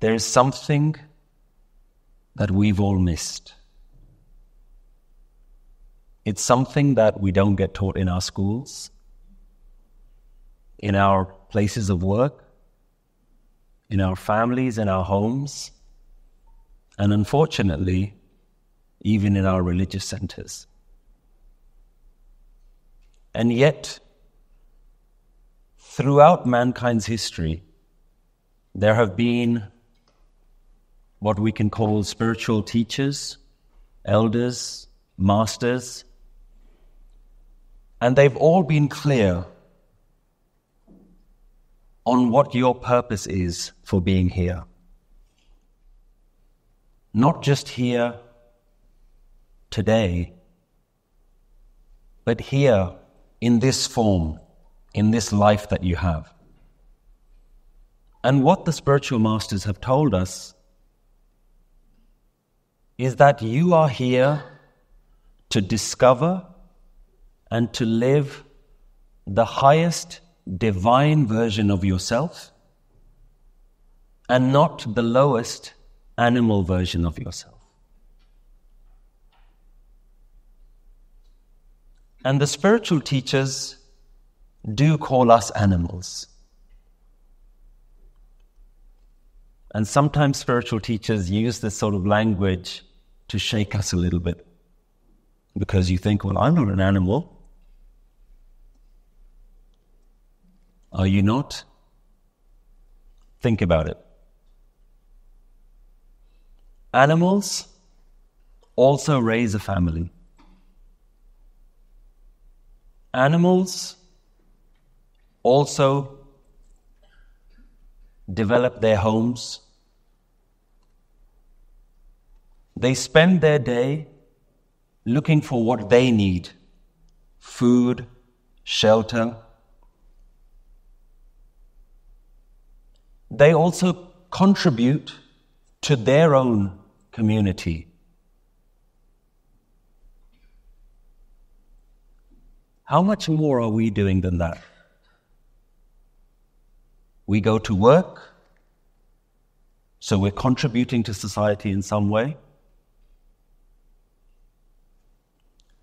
there is something that we've all missed. It's something that we don't get taught in our schools, in our places of work, in our families, in our homes, and unfortunately, even in our religious centers. And yet, throughout mankind's history, there have been what we can call spiritual teachers, elders, masters, and they've all been clear on what your purpose is for being here. Not just here today, but here in this form, in this life that you have. And what the spiritual masters have told us is that you are here to discover and to live the highest divine version of yourself and not the lowest animal version of yourself. And the spiritual teachers do call us animals. And sometimes spiritual teachers use this sort of language to shake us a little bit. Because you think, well, I'm not an animal. Are you not? Think about it. Animals also raise a family. Animals also develop their homes. They spend their day looking for what they need: food, shelter. They also contribute to their own community. How much more are we doing than that? We go to work, so we're contributing to society in some way.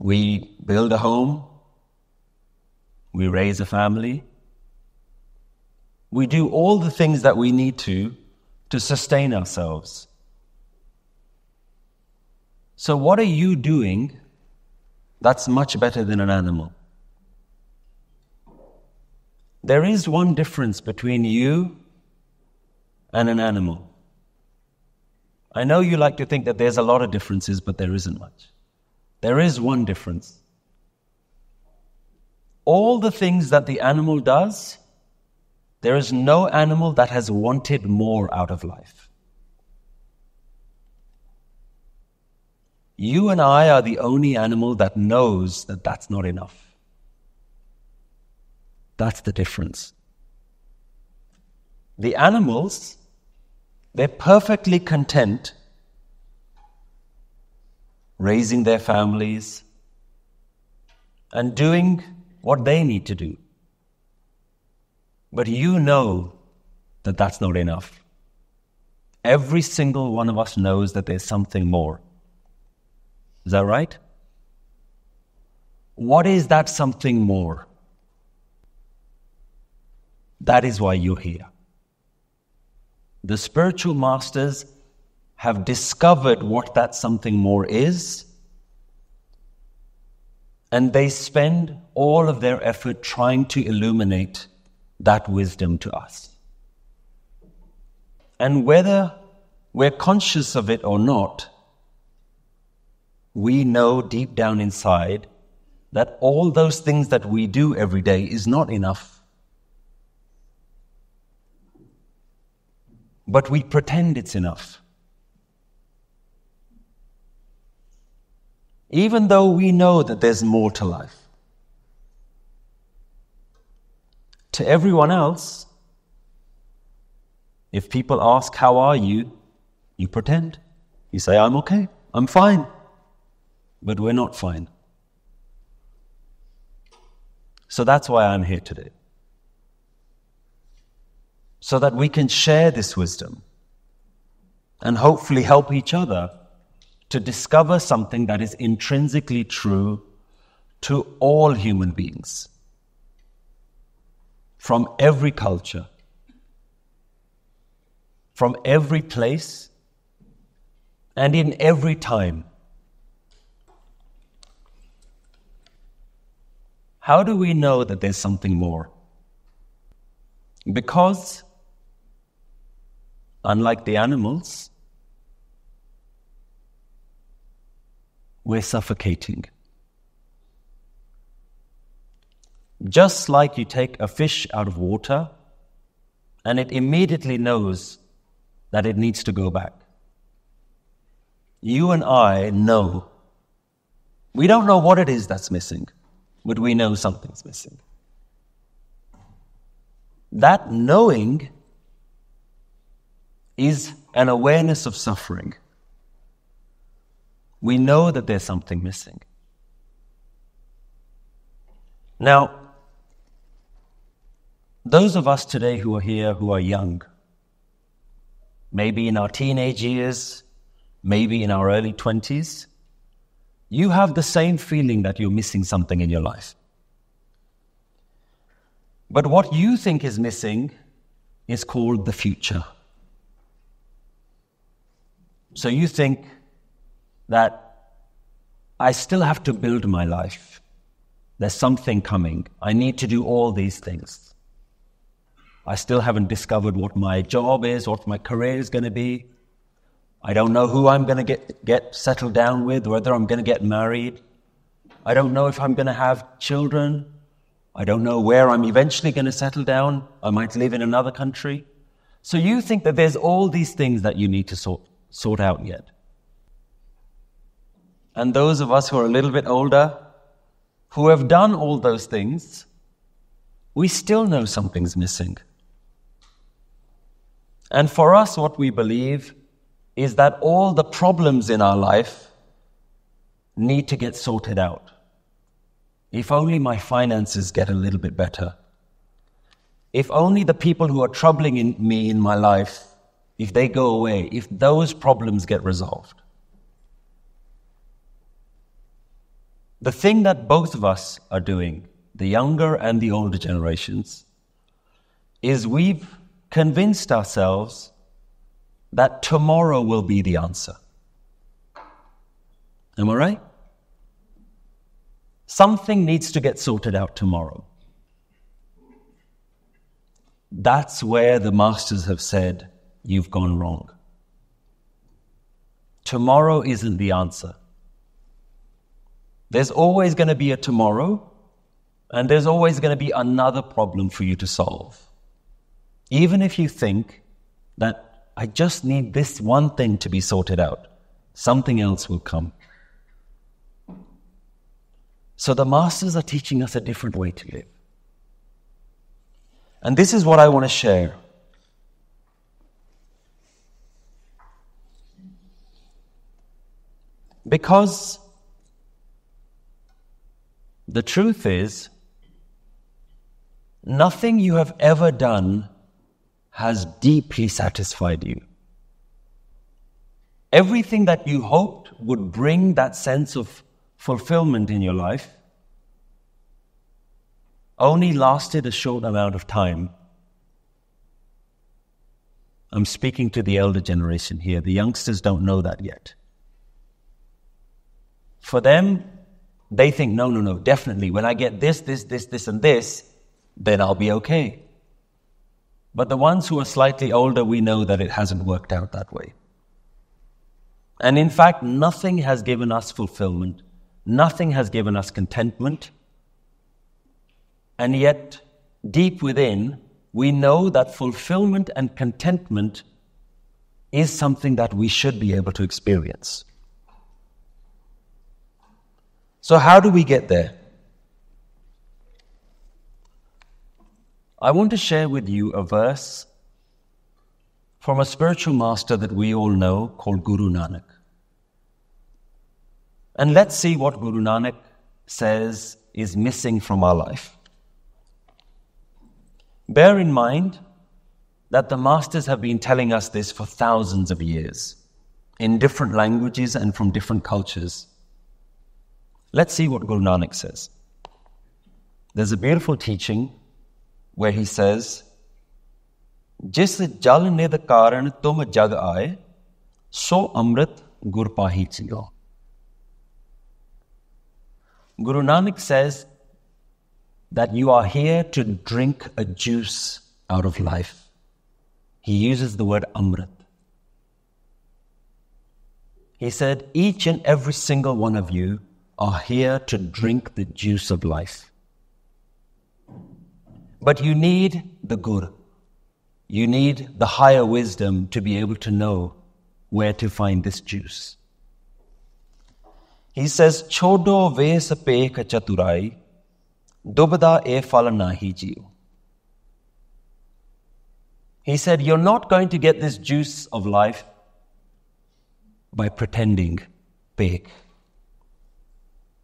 We build a home, we raise a family. We do all the things that we need to sustain ourselves. So what are you doing that's much better than an animal? There is one difference between you and an animal. I know you like to think that there's a lot of differences, but there isn't much. There is one difference. All the things that the animal does, there is no animal that has wanted more out of life. You and I are the only animal that knows that that's not enough. That's the difference. The animals, they're perfectly content raising their families and doing what they need to do. But you know that that's not enough. Every single one of us knows that there's something more. Is that right? What is that something more? That is why you're here. The spiritual masters have discovered what that something more is, and they spend all of their effort trying to illuminate that wisdom to us. And whether we're conscious of it or not, we know deep down inside that all those things that we do every day is not enough. But we pretend it's enough. Even though we know that there's more to life. To everyone else, if people ask, how are you? You pretend. You say, I'm okay, I'm fine. But we're not fine. So that's why I'm here today. So that we can share this wisdom. and hopefully help each other to discover something that is intrinsically true to all human beings, from every culture, from every place, and in every time. How do we know that there's something more? Because, unlike the animals, we're suffocating. Just like you take a fish out of water and it immediately knows that it needs to go back. You and I know. We don't know what it is that's missing, but we know something's missing. That knowing is an awareness of suffering. We know that there's something missing. Now, those of us today who are here, who are young, maybe in our teenage years, maybe in our early 20s, you have the same feeling that you're missing something in your life. But what you think is missing is called the future. So you think that I still have to build my life. There's something coming. I need to do all these things. I still haven't discovered what my job is, what my career is going to be. I don't know who I'm going to get settled down with, whether I'm going to get married. I don't know if I'm going to have children. I don't know where I'm eventually going to settle down. I might live in another country. So you think that there's all these things that you need to sort out yet. And those of us who are a little bit older, who have done all those things, we still know something's missing. And for us, what we believe is that all the problems in our life need to get sorted out. If only my finances get a little bit better. If only the people who are troubling me in my life, if they go away, if those problems get resolved. The thing that both of us are doing, the younger and the older generations, is we've convinced ourselves that tomorrow will be the answer. Am I right? Something needs to get sorted out tomorrow. That's where the masters have said, you've gone wrong. Tomorrow isn't the answer. There's always going to be a tomorrow, and there's always going to be another problem for you to solve. Even if you think that I just need this one thing to be sorted out, something else will come. So the masters are teaching us a different way to live. And this is what I want to share. Because the truth is, nothing you have ever done has deeply satisfied you. Everything that you hoped would bring that sense of fulfillment in your life only lasted a short amount of time. I'm speaking to the elder generation here. The youngsters don't know that yet. For them, they think, no, definitely. When I get this, and this, then I'll be okay. But the ones who are slightly older, we know that it hasn't worked out that way. And in fact, nothing has given us fulfillment. Nothing has given us contentment. And yet, deep within, we know that fulfillment and contentment is something that we should be able to experience. So how do we get there? I want to share with you a verse from a spiritual master that we all know called Guru Nanak. And let's see what Guru Nanak says is missing from our life. Bear in mind that the masters have been telling us this for thousands of years, in different languages and from different cultures. Let's see what Guru Nanak says. There's a beautiful teaching where he says, Jis jal nid karan tum jag aaye, so amrit gur pahi chiyo. Guru Nanak says that you are here to drink a juice out of life. He uses the word amrit. He said, each and every single one of you are here to drink the juice of life. But you need the Guru. You need the higher wisdom to be able to know where to find this juice. He says, Chodo ves pek chaturai, dubda e fal nahi jiyo. He said, you're not going to get this juice of life by pretending pek.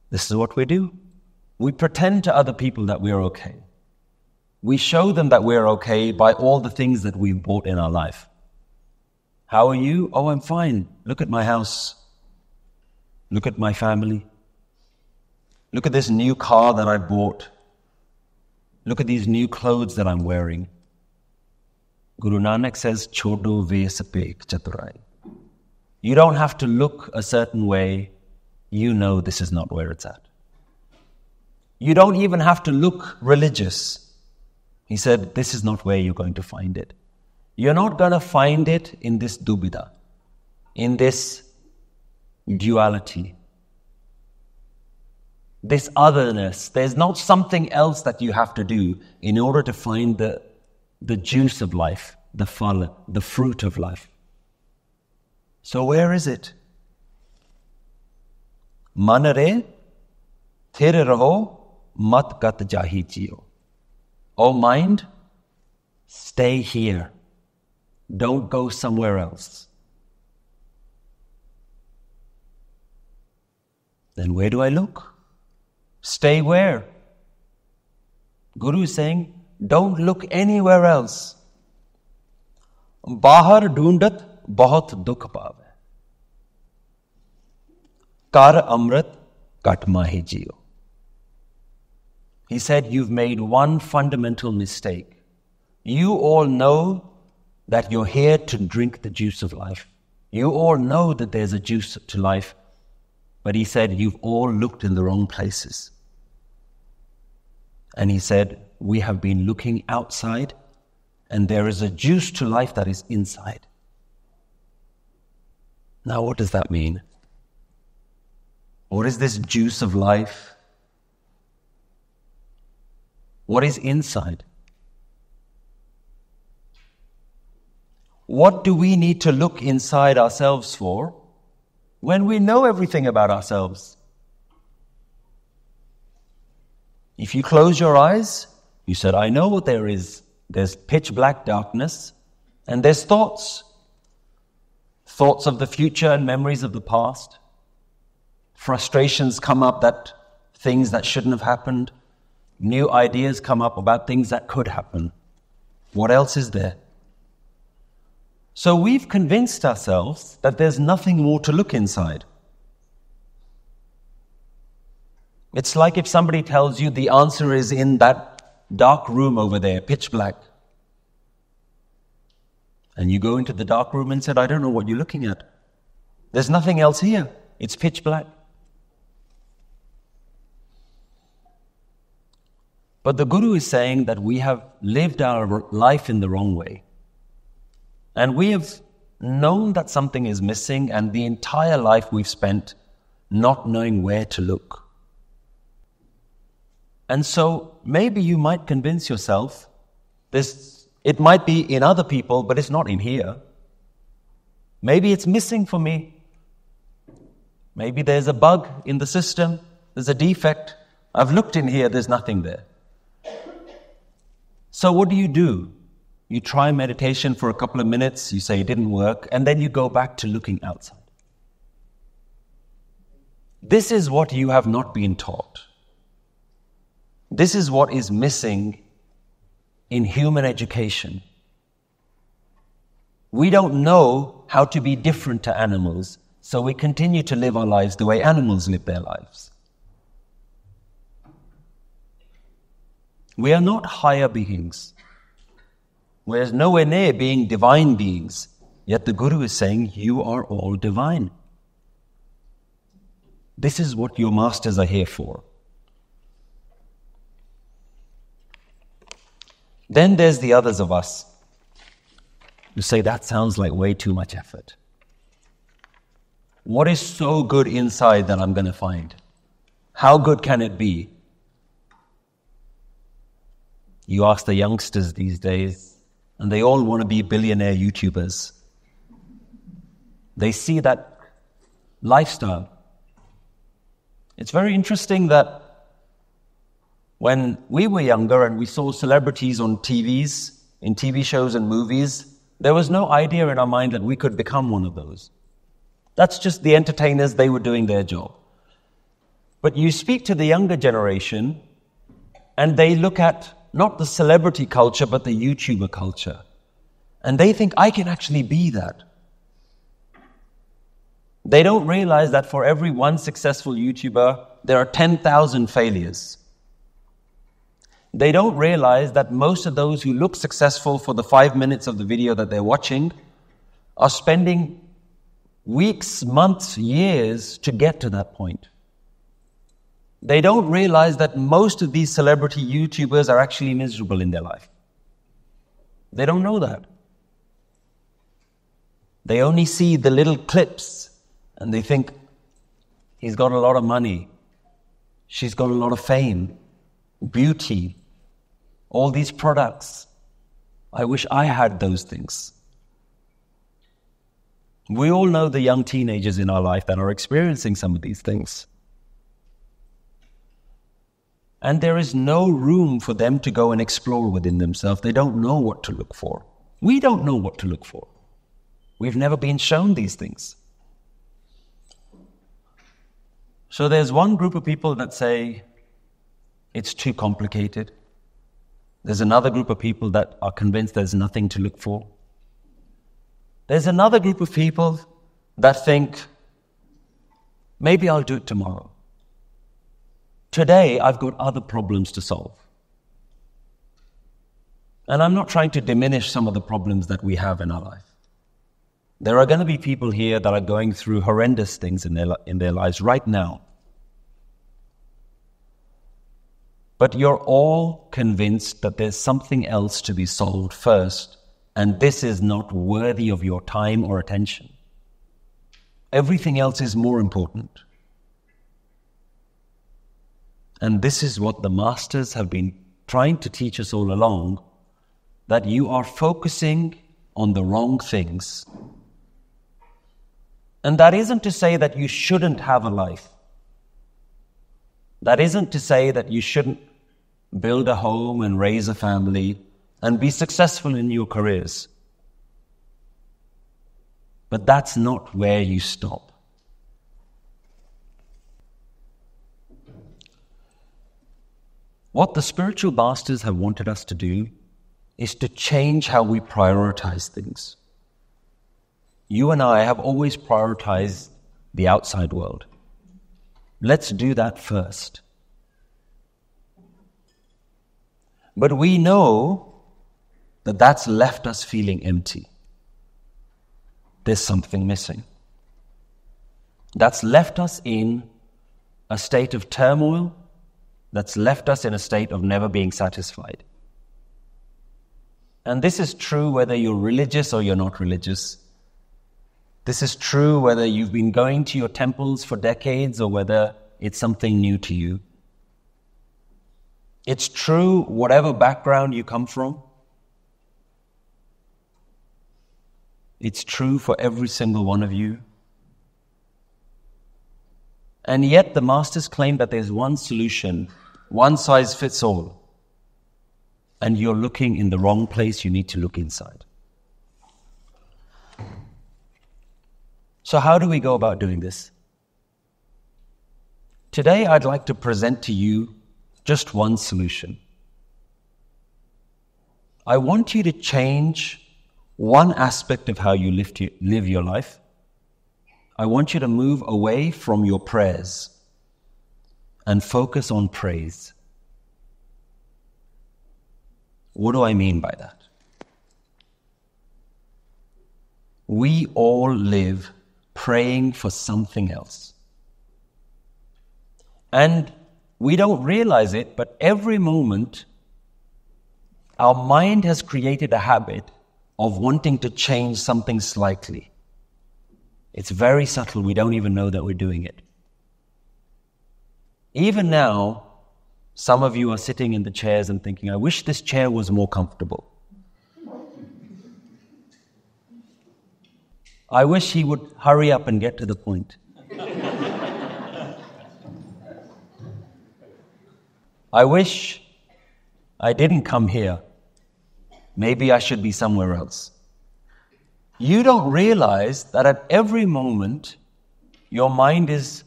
This is what we do. We pretend to other people that we're okay. We show them that we're okay by all the things that we've bought in our life. How are you? Oh, I'm fine. Look at my house. Look at my family. Look at this new car that I bought. Look at these new clothes that I'm wearing. Guru Nanak says, Chodo ves pek chaturai. You don't have to look a certain way. You know this is not where it's at. You don't even have to look religious. He said, this is not where you're going to find it. You're not going to find it in this dubida, in this duality, this otherness. There's not something else that you have to do in order to find the juice of life, the phala, the fruit of life. So where is it? Manare thir raho mat gat jahi jiyo. O mind, stay here. Don't go somewhere else. Then where do I look? Stay where? Guru is saying, don't look anywhere else. Bahar dhoondat bahut dukh paave. Kar amrit kat mahi jiyo. He said, you've made one fundamental mistake. You all know that you're here to drink the juice of life. You all know that there's a juice to life. But he said, you've all looked in the wrong places. And he said, we have been looking outside, and there is a juice to life that is inside. Now, what does that mean? What is this juice of life? What is inside? What do we need to look inside ourselves for when we know everything about ourselves? If you close your eyes, you said, I know what there is. There's pitch black darkness, and there's thoughts. Thoughts of the future and memories of the past. Frustrations come up, that things that shouldn't have happened. New ideas come up about things that could happen. What else is there? So we've convinced ourselves that there's nothing more to look inside. It's like if somebody tells you the answer is in that dark room over there, pitch black. And you go into the dark room and said, I don't know what you're looking at. There's nothing else here. It's pitch black. But the Guru is saying that we have lived our life in the wrong way. And we have known that something is missing, and the entire life we've spent not knowing where to look. And so maybe you might convince yourself, it might be in other people, but it's not in here. Maybe it's missing for me. Maybe there's a bug in the system, there's a defect. I've looked in here, there's nothing there. So what do? You try meditation for a couple of minutes, you say it didn't work, and then you go back to looking outside. This is what you have not been taught. This is what is missing in human education. We don't know how to be different to animals, so we continue to live our lives the way animals live their lives. We are not higher beings. We're nowhere near being divine beings. Yet the Guru is saying, you are all divine. This is what your masters are here for. Then there's the others of us who say, that sounds like way too much effort. What is so good inside that I'm going to find? How good can it be? You ask the youngsters these days, and they all want to be billionaire YouTubers. They see that lifestyle. It's very interesting that when we were younger and we saw celebrities on TVs, in TV shows and movies, there was no idea in our mind that we could become one of those. That's just the entertainers, they were doing their job. But you speak to the younger generation and they look at not the celebrity culture but the YouTuber culture. And they think, I can actually be that. They don't realize that for every one successful YouTuber, there are 10,000 failures. They don't realize that most of those who look successful for the 5 minutes of the video that they're watching are spending weeks, months, years to get to that point. They don't realize that most of these celebrity YouTubers are actually miserable in their life. They don't know that. They only see the little clips and they think, he's got a lot of money, she's got a lot of fame, beauty, all these products. I wish I had those things. We all know the young teenagers in our life that are experiencing some of these things. And there is no room for them to go and explore within themselves. They don't know what to look for. We don't know what to look for. We've never been shown these things. So there's one group of people that say, it's too complicated. There's another group of people that are convinced there's nothing to look for. There's another group of people that think, maybe I'll do it tomorrow. Today, I've got other problems to solve. And I'm not trying to diminish some of the problems that we have in our life. There are going to be people here that are going through horrendous things in their lives right now. But you're all convinced that there's something else to be solved first, and this is not worthy of your time or attention. Everything else is more important. And this is what the masters have been trying to teach us all along, that you are focusing on the wrong things. And that isn't to say that you shouldn't have a life. That isn't to say that you shouldn't build a home and raise a family and be successful in your careers. But that's not where you stop. What the spiritual masters have wanted us to do is to change how we prioritize things. You and I have always prioritized the outside world. Let's do that first. But we know that that's left us feeling empty. There's something missing. That's left us in a state of turmoil. That's left us in a state of never being satisfied. And this is true whether you're religious or you're not religious. This is true whether you've been going to your temples for decades or whether it's something new to you. It's true whatever background you come from. It's true for every single one of you. And yet the masters claim that there's one solution, one size fits all. And you're looking in the wrong place, you need to look inside. So how do we go about doing this? Today I'd like to present to you just one solution. I want you to change one aspect of how you live your life, I want you to move away from your prayers and focus on praise. What do I mean by that? We all live praying for something else. And we don't realize it, but every moment our mind has created a habit of wanting to change something slightly. It's very subtle, we don't even know that we're doing it. Even now, some of you are sitting in the chairs and thinking, I wish this chair was more comfortable. I wish he would hurry up and get to the point. I wish I didn't come here. Maybe I should be somewhere else. You don't realize that at every moment, your mind is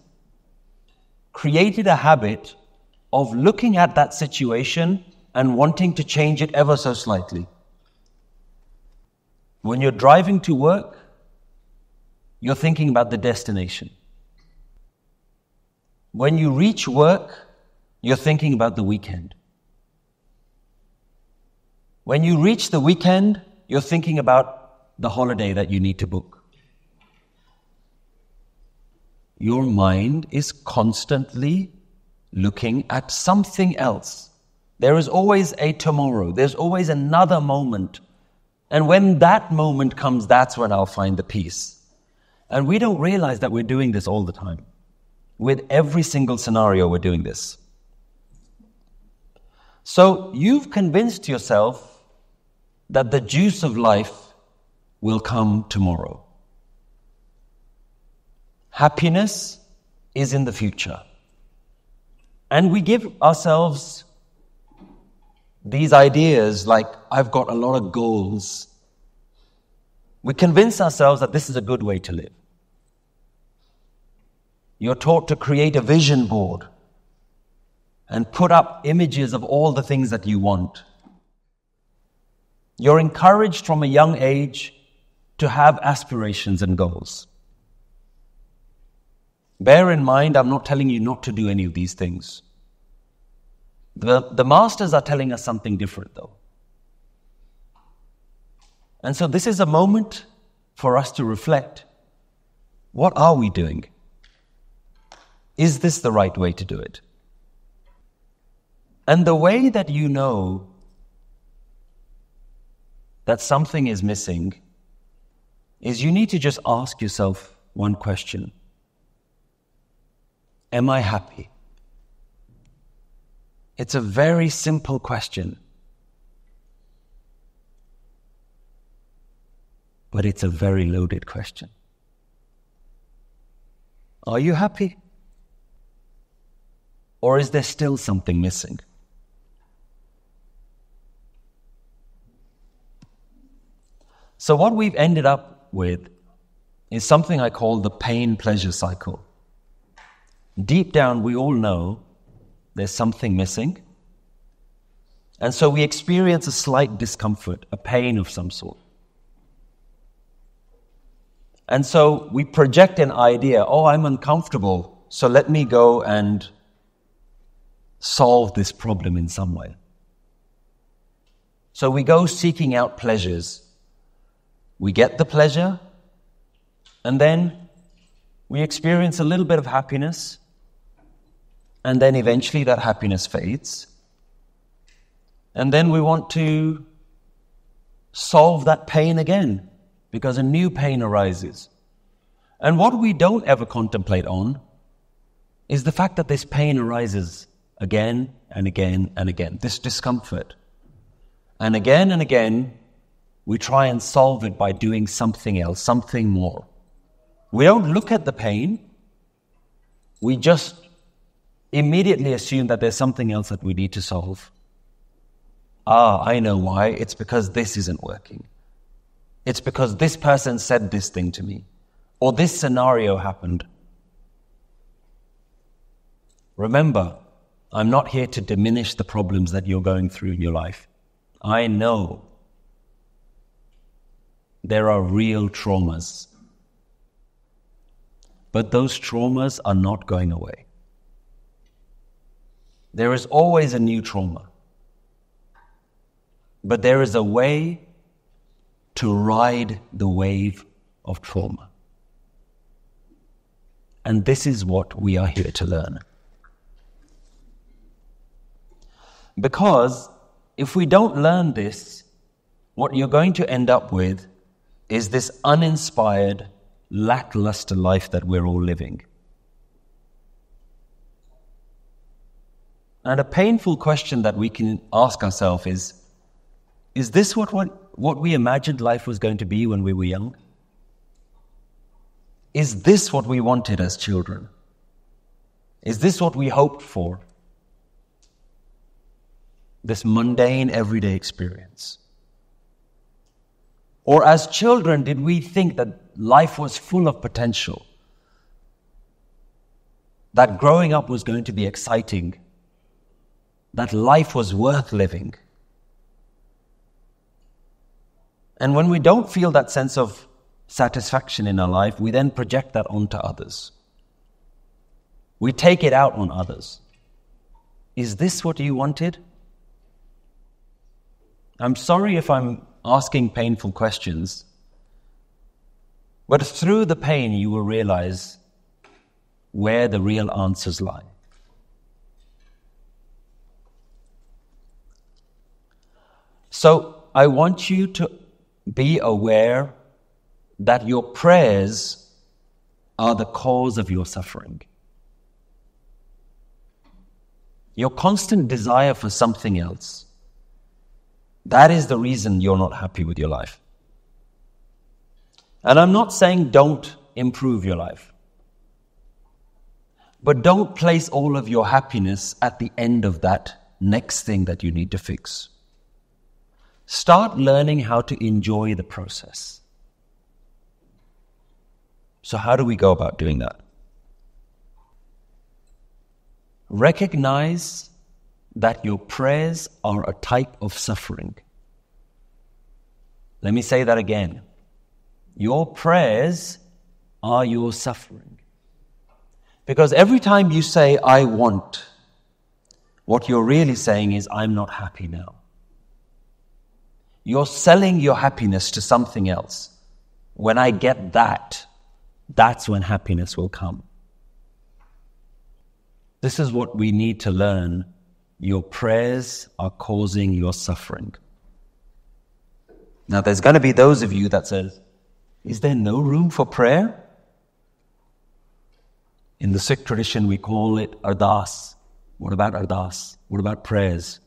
created a habit of looking at that situation and wanting to change it ever so slightly. When you're driving to work, you're thinking about the destination. When you reach work, you're thinking about the weekend. When you reach the weekend, you're thinking about the holiday that you need to book. Your mind is constantly looking at something else. There is always a tomorrow. There's always another moment. And when that moment comes, that's when I'll find the peace. And we don't realize that we're doing this all the time. With every single scenario, we're doing this. So you've convinced yourself that the juice of life will come tomorrow. Happiness is in the future. And we give ourselves these ideas like, I've got a lot of goals. We convince ourselves that this is a good way to live. You're taught to create a vision board and put up images of all the things that you want. You're encouraged from a young age to have aspirations and goals. Bear in mind, I'm not telling you not to do any of these things. The masters are telling us something different though. And so this is a moment for us to reflect. What are we doing? Is this the right way to do it? And the way that you know that something is missing is you need to just ask yourself one question. Am I happy? It's a very simple question. But it's a very loaded question. Are you happy? Or is there still something missing? So what we've ended up with is something I call the pain-pleasure cycle. Deep down, we all know there's something missing. And so we experience a slight discomfort, a pain of some sort. And so we project an idea, oh, I'm uncomfortable, so let me go and solve this problem in some way. So we go seeking out pleasures. We get the pleasure, and then we experience a little bit of happiness, and then eventually that happiness fades. And then we want to solve that pain again, because a new pain arises. And what we don't ever contemplate on is the fact that this pain arises again and again and again, this discomfort. And again, we try and solve it by doing something else, something more. We don't look at the pain. We just immediately assume that there's something else that we need to solve. I know why. It's because this isn't working. It's because this person said this thing to me, or this scenario happened. Remember, I'm not here to diminish the problems that you're going through in your life. I know there are real traumas. But those traumas are not going away. There is always a new trauma. But there is a way to ride the wave of trauma. And this is what we are here to learn. Because if we don't learn this, what you're going to end up with is this uninspired, lackluster life that we're all living. And a painful question that we can ask ourselves is this what we imagined life was going to be when we were young? Is this what we wanted as children? Is this what we hoped for? This mundane, everyday experience? Or as children, did we think that life was full of potential? That growing up was going to be exciting? That life was worth living? And when we don't feel that sense of satisfaction in our life, we then project that onto others. We take it out on others. Is this what you wanted? I'm sorry if I'm asking painful questions, but through the pain you will realize where the real answers lie. So I want you to be aware that your prayers are the cause of your suffering. Your constant desire for something else, that is the reason you're not happy with your life. And I'm not saying don't improve your life. But don't place all of your happiness at the end of that next thing that you need to fix. Start learning how to enjoy the process. So how do we go about doing that? Recognize that your prayers are a type of suffering. Let me say that again. Your prayers are your suffering. Because every time you say, I want, what you're really saying is, I'm not happy now. You're selling your happiness to something else. When I get that, that's when happiness will come. This is what we need to learn. Your prayers are causing your suffering. Now, there's going to be those of you that says, is there no room for prayer? In the Sikh tradition, we call it ardas. What about ardas? What about prayers?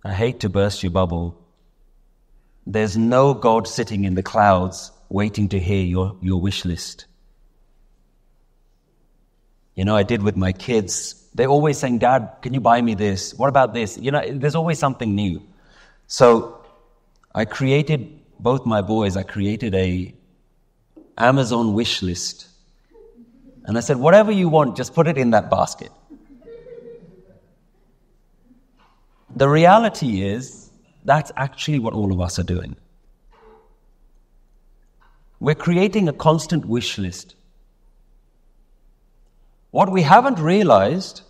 I hate to burst your bubble. There's no God sitting in the clouds waiting to hear your wish list. You know, I did with my kids. They're always saying, Dad, can you buy me this? What about this? You know, there's always something new. So I created, both my boys, I created a Amazon wish list. And I said, whatever you want, just put it in that basket. The reality is, that's actually what all of us are doing. We're creating a constant wish list. What we haven't realized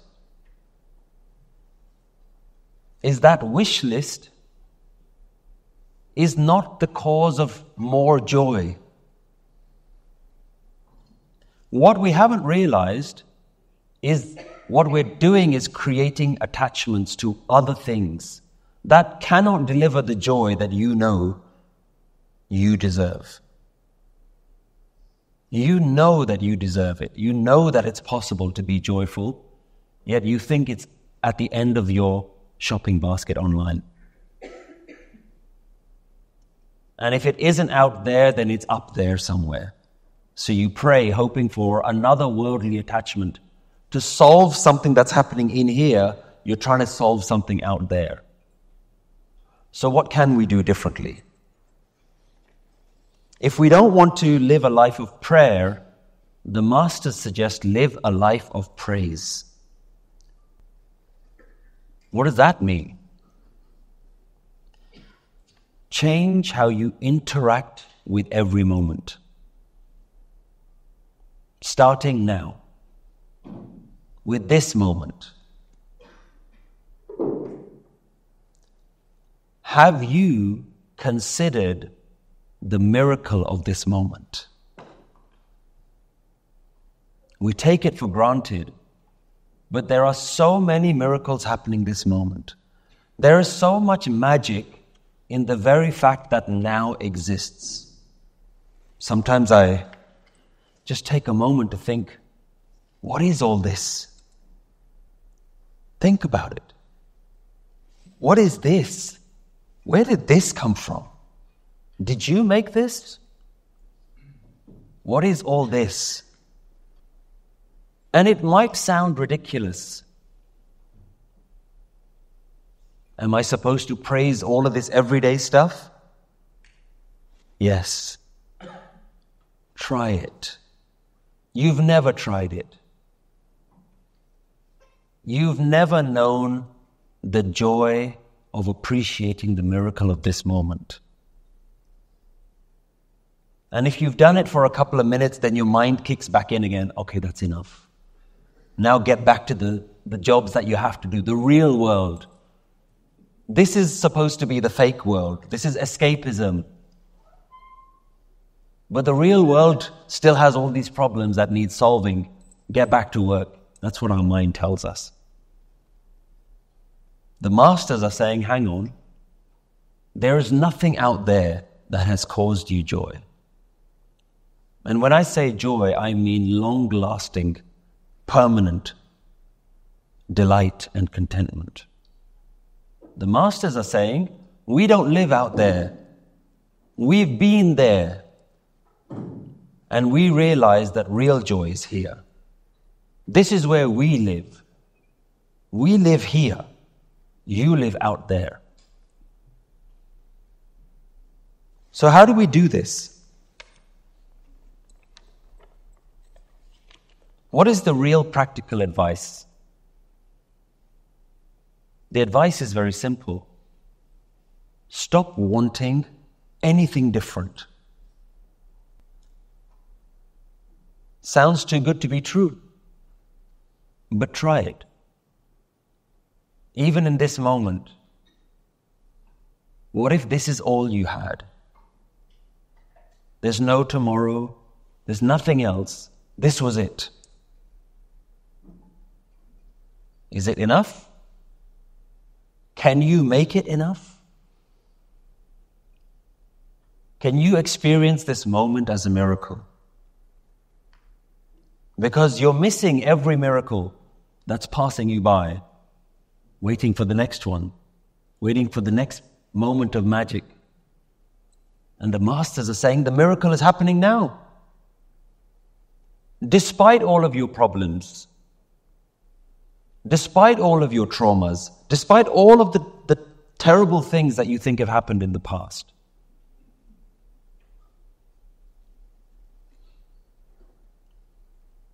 is that wish list is not the cause of more joy. What we haven't realized is what we're doing is creating attachments to other things that cannot deliver the joy that you know you deserve. You know that you deserve it. You know that it's possible to be joyful, yet you think it's at the end of your shopping basket online. And if it isn't out there, then it's up there somewhere. So you pray, hoping for another worldly attachment. To solve something that's happening in here, you're trying to solve something out there. So what can we do differently? If we don't want to live a life of prayer, the masters suggest live a life of praise. What does that mean? change how you interact with every moment. Starting now, with this moment. Have you considered the miracle of this moment? We take it for granted, but there are so many miracles happening this moment. There is so much magic in the very fact that now exists. Sometimes I just take a moment to think, what is all this? Think about it. What is this? Where did this come from? Did you make this? What is all this? And it might sound ridiculous. Am I supposed to praise all of this everyday stuff? Yes. Try it. You've never tried it. You've never known the joy of appreciating the miracle of this moment. And if you've done it for a couple of minutes, then your mind kicks back in again. Okay, that's enough. Now get back to the jobs that you have to do, the real world. This is supposed to be the fake world. This is escapism. But the real world still has all these problems that need solving. Get back to work. That's what our mind tells us. The masters are saying, hang on, there is nothing out there that has caused you joy. And when I say joy, I mean long-lasting, permanent delight and contentment. The masters are saying, we don't live out there. We've been there. And we realize that real joy is here. This is where we live. We live here. You live out there. So how do we do this? What is the real practical advice? The advice is very simple. Stop wanting anything different. Sounds too good to be true, but try it. Even in this moment, what if this is all you had? There's no tomorrow, there's nothing else. This was it. Is it enough? Can you make it enough? Can you experience this moment as a miracle? Because you're missing every miracle that's passing you by, waiting for the next one, waiting for the next moment of magic. And the masters are saying the miracle is happening now. Despite all of your problems, despite all of your traumas, despite all of the terrible things that you think have happened in the past.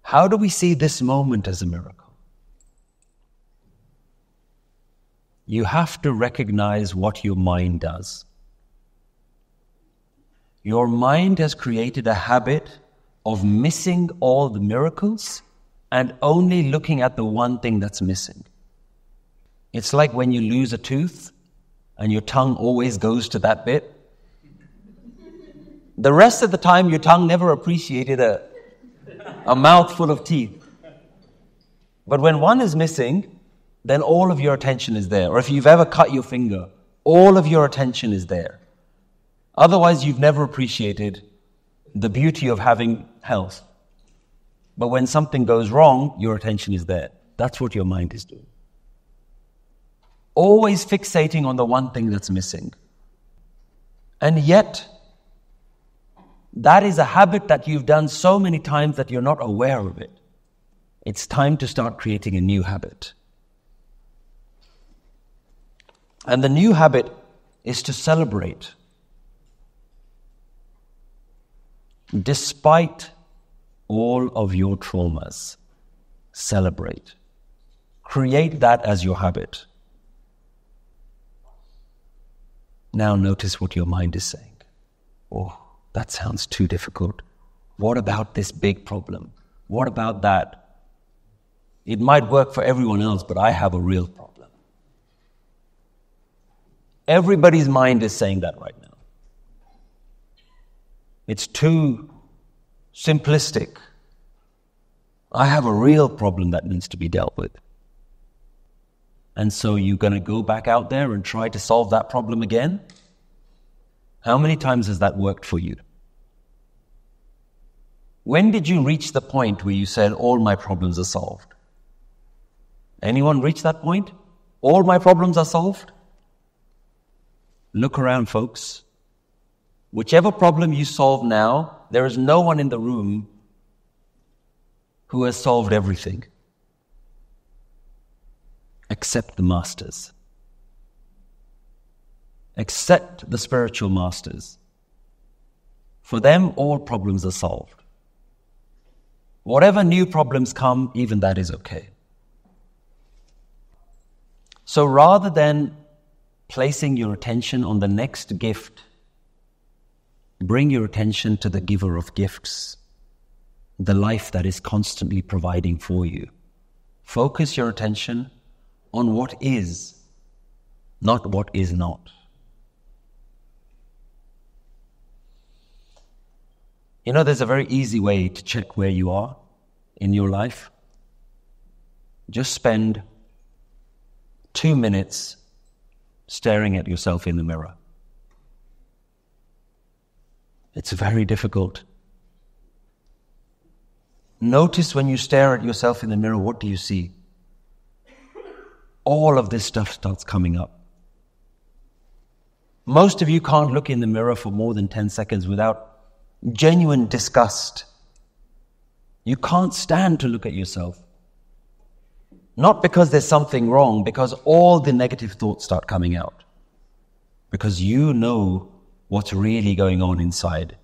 How do we see this moment as a miracle? You have to recognize what your mind does. Your mind has created a habit of missing all the miracles and only looking at the one thing that's missing. It's like when you lose a tooth and your tongue always goes to that bit. The rest of the time, your tongue never appreciated a mouthful of teeth. But when one is missing, then all of your attention is there. Or if you've ever cut your finger, all of your attention is there. Otherwise, you've never appreciated the beauty of having health. But when something goes wrong, your attention is there. That's what your mind is doing. Always fixating on the one thing that's missing. And yet, that is a habit that you've done so many times that you're not aware of it. It's time to start creating a new habit. And the new habit is to celebrate. Despite all of your traumas, celebrate. Create that as your habit. Now notice what your mind is saying. Oh, that sounds too difficult. What about this big problem? What about that? It might work for everyone else, but I have a real problem. Everybody's mind is saying that right now. It's too simplistic. I have a real problem that needs to be dealt with. And so you're going to go back out there and try to solve that problem again? How many times has that worked for you? When did you reach the point where you said, all my problems are solved? Anyone reach that point? All my problems are solved? Look around, folks. Whichever problem you solve now, there is no one in the room who has solved everything except the masters, except the spiritual masters. For them, all problems are solved. Whatever new problems come, even that is okay. So rather than placing your attention on the next gift, bring your attention to the giver of gifts, the life that is constantly providing for you. Focus your attention on what is, not what is not. You know, there's a very easy way to check where you are in your life. Just spend 2 minutes staring at yourself in the mirror. It's very difficult. Notice when you stare at yourself in the mirror, what do you see? All of this stuff starts coming up. Most of you can't look in the mirror for more than 10 seconds without genuine disgust. You can't stand to look at yourself. Not because there's something wrong, because all the negative thoughts start coming out. Because you know what's really going on inside.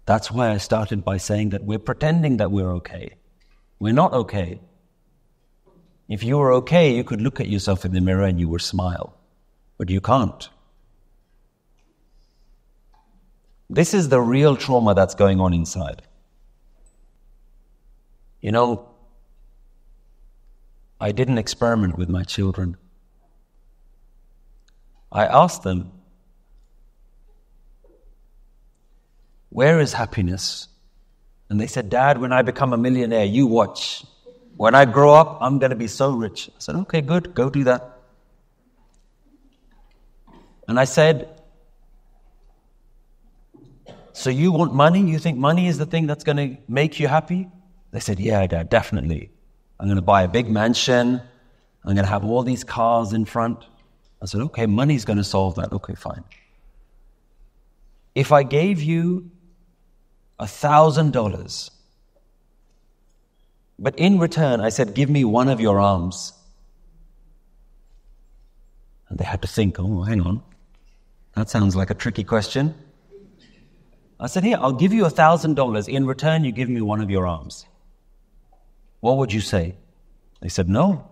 That's why I started by saying that we're pretending that we're okay. We're not okay. If you were okay, you could look at yourself in the mirror and you would smile. But you can't. This is the real trauma that's going on inside. You know, I did an experiment with my children. I asked them, where is happiness? And they said, Dad, when I become a millionaire, you watch. When I grow up, I'm going to be so rich. I said, okay, good, go do that. And I said, so you want money? You think money is the thing that's going to make you happy? They said, yeah, Dad, definitely. I'm going to buy a big mansion. I'm going to have all these cars in front. I said, okay, money's going to solve that. Okay, fine. If I gave you $1,000, but in return, I said, give me one of your arms. And they had to think, oh, hang on. That sounds like a tricky question. I said, here, I'll give you $1,000. In return, you give me one of your arms. What would you say? They said, no.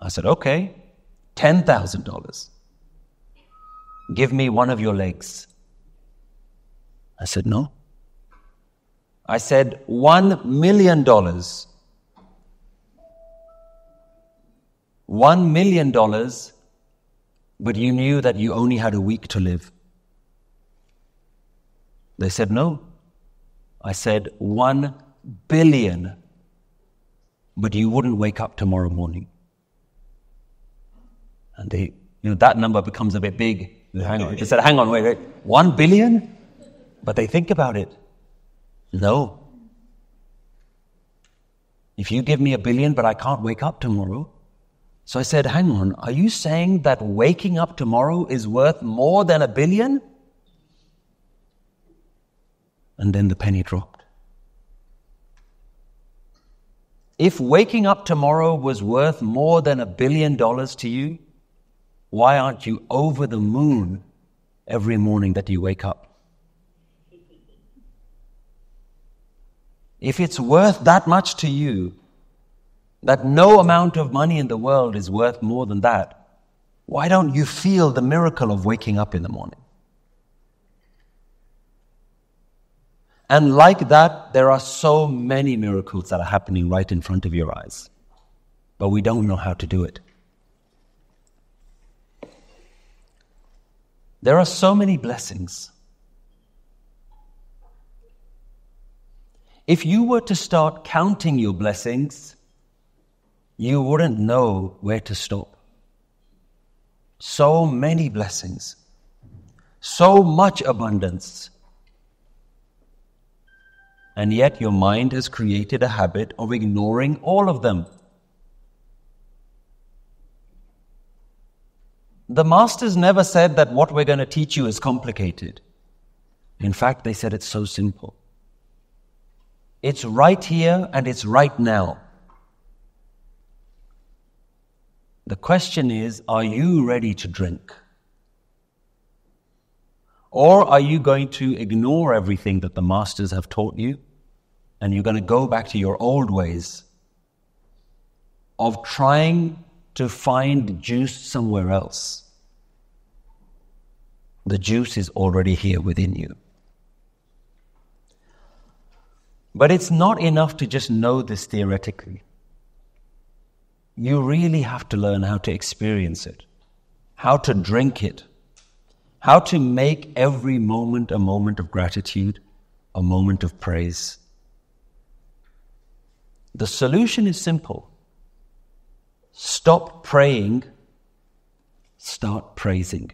I said, okay, $10,000. Give me one of your legs. I said, no. I said, $1 million. $1 million, but you knew that you only had a week to live. They said, no. I said, 1 billion, but you wouldn't wake up tomorrow morning. And they, that number becomes a bit big. They said, hang on, wait. 1 billion? But they think about it. No. If you give me $1 billion, but I can't wake up tomorrow. So I said, hang on, are you saying that waking up tomorrow is worth more than $1 billion? And then the penny dropped. If waking up tomorrow was worth more than $1 billion to you, why aren't you over the moon every morning that you wake up? If it's worth that much to you, that no amount of money in the world is worth more than that, Why don't you feel the miracle of waking up in the morning? And like that, there are so many miracles that are happening right in front of your eyes. But we don't know how to do it. There are so many blessings. If you were to start counting your blessings, you wouldn't know where to stop. So many blessings, so much abundance. And yet your mind has created a habit of ignoring all of them. The masters never said that what we're going to teach you is complicated. In fact, they said it's so simple. It's right here and it's right now. The question is, are you ready to drink? Or are you going to ignore everything that the masters have taught you and you're going to go back to your old ways of trying to find juice somewhere else? The juice is already here within you. But it's not enough to just know this theoretically. You really have to learn how to experience it, how to drink it, how to make every moment a moment of gratitude, a moment of praise. The solution is simple. Stop praying, start praising.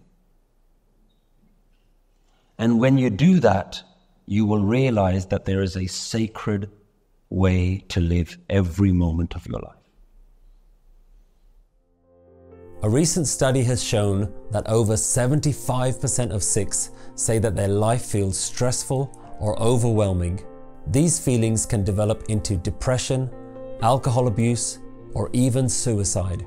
And when you do that, you will realize that there is a sacred way to live every moment of your life. A recent study has shown that over 75% of Sikhs say that their life feels stressful or overwhelming. These feelings can develop into depression, alcohol abuse, or even suicide.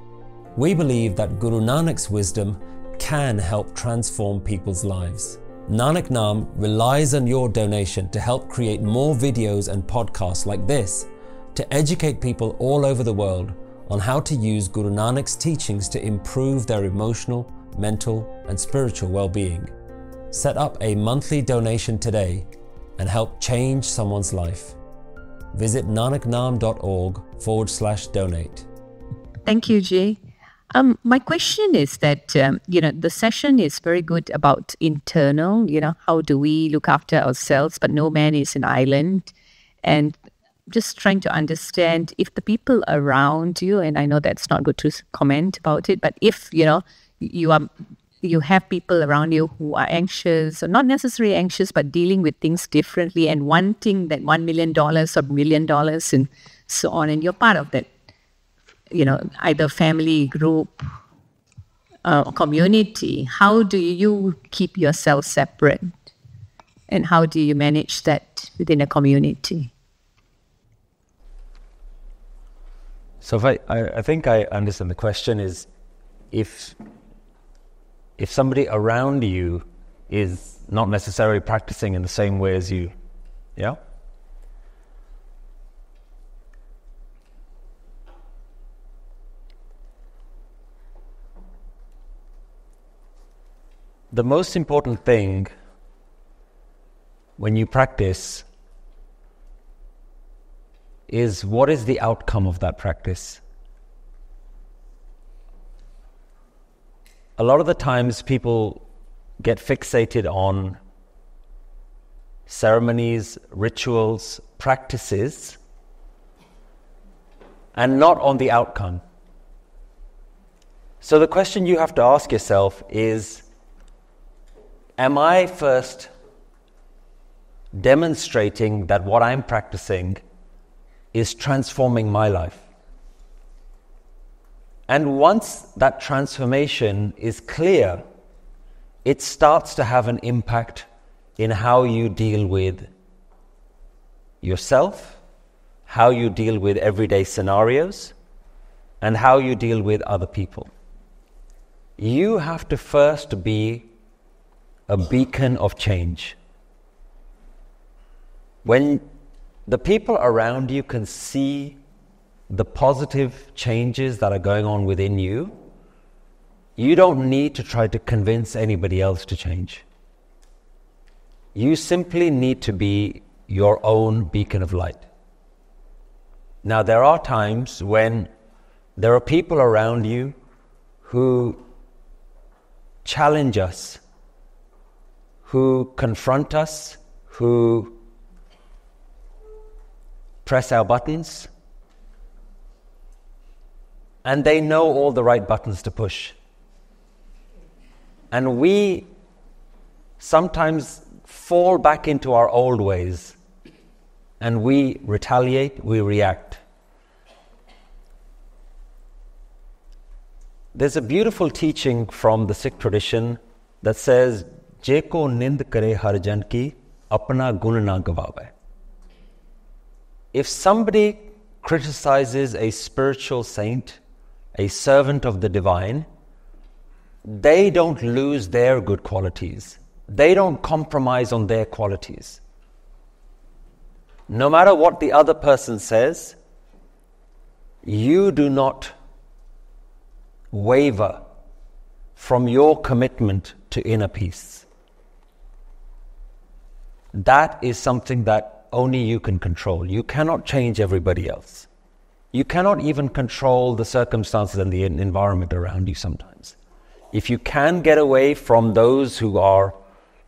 We believe that Guru Nanak's wisdom can help transform people's lives. Nanak Naam relies on your donation to help create more videos and podcasts like this to educate people all over the world on how to use Guru Nanak's teachings to improve their emotional, mental, and spiritual well-being. Set up a monthly donation today and help change someone's life. Visit nanaknaam.org/donate. Thank you, Jay. My question is that, the session is very good about internal, how do we look after ourselves, but no man is an island. And just trying to understand if the people around you, and I know that's not good to comment about it, but if, you have people around you who are anxious, or not necessarily anxious, but dealing with things differently and wanting that $1 million or $1 million and so on, and you're part of that, either family, group, community, how do you keep yourself separate? And how do you manage that within a community? So I think I understand the question is, if somebody around you is not necessarily practicing in the same way as you, yeah? The most important thing when you practice is, what is the outcome of that practice? A lot of the times people get fixated on ceremonies, rituals, practices, and not on the outcome. So the question you have to ask yourself is, am I first demonstrating that what I'm practicing is transforming my life? And once that transformation is clear, it starts to have an impact in how you deal with yourself, how you deal with everyday scenarios, and how you deal with other people. You have to first be a beacon of change. When the people around you can see the positive changes that are going on within you, You don't need to try to convince anybody else to change. You simply need to be your own beacon of light. Now, there are times when there are people around you who challenge us, who confront us, who press our buttons, and they know all the right buttons to push. And we sometimes fall back into our old ways, and we retaliate, we react. There's a beautiful teaching from the Sikh tradition that says, "Jeko nind kare har jan ki, apna gun na gawave." If somebody criticizes a spiritual saint, a servant of the divine, they don't lose their good qualities. They don't compromise on their qualities. No matter what the other person says, you do not waver from your commitment to inner peace. That is something that only you can control. You cannot change everybody else. You cannot even control the circumstances and the environment around you sometimes. If you can get away from those who are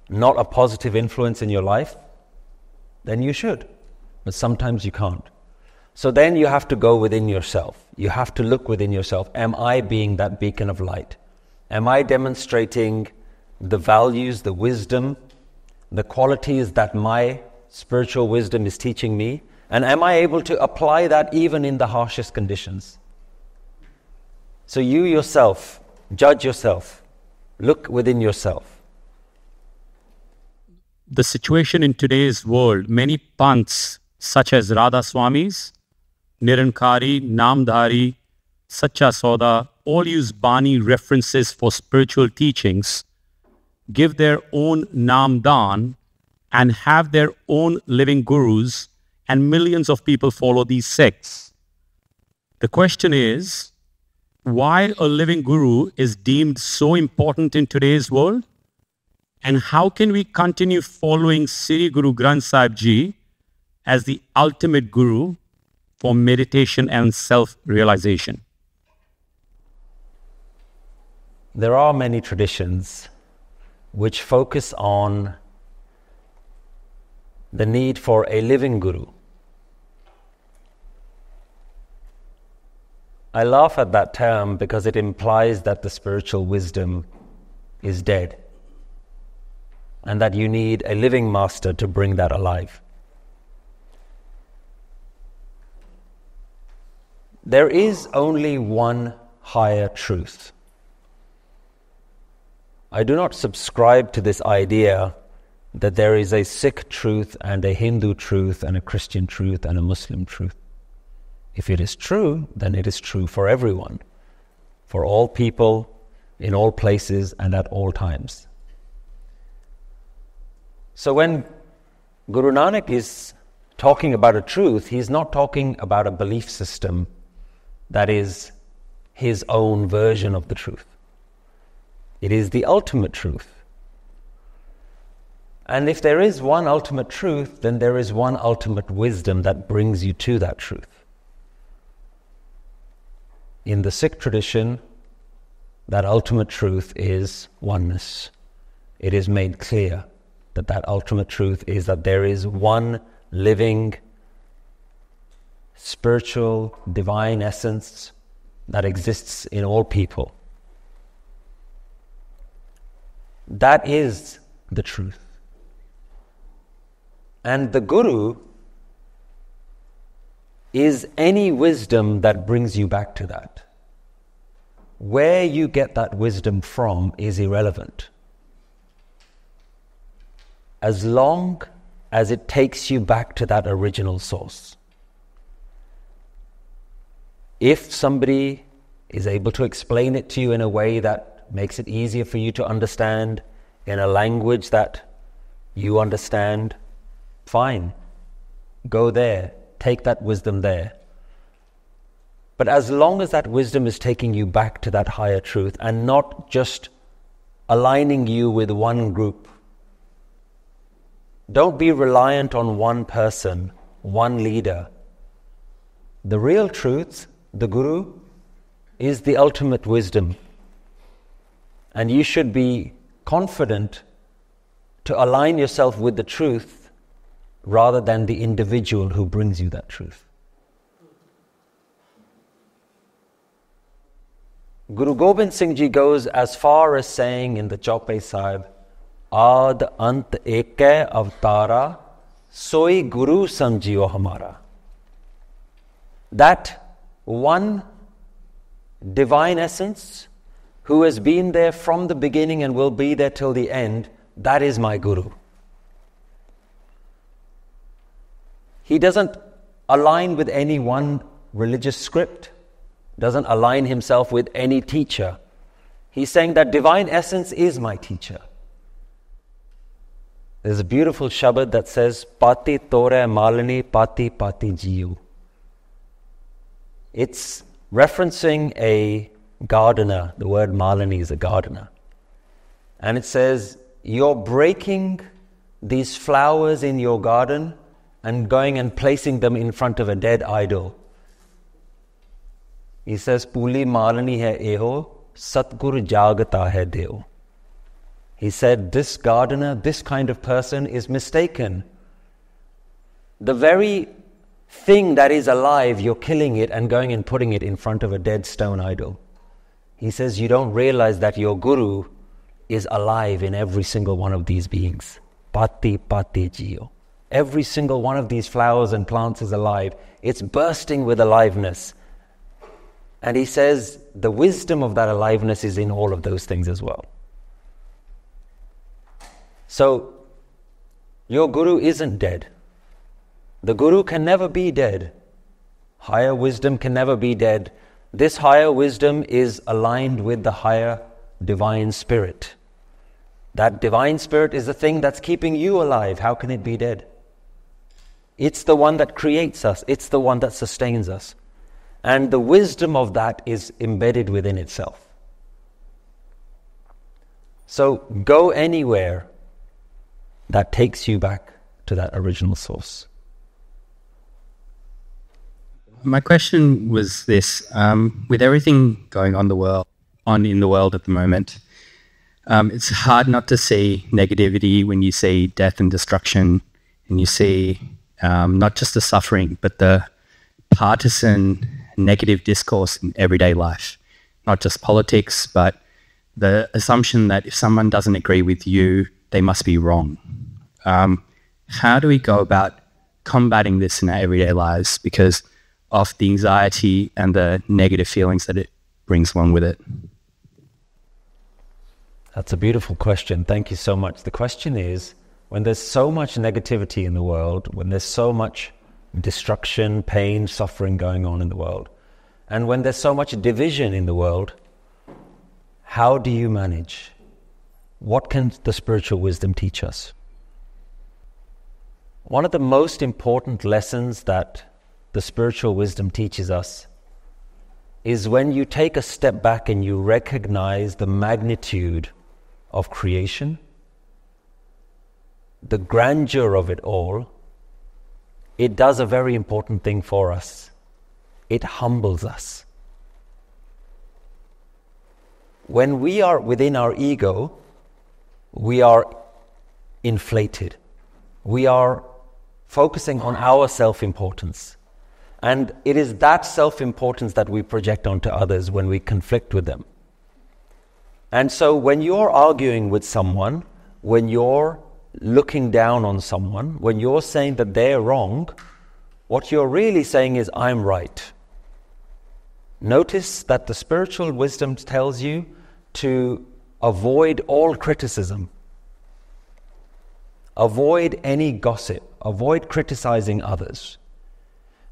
not a positive influence in your life, then you should. But sometimes you can't. So then you have to go within yourself. You have to look within yourself. Am I being that beacon of light? Am I demonstrating the values, the wisdom, the qualities that my spiritual wisdom is teaching me? And am I able to apply that even in the harshest conditions? So you yourself, judge yourself. Look within yourself. The situation in today's world, many panths such as Radha Swamis, Nirankari, Namdhari, Sacha Sauda, all use Bani references for spiritual teachings, give their own Namdan, and have their own living gurus, and millions of people follow these sects. The question is, why a living guru is deemed so important in today's world? And how can we continue following Sri Guru Granth Sahib Ji as the ultimate guru for meditation and self-realization? There are many traditions which focus on the need for a living guru. I laugh at that term because it implies that the spiritual wisdom is dead and that you need a living master to bring that alive. There is only one higher truth. I do not subscribe to this idea that there is a Sikh truth and a Hindu truth and a Christian truth and a Muslim truth. If it is true, then it is true for everyone, for all people, in all places and at all times. So when Guru Nanak is talking about a truth, he's not talking about a belief system that is his own version of the truth. It is the ultimate truth. And if there is one ultimate truth, then there is one ultimate wisdom that brings you to that truth. In the Sikh tradition, that ultimate truth is oneness. It is made clear that that ultimate truth is that there is one living, spiritual, divine essence that exists in all people. That is the truth. And the Guru is any wisdom that brings you back to that. Where you get that wisdom from is irrelevant. As long as it takes you back to that original source. If somebody is able to explain it to you in a way that makes it easier for you to understand, in a language that you understand, fine. Go there. Take that wisdom there. But as long as that wisdom is taking you back to that higher truth and not just aligning you with one group, don't be reliant on one person, one leader. The real truth, the Guru, is the ultimate wisdom. And you should be confident to align yourself with the truth rather than the individual who brings you that truth. Guru Gobind Singh Ji goes as far as saying in the Chaupai Sahib, Aad ant eke avtara, soi Guru samjhiyo hamara. That one divine essence who has been there from the beginning and will be there till the end, that is my Guru. He doesn't align with any one religious script, doesn't align himself with any teacher. He's saying that divine essence is my teacher. There's a beautiful shabad that says, Pati tore malini pati pati jiyu. It's referencing a gardener. The word malini is a gardener. And it says, you're breaking these flowers in your garden and going and placing them in front of a dead idol. He says, Puli malani hai eho, Satgur jagata hai deo. He said, this gardener, this kind of person is mistaken. The very thing that is alive, you're killing it and going and putting it in front of a dead stone idol. He says, you don't realize that your Guru is alive in every single one of these beings. Pati pati jiyo. Every single one of these flowers and plants is alive. It's bursting with aliveness. And he says, the wisdom of that aliveness is in all of those things as well. So, your Guru isn't dead. The Guru can never be dead. Higher wisdom can never be dead. This higher wisdom is aligned with the higher divine spirit. That divine spirit is the thing that's keeping you alive. How can it be dead? It's the one that creates us. It's the one that sustains us. And the wisdom of that is embedded within itself. So go anywhere that takes you back to that original source. My question was this: with everything going on in the world at the moment, it's hard not to see negativity when you see death and destruction, and you see not just the suffering, but the partisan negative discourse in everyday life, not just politics, but the assumption that if someone doesn't agree with you, they must be wrong. How do we go about combating this in our everyday lives because of the anxiety and the negative feelings that it brings along with it? That's a beautiful question. Thank you so much. The question is, when there's so much negativity in the world, when there's so much destruction, pain, suffering going on in the world, and when there's so much division in the world, how do you manage? What can the spiritual wisdom teach us? One of the most important lessons that the spiritual wisdom teaches us is when you take a step back and you recognize the magnitude of creation, the grandeur of it all, it does a very important thing for us. It humbles us. When we are within our ego, we are inflated. We are focusing on our self-importance. And it is that self-importance that we project onto others when we conflict with them. And so when you're arguing with someone, when you're looking down on someone, when you're saying that they're wrong, what you're really saying is, I'm right. Notice that the spiritual wisdom tells you to avoid all criticism. Avoid any gossip. Avoid criticizing others.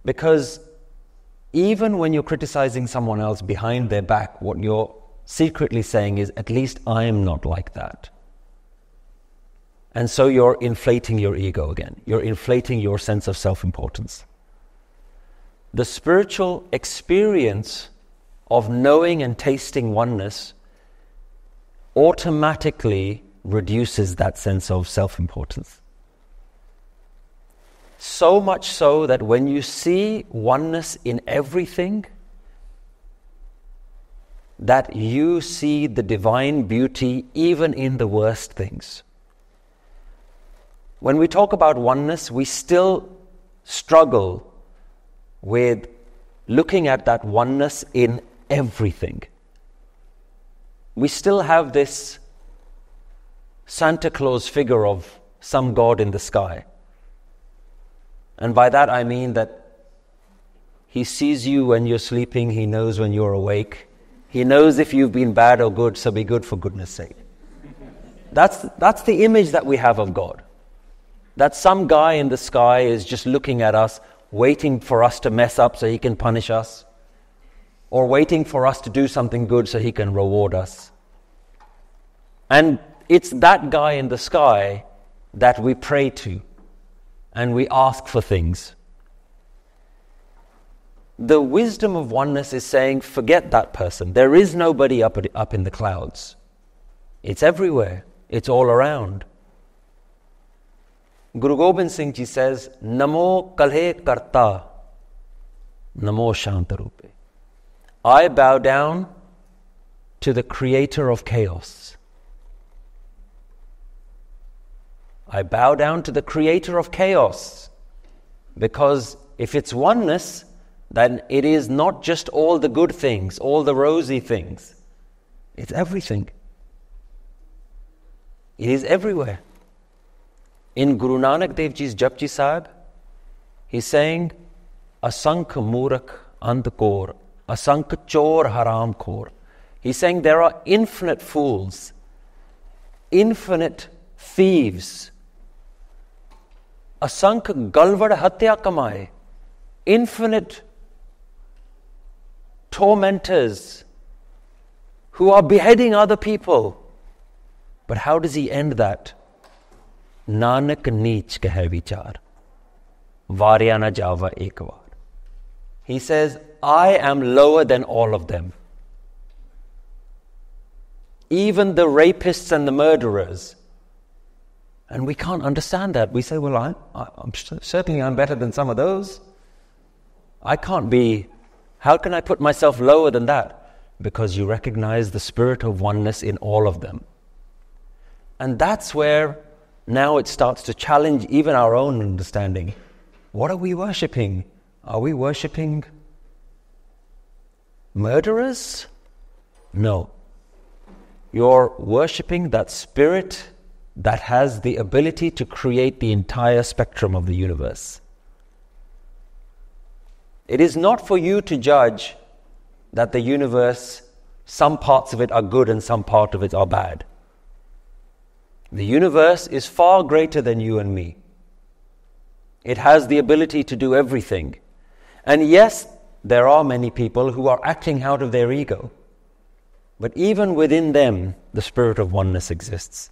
Because even when you're criticizing someone else behind their back, what you're secretly saying is, at least I'm not like that. And so you're inflating your ego again. You're inflating your sense of self-importance. the spiritual experience of knowing and tasting oneness automatically reduces that sense of self-importance. So much so that when you see oneness in everything, that you see the divine beauty even in the worst things. When we talk about oneness, we still struggle with looking at that oneness in everything. We still have this Santa Claus figure of some God in the sky. And by that I mean that he sees you when you're sleeping, he knows when you're awake, he knows if you've been bad or good, so be good for goodness sake. That's the image that we have of God. That some guy in the sky is just looking at us, waiting for us to mess up so he can punish us, or waiting for us to do something good so he can reward us. And it's that guy in the sky that we pray to and we ask for things. The wisdom of oneness is saying, forget that person. There is nobody up in the clouds. It's everywhere. It's all around. Guru Gobind Singh Ji says, Namo kalhe karta, Namo shantarupe. I bow down to the creator of chaos. I bow down to the creator of chaos. Because if it's oneness, then it is not just all the good things, all the rosy things. It's everything. It is everywhere. In Guru Nanak Dev Ji's Japji Sahib, he's saying, Asank Murak Andhkor, Asank Chor Haram Khor. He's saying there are infinite fools, infinite thieves, Asank Galvad Hatya Kamaye, infinite tormentors who are beheading other people. But how does he end that? Nanak neech kahe vichar, varya na java ekvar. He says, I am lower than all of them. Even the rapists and the murderers. And we can't understand that. We say, well, I'm certainly I'm better than some of those. I can't be, how can I put myself lower than that? Because you recognize the spirit of oneness in all of them. And that's where now it starts to challenge even our own understanding. What are we worshipping? Are we worshipping murderers? No. You're worshipping that spirit that has the ability to create the entire spectrum of the universe. It is not for you to judge that the universe, some parts of it are good and some parts of it are bad. The universe is far greater than you and me. It has the ability to do everything. And yes, there are many people who are acting out of their ego. But even within them, the spirit of oneness exists.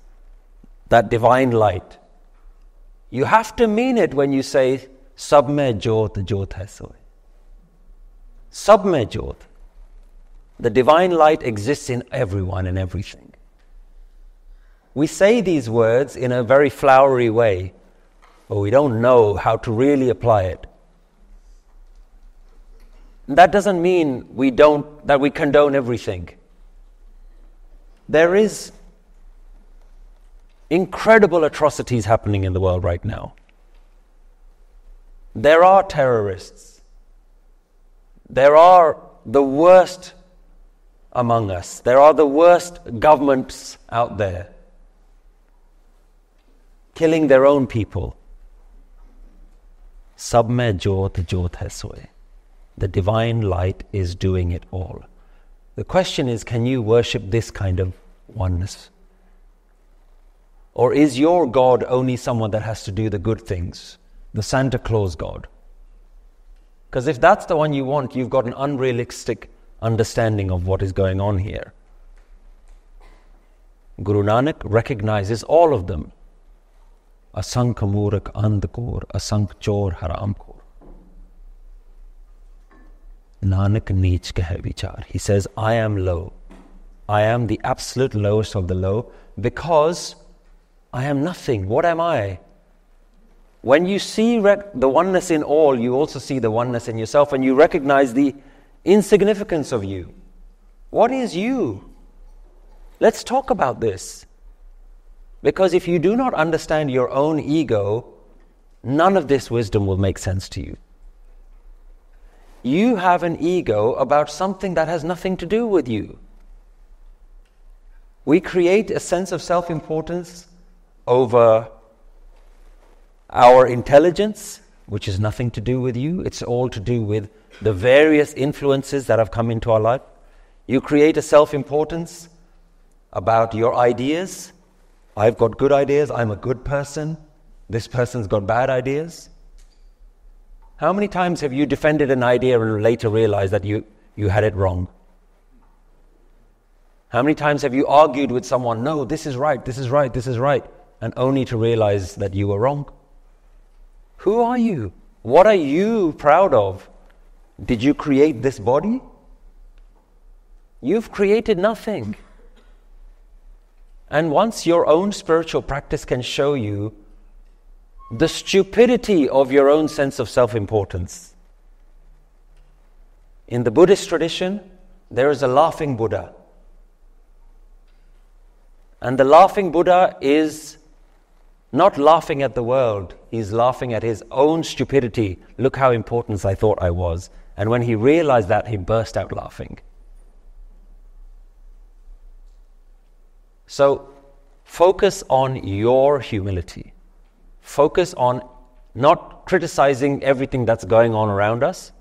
That divine light. You have to mean it when you say, Sab mein jyot jyot hai soy. Sab mein jyot. The divine light exists in everyone and everything. We say these words in a very flowery way, but we don't know how to really apply it. That doesn't mean that we condone everything. There is incredible atrocities happening in the world right now. There are terrorists. There are the worst among us. There are the worst governments out there, killing their own people. Sab mein jyot jyot hai soy. The divine light is doing it all. The question is, can you worship this kind of oneness? Or is your God only someone that has to do the good things? The Santa Claus God? Because if that's the one you want, you've got an unrealistic understanding of what is going on here. Guru Nanak recognizes all of them. Asank Murak Andhkor, Asank Chor Haram Khor. Nanak neech kahe vichar. He says, I am low. I am the absolute lowest of the low because I am nothing. What am I? When you see the oneness in all, you also see the oneness in yourself, and you recognize the insignificance of you. What is you? Let's talk about this. Because if you do not understand your own ego, none of this wisdom will make sense to you. You have an ego about something that has nothing to do with you. We create a sense of self-importance over our intelligence, which has nothing to do with you. It's all to do with the various influences that have come into our life. You create a self-importance about your ideas. I've got good ideas, I'm a good person. This person's got bad ideas. How many times have you defended an idea and later realized that you had it wrong? How many times have you argued with someone, no, this is right, this is right, this is right, and only to realize that you were wrong? Who are you? What are you proud of? Did you create this body? You've created nothing. And once your own spiritual practice can show you the stupidity of your own sense of self-importance. In the Buddhist tradition, there is a laughing Buddha. And the laughing Buddha is not laughing at the world, he's laughing at his own stupidity. Look how important I thought I was. And when he realized that, he burst out laughing. So, focus on your humility. Focus on not criticizing everything that's going on around us,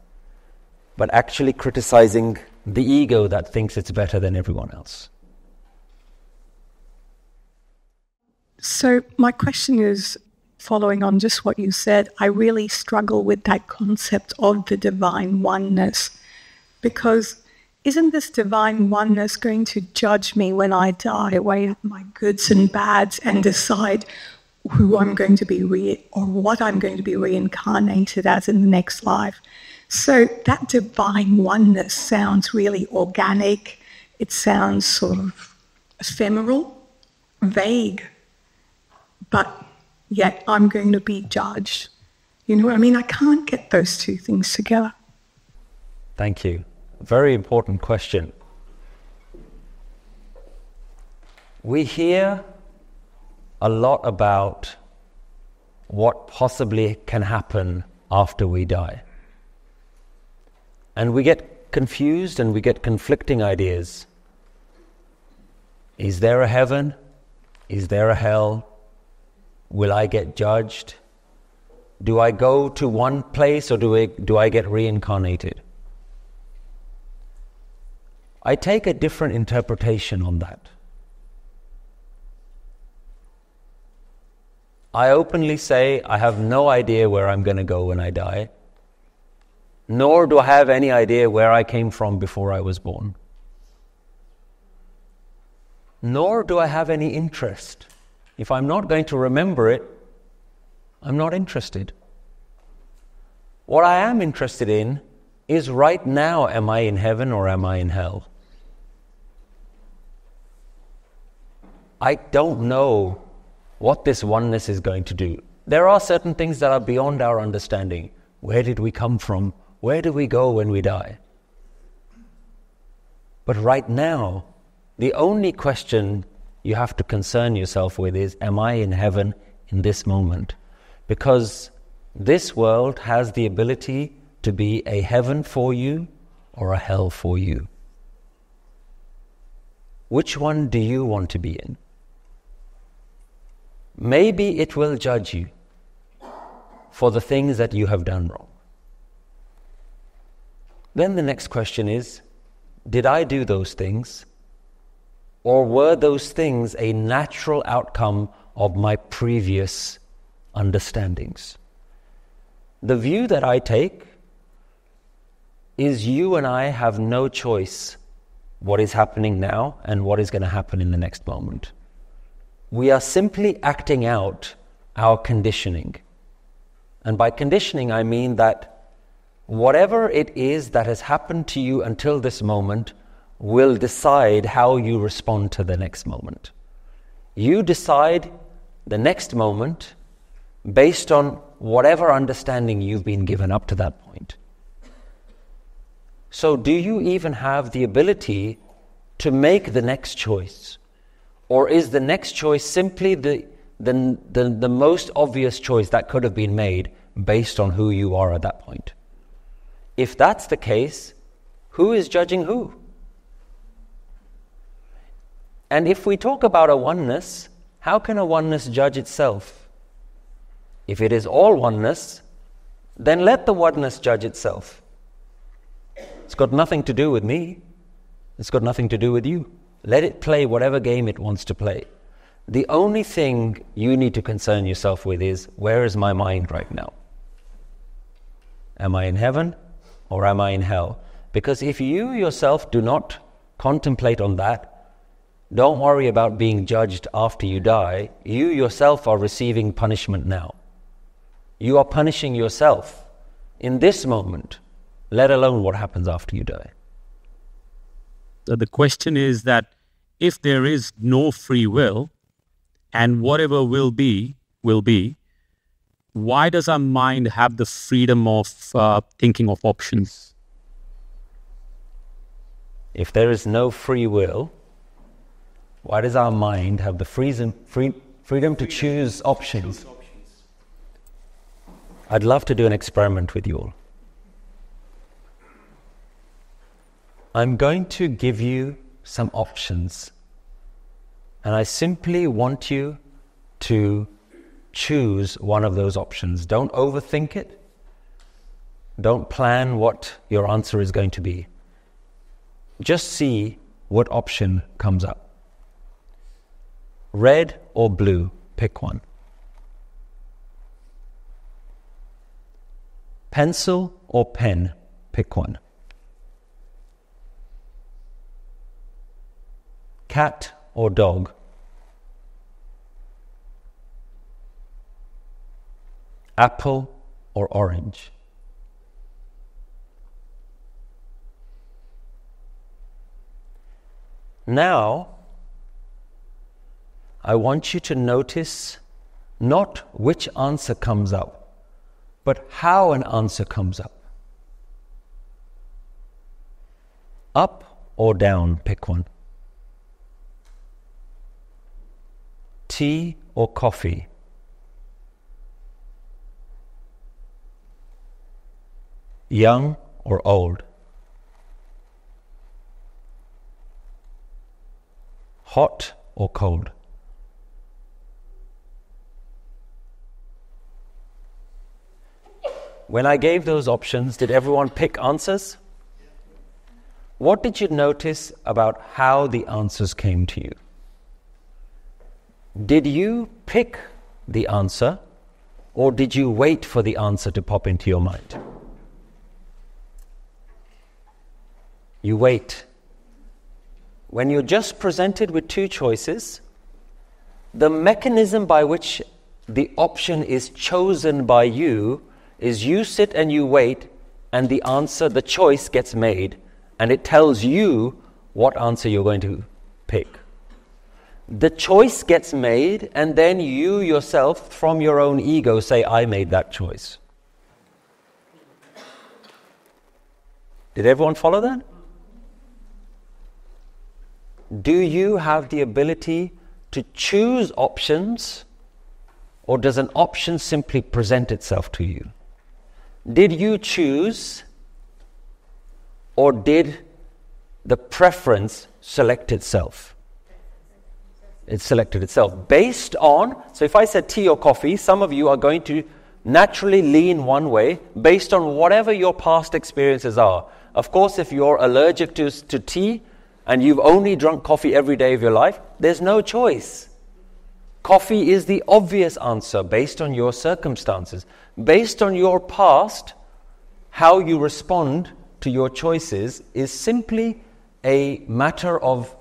but actually criticizing the ego that thinks it's better than everyone else. So my question is, following on just what you said, I really struggle with that concept of the divine oneness, because isn't this divine oneness going to judge me when I die, weigh up my goods and bads and decide who I'm going to be or what I'm going to be reincarnated as in the next life? So that divine oneness sounds really organic. It sounds sort of ephemeral, vague, but yet I'm going to be judged. You know what I mean? I can't get those two things together. Thank you. Very important question. We hear a lot about what possibly can happen after we die. And we get confused and we get conflicting ideas. Is there a heaven? Is there a hell? Will I get judged? Do I go to one place or do I get reincarnated? I take a different interpretation on that. I openly say I have no idea where I'm going to go when I die, nor do I have any idea where I came from before I was born. Nor do I have any interest. If I'm not going to remember it, I'm not interested. What I am interested in is right now, am I in heaven or am I in hell? I don't know what this oneness is going to do. There are certain things that are beyond our understanding. Where did we come from? Where do we go when we die? But right now, the only question you have to concern yourself with is, am I in heaven in this moment? Because this world has the ability to be a heaven for you or a hell for you. Which one do you want to be in? Maybe it will judge you for the things that you have done wrong. Then the next question is, did I do those things? Or were those things a natural outcome of my previous understandings? The view that I take is you and I have no choice what is happening now and what is going to happen in the next moment. We are simply acting out our conditioning. And by conditioning, I mean that whatever it is that has happened to you until this moment will decide how you respond to the next moment. You decide the next moment based on whatever understanding you've been given up to that point. So do you even have the ability to make the next choice? Or is the next choice simply the most obvious choice that could have been made based on who you are at that point? If that's the case, who is judging who? And if we talk about a oneness, how can a oneness judge itself? If it is all oneness, then let the oneness judge itself. It's got nothing to do with me. It's got nothing to do with you. Let it play whatever game it wants to play. The only thing you need to concern yourself with is, where is my mind right now? Am I in heaven or am I in hell? Because if you yourself do not contemplate on that, don't worry about being judged after you die. You yourself are receiving punishment now. You are punishing yourself in this moment, let alone what happens after you die. The question is that if there is no free will, and whatever will be, why does our mind have the freedom of thinking of options? If there is no free will, why does our mind have the freedom to choose options? I'd love to do an experiment with you all. I'm going to give you some options, and I simply want you to choose one of those options. Don't overthink it. Don't plan what your answer is going to be. Just see what option comes up. Red or blue, pick one. Pencil or pen, pick one. Cat or dog? Apple or orange? Now, I want you to notice not which answer comes up, but how an answer comes up. Up or down, pick one. Tea or coffee? Young or old? Hot or cold? When I gave those options, did everyone pick answers? What did you notice about how the answers came to you? Did you pick the answer, or did you wait for the answer to pop into your mind? You wait. When you're just presented with two choices, the mechanism by which the option is chosen by you is you sit and you wait, and the answer, the choice gets made, and it tells you what answer you're going to pick. The choice gets made, and then you yourself, from your own ego, say, I made that choice. Did everyone follow that? Do you have the ability to choose options, or does an option simply present itself to you? Did you choose, or did the preference select itself? It selected itself based on, so if I said tea or coffee, some of you are going to naturally lean one way based on whatever your past experiences are. Of course, if you're allergic to tea and you've only drunk coffee every day of your life, there's no choice. Coffee is the obvious answer based on your circumstances. Based on your past, how you respond to your choices is simply a matter of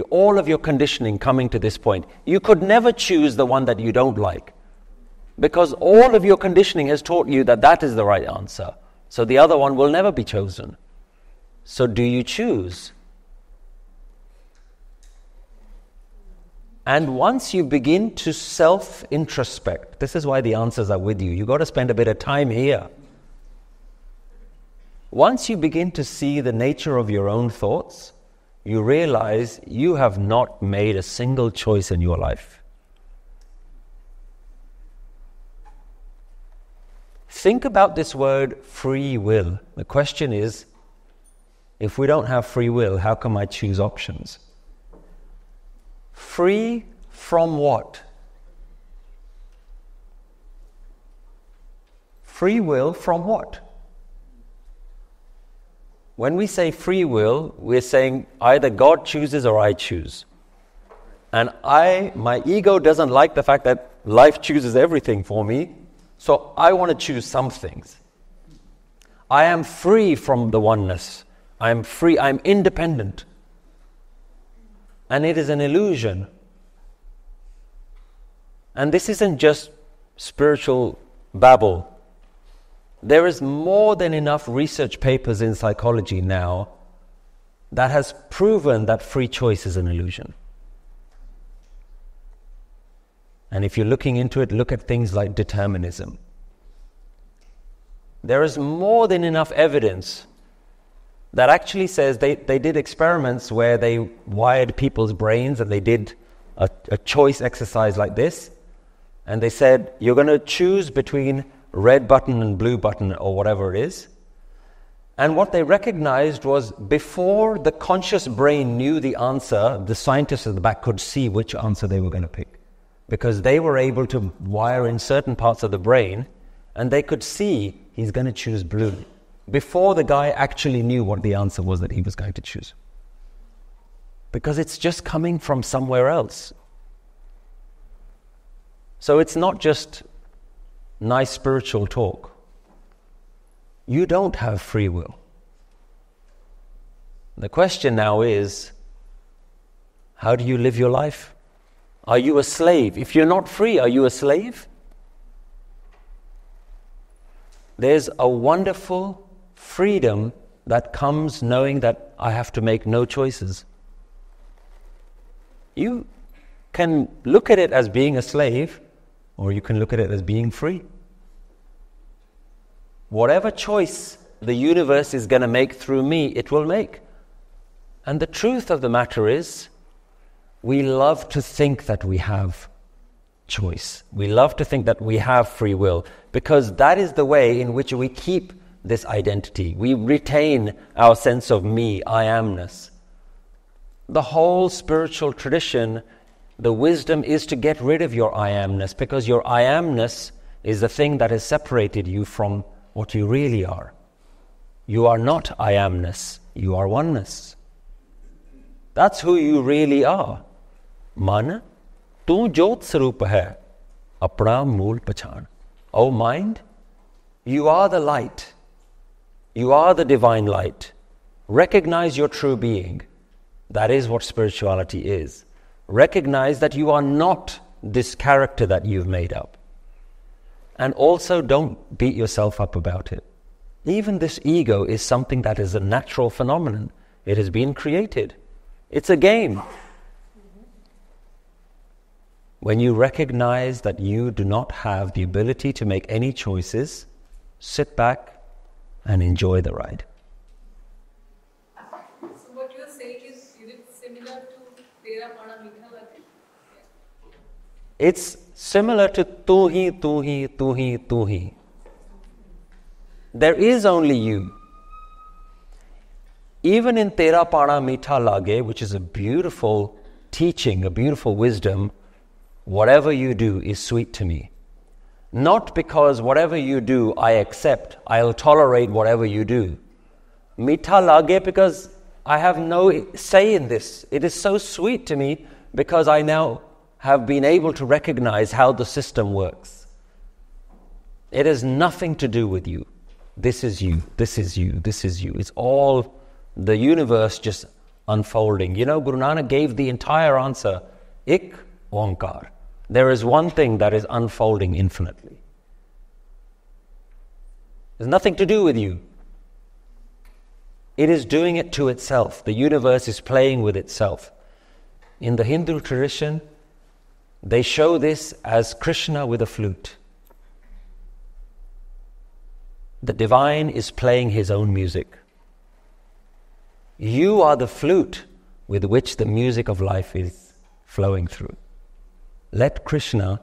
all of your conditioning coming to this point. You could never choose the one that you don't like, because all of your conditioning has taught you that that is the right answer. So the other one will never be chosen. So do you choose? And once you begin to self-introspect, this is why the answers are with you. You've got to spend a bit of time here. Once you begin to see the nature of your own thoughts, you realize you have not made a single choice in your life. Think about this word free will. The question is, if we don't have free will, how come I choose options? Free from what? Free will from what? When we say free will, we're saying either God chooses or I choose. And my ego doesn't like the fact that life chooses everything for me, so I want to choose some things. I am free from the oneness. I am free, I am independent. And it is an illusion. And this isn't just spiritual babble. There is more than enough research papers in psychology now that has proven that free choice is an illusion. And if you're looking into it, look at things like determinism. There is more than enough evidence that actually says they did experiments where they wired people's brains and they did a choice exercise like this. And they said, you're going to choose between red button and blue button or whatever it is. And what they recognized was before the conscious brain knew the answer, the scientists at the back could see which answer they were going to pick. Because they were able to wire in certain parts of the brain and they could see he's going to choose blue. Before the guy actually knew what the answer was that he was going to choose. Because it's just coming from somewhere else. So it's not just nice spiritual talk. You don't have free will. The question now is, how do you live your life? Are you a slave? If you're not free, are you a slave? There's a wonderful freedom that comes knowing that I have to make no choices. You can look at it as being a slave, or you can look at it as being free. Whatever choice the universe is going to make through me, it will make. And the truth of the matter is, we love to think that we have choice. We love to think that we have free will, because that is the way in which we keep this identity. We retain our sense of me, I amness. The whole spiritual tradition, the wisdom is to get rid of your I amness, because your I amness is the thing that has separated you from what you really are. You are not I amness, you are oneness. That's who you really are. Man, tu jot sarup hai, apna mool pachan. Oh mind, you are the light. You are the divine light. Recognize your true being. That is what spirituality is. Recognize that you are not this character that you've made up. And also don't beat yourself up about it. Even this ego is something that is a natural phenomenon. It has been created. It's a game. When you recognize that you do not have the ability to make any choices, sit back and enjoy the ride. So what you are saying is it similar to Tera Pada Meetha Lage? It's similar to tu hi, tu hi, tu hi, tu hi. There is only you. Even in Tera Pada Meetha Lage, which is a beautiful teaching, a beautiful wisdom, whatever you do is sweet to me. Not because whatever you do I accept, I'll tolerate whatever you do. Meetha lage because I have no say in this. It is so sweet to me because I now have been able to recognize how the system works. It has nothing to do with you. This is you, this is you, this is you. It's all the universe just unfolding. You know, Guru Nanak gave the entire answer, Ik Onkar. There is one thing that is unfolding infinitely. It has nothing to do with you. It is doing it to itself. The universe is playing with itself. In the Hindu tradition, they show this as Krishna with a flute. The divine is playing his own music. You are the flute with which the music of life is flowing through. Let Krishna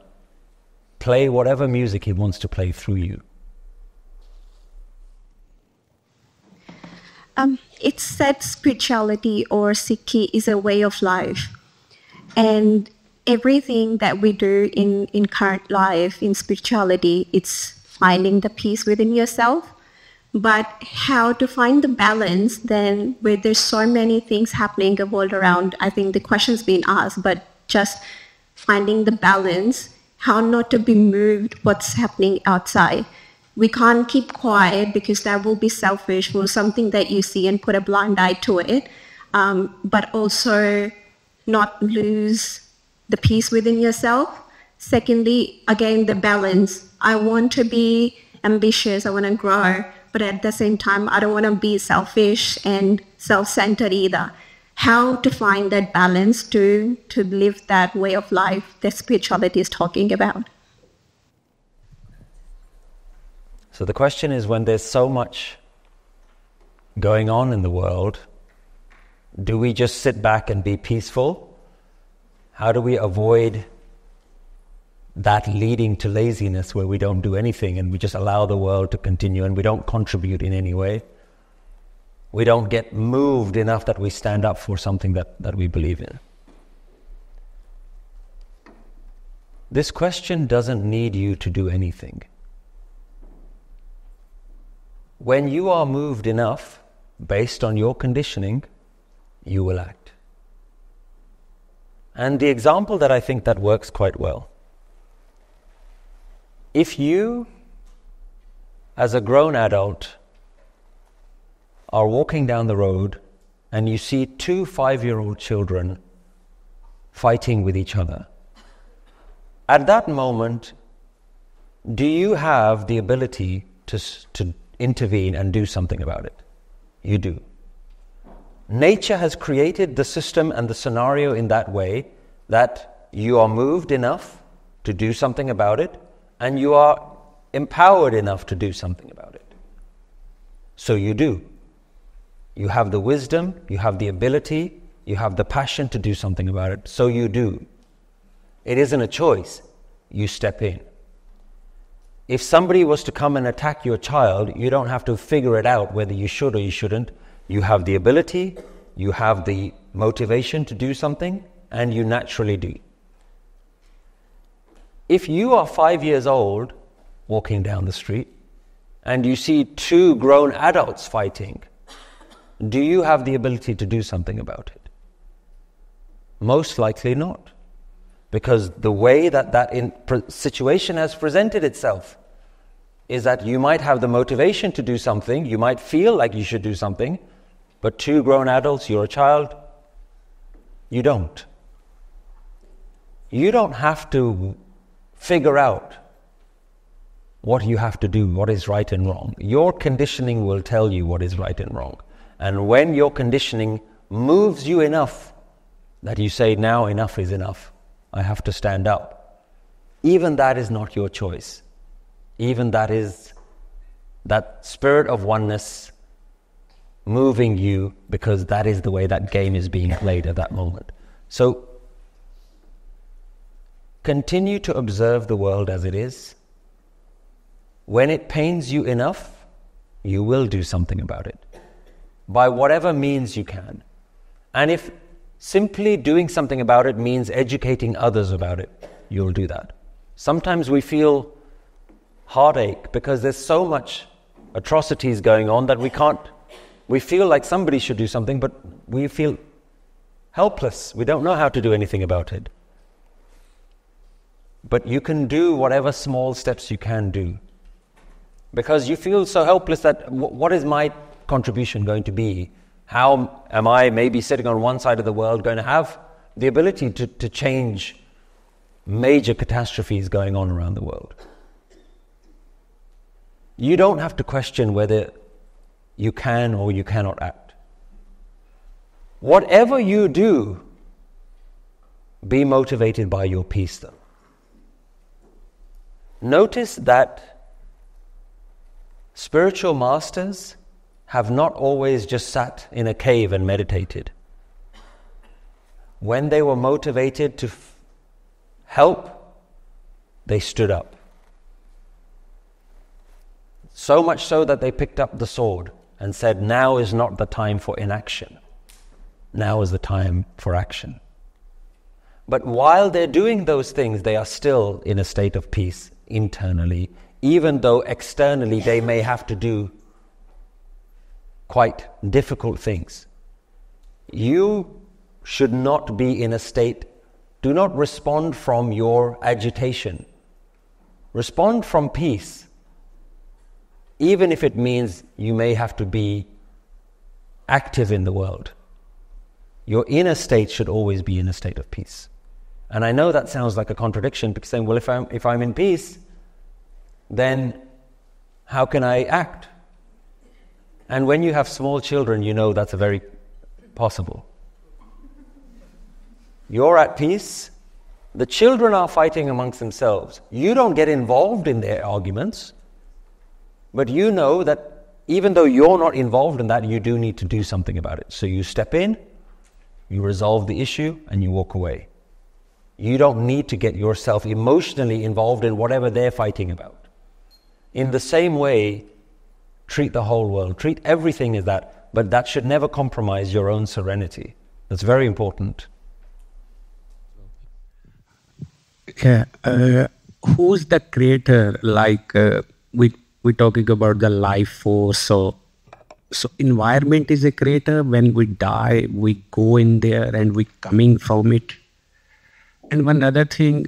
play whatever music he wants to play through you. It's said spirituality or Sikhi is a way of life. And everything that we do in current life, in spirituality, it's finding the peace within yourself. But how to find the balance then where there's so many things happening in the world around? I think the question's been asked, but just finding the balance, how not to be moved what's happening outside. We can't keep quiet because that will be selfish for something that you see and put a blind eye to it. But also not lose the peace within yourself. Secondly, again, the balance. I want to be ambitious, I want to grow, but at the same time, I don't want to be selfish and self-centered either. How to find that balance to live that way of life that spirituality is talking about. So the question is, when there's so much going on in the world, do we just sit back and be peaceful? How do we avoid that leading to laziness where we don't do anything and we just allow the world to continue and we don't contribute in any way? We don't get moved enough that we stand up for something that we believe in. This question doesn't need you to do anything. When you are moved enough, based on your conditioning, you will act. And the example that I think that works quite well. If you, as a grown adult, are walking down the road and you see 2 5-year-old children fighting with each other, at that moment, do you have the ability to intervene and do something about it? You do. Nature has created the system and the scenario in that way that you are moved enough to do something about it and you are empowered enough to do something about it. So you do. You have the wisdom, you have the ability, you have the passion to do something about it. So you do. It isn't a choice. You step in. If somebody was to come and attack your child, you don't have to figure it out whether you should or you shouldn't. You have the ability, you have the motivation to do something, and you naturally do. If you are 5 years old, walking down the street, and you see 2 grown adults fighting, do you have the ability to do something about it? Most likely not. Because the way that situation has presented itself is that you might have the motivation to do something, you might feel like you should do something, but 2 grown adults, you're a child, you don't. You don't have to figure out what you have to do, what is right and wrong. Your conditioning will tell you what is right and wrong. And when your conditioning moves you enough that you say, now enough is enough, I have to stand up, even that is not your choice. Even that is that spirit of oneness moving you, because that is the way that game is being played at that moment. So continue to observe the world as it is. When it pains you enough, you will do something about it, by whatever means you can. And if simply doing something about it means educating others about it, you'll do that. Sometimes we feel heartache because there's so much atrocities going on that we feel like somebody should do something, but we feel helpless. We don't know how to do anything about it. But you can do whatever small steps you can do, because you feel so helpless that what is my contribution going to be? How am I, maybe sitting on one side of the world, going to have the ability to change major catastrophes going on around the world? you don't have to question whether you can or you cannot act. Whatever you do, be motivated by your peace though. Notice that spiritual masters have not always just sat in a cave and meditated. When they were motivated to help, they stood up. So much so that they picked up the sword and said, now is not the time for inaction. Now is the time for action. But while they're doing those things, they are still in a state of peace internally, even though externally they may have to do quite difficult things. You should not be in a state, do not respond from your agitation. Respond from peace, even if it means you may have to be active in the world. Your inner state should always be in a state of peace. And I know that sounds like a contradiction, because saying, well, if I'm in peace, then how can I act? And when you have small children, you know that's very possible. You're at peace, the children are fighting amongst themselves. You don't get involved in their arguments, but you know that even though you're not involved in that, you do need to do something about it. So you step in, you resolve the issue, and you walk away. You don't need to get yourself emotionally involved in whatever they're fighting about. In the same way, treat the whole world, treat everything as that, but that should never compromise your own serenity. That's very important. Yeah, who's the creator? Like we're talking about the life force. So environment is a creator. When we die, we go in there and we coming from it. And one other thing,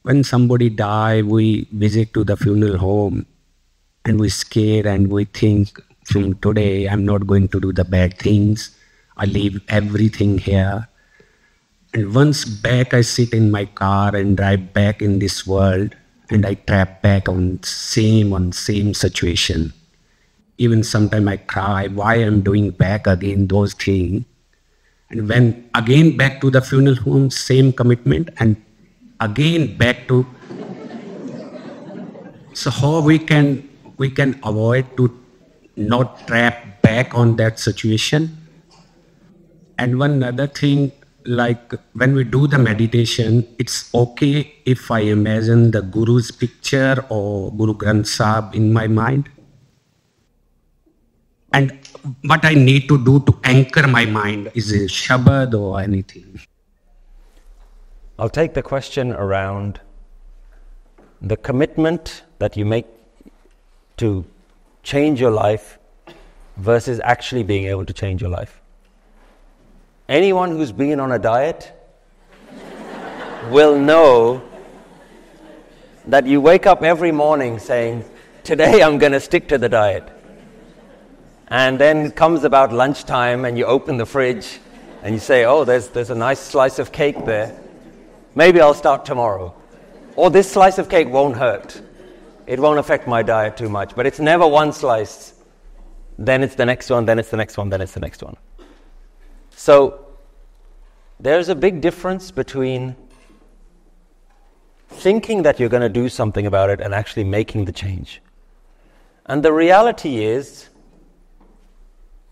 when somebody die, we visit to the funeral home and we scare and we think, from today I'm not going to do the bad things. I leave everything here. And once back, I sit in my car and drive back in this world, and I trap back on same situation. Even sometimes I cry, why I'm doing back again those things. And when again back to the funeral home, same commitment, and again back to. So how we can avoid to not trap back on that situation. And one other thing, like when we do the meditation, it's okay if I imagine the Guru's picture or Guru Granth Sahib in my mind. And what I need to do to anchor my mind, is it Shabad or anything? I'll take the question around the commitment that you make to change your life versus actually being able to change your life. Anyone who's been on a diet will know that you wake up every morning saying, today I'm going to stick to the diet. And then it comes about lunchtime and you open the fridge and you say, oh, there's a nice slice of cake there. Maybe I'll start tomorrow. Or this slice of cake won't hurt. It won't affect my diet too much. But it's never one slice. Then it's the next one, then it's the next one, then it's the next one. So there's a big difference between thinking that you're going to do something about it and actually making the change. And the reality is,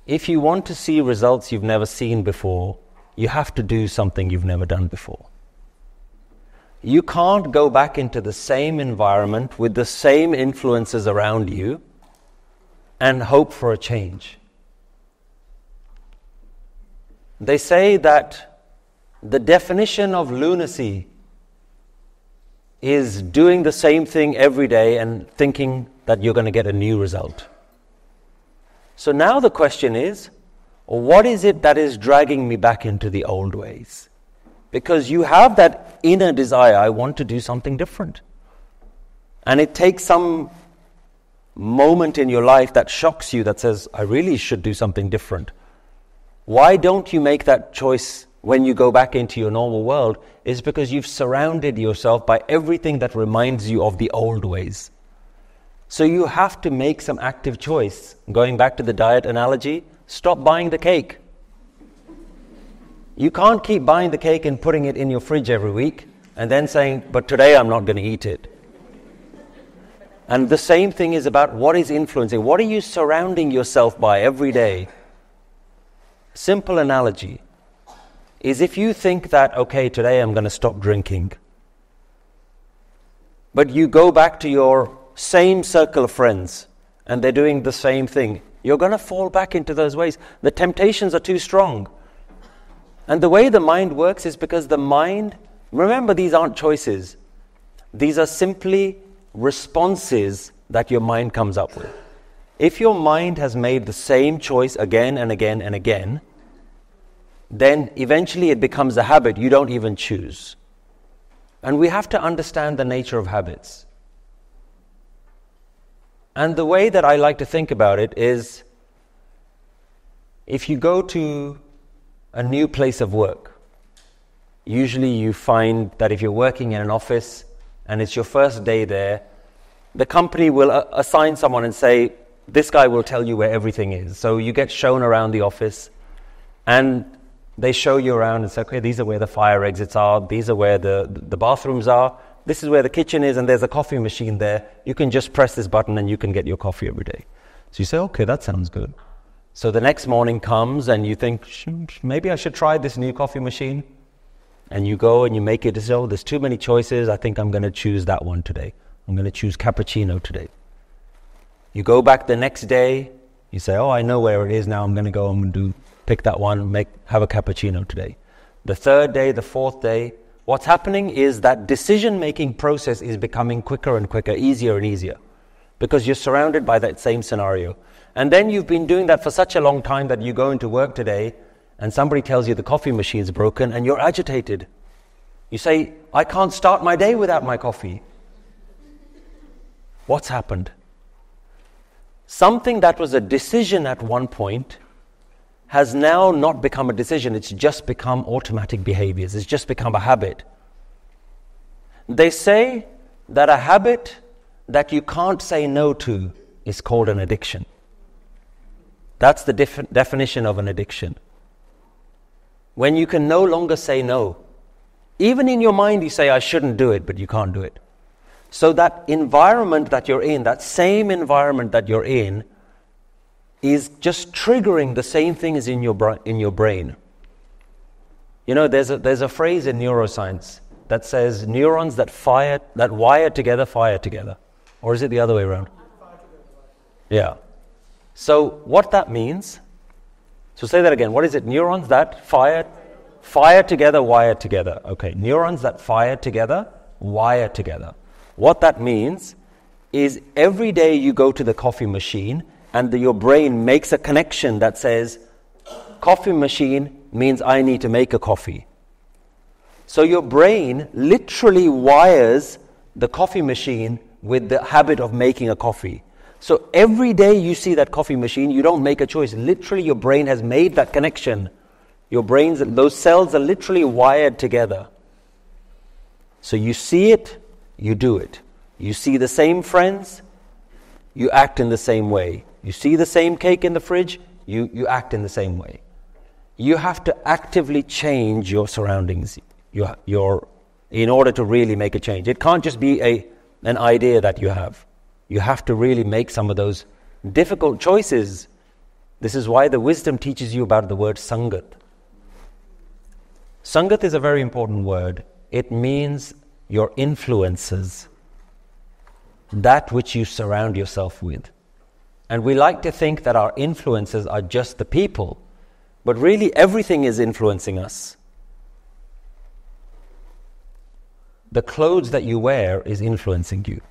if you want to see results you've never seen before, you have to do something you've never done before. You can't go back into the same environment with the same influences around you and hope for a change. They say that the definition of lunacy is doing the same thing every day and thinking that you're going to get a new result. So now the question is, what is it that is dragging me back into the old ways? Because you have that inner desire, I want to do something different. And it takes some moment in your life that shocks you, that says, I really should do something different. Why don't you make that choice when you go back into your normal world? Is because you've surrounded yourself by everything that reminds you of the old ways. So you have to make some active choice. Going back to the diet analogy, stop buying the cake. You can't keep buying the cake and putting it in your fridge every week and then saying, but today I'm not going to eat it. And the same thing is about what is influencing. What are you surrounding yourself by every day? Simple analogy is if you think that, okay, today I'm going to stop drinking, but you go back to your same circle of friends and they're doing the same thing, you're going to fall back into those ways. The temptations are too strong. And the way the mind works is because the mind, remember, these aren't choices. These are simply responses that your mind comes up with. If your mind has made the same choice again and again and again, then eventually it becomes a habit you don't even choose. And we have to understand the nature of habits. And the way that I like to think about it is, if you go to a new place of work, usually you find that if you're working in an office and it's your first day there, the company will assign someone and say, this guy will tell you where everything is. So you get shown around the office and they show you around and say, okay, these are where the fire exits are, these are where the bathrooms are, this is where the kitchen is, and there's a coffee machine there. You can just press this button and you can get your coffee every day. So you say, okay, that sounds good. So the next morning comes and you think, maybe I should try this new coffee machine. And you go and you make it, oh, there's too many choices, I think I'm going to choose that one today. I'm going to choose cappuccino today. You go back the next day, you say, oh, I know where it is now, I'm going to go, I'm going to pick that one, have a cappuccino today. The third day, the fourth day, what's happening is that decision-making process is becoming quicker and quicker, easier and easier, because you're surrounded by that same scenario. And then you've been doing that for such a long time that you go into work today and somebody tells you the coffee machine's broken and you're agitated. You say, I can't start my day without my coffee. What's happened? Something that was a decision at one point has now not become a decision, it's just become automatic behaviors, it's just become a habit. They say that a habit that you can't say no to is called an addiction. That's the definition of an addiction. When you can no longer say no. Even in your mind you say, I shouldn't do it, but you can't do it. So that environment that you're in, that same environment that you're in, is just triggering the same thing as in your brain. You know, there's a phrase in neuroscience that says neurons that wire together, fire together. Or is it the other way around? Yeah. So what that means, so say that again, what is it? Neurons that fire together, wire together. Okay, neurons that fire together, wire together. What that means is every day you go to the coffee machine and your brain makes a connection that says, coffee machine means I need to make a coffee. So your brain literally wires the coffee machine with the habit of making a coffee. So every day you see that coffee machine, you don't make a choice. Literally your brain has made that connection. Those cells are literally wired together. So you see it, you do it. You see the same friends, you act in the same way. You see the same cake in the fridge, you act in the same way. You have to actively change your surroundings in order to really make a change. It can't just be an idea that you have. You have to really make some of those difficult choices. This is why the wisdom teaches you about the word sangat. Sangat is a very important word. It means your influences, that which you surround yourself with. And we like to think that our influences are just the people, but really everything is influencing us. The clothes that you wear is influencing you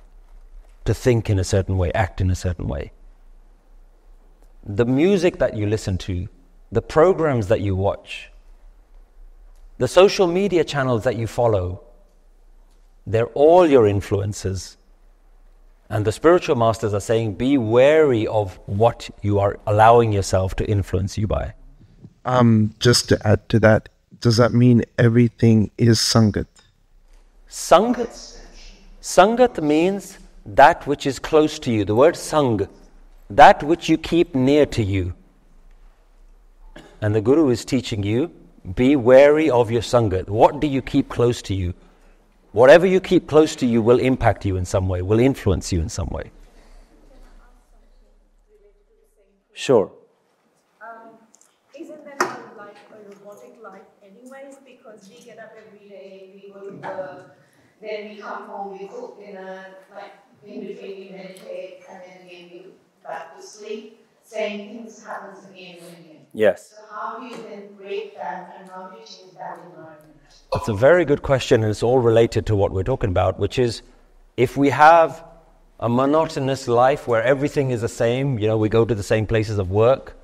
to think in a certain way, act in a certain way. The music that you listen to, the programs that you watch, the social media channels that you follow, they're all your influences. And the spiritual masters are saying, be wary of what you are allowing yourself to influence you by. Just to add to that, does that mean everything is sangat? Sangat means that which is close to you. The word sang, that which you keep near to you. And the Guru is teaching you, be wary of your sangat. What do you keep close to you? Whatever you keep close to you will impact you in some way, will influence you in some way. Sure. Isn't that like a robotic life anyways? Because we get up every day, we go to work, then we come home, we cook dinner, like in between we meditate, and then again we back to sleep. Same things happens again and again. Yes. So how do you then break that and how do you change that environment? It's a very good question, and it's all related to what we're talking about, which is if we have a monotonous life where everything is the same, we go to the same places of work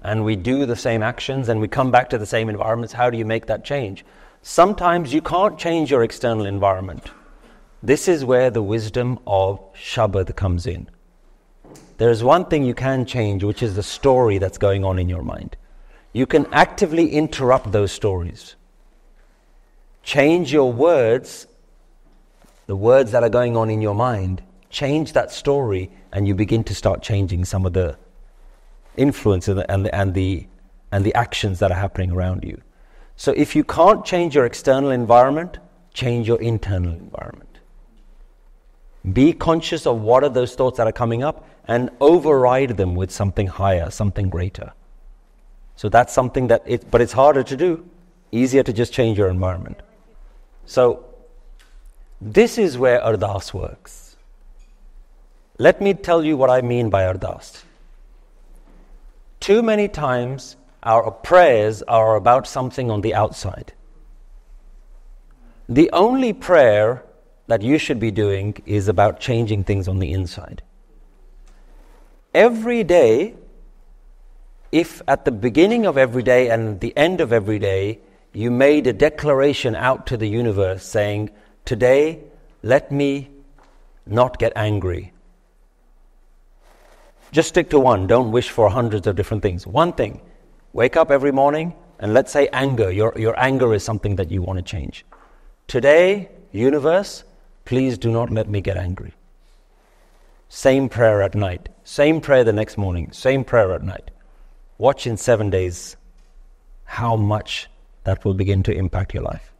and we do the same actions and we come back to the same environments, how do you make that change? Sometimes you can't change your external environment. This is where the wisdom of Shabad comes in. There's one thing you can change, which is the story that's going on in your mind. You can actively interrupt those stories. Change your words, the words that are going on in your mind, change that story, and you begin to start changing some of the influence and the actions that are happening around you. So if you can't change your external environment, change your internal environment. Be conscious of what are those thoughts that are coming up and override them with something higher, something greater. So that's something but it's harder to do, easier to just change your environment. So this is where Ardas works. Let me tell you what I mean by Ardas. Too many times our prayers are about something on the outside. The only prayer that you should be doing is about changing things on the inside. Every day, if at the beginning of every day and at the end of every day, you made a declaration out to the universe saying, today, let me not get angry. Just stick to one. Don't wish for hundreds of different things. One thing. Wake up every morning and let's say anger. Your anger is something that you want to change. Today, universe, please do not let me get angry. Same prayer at night. Same prayer the next morning. Same prayer at night. Watch in 7 days how much that will begin to impact your life.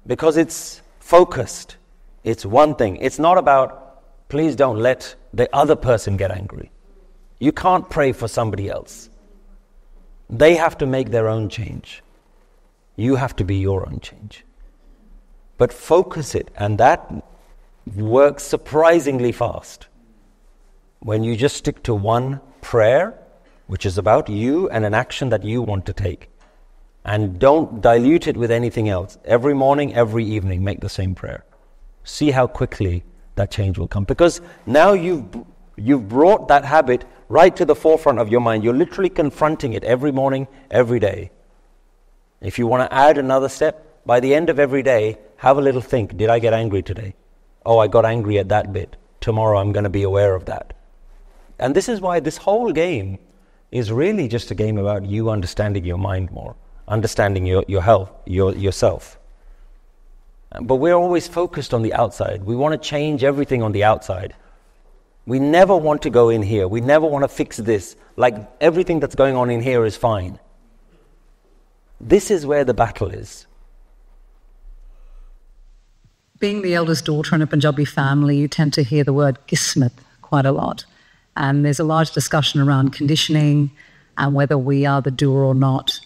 Because it's focused. It's one thing. It's not about, please don't let the other person get angry. You can't pray for somebody else. They have to make their own change. You have to be your own change. But focus it, and that works surprisingly fast. When you just stick to one prayer, which is about you and an action that you want to take. And don't dilute it with anything else. Every morning, every evening, make the same prayer. See how quickly that change will come. Because now you've brought that habit right to the forefront of your mind. You're literally confronting it every morning, every day. If you want to add another step, by the end of every day, have a little think. Did I get angry today? Oh, I got angry at that bit. Tomorrow I'm going to be aware of that. And this is why this whole game is really just a game about you understanding your mind more, understanding your health, yourself. But we're always focused on the outside. We want to change everything on the outside. We never want to go in here. We never want to fix this. Like everything that's going on in here is fine. This is where the battle is. Being the eldest daughter in a Punjabi family, you tend to hear the word kismet quite a lot. And there's a large discussion around conditioning and whether we are the doer or not.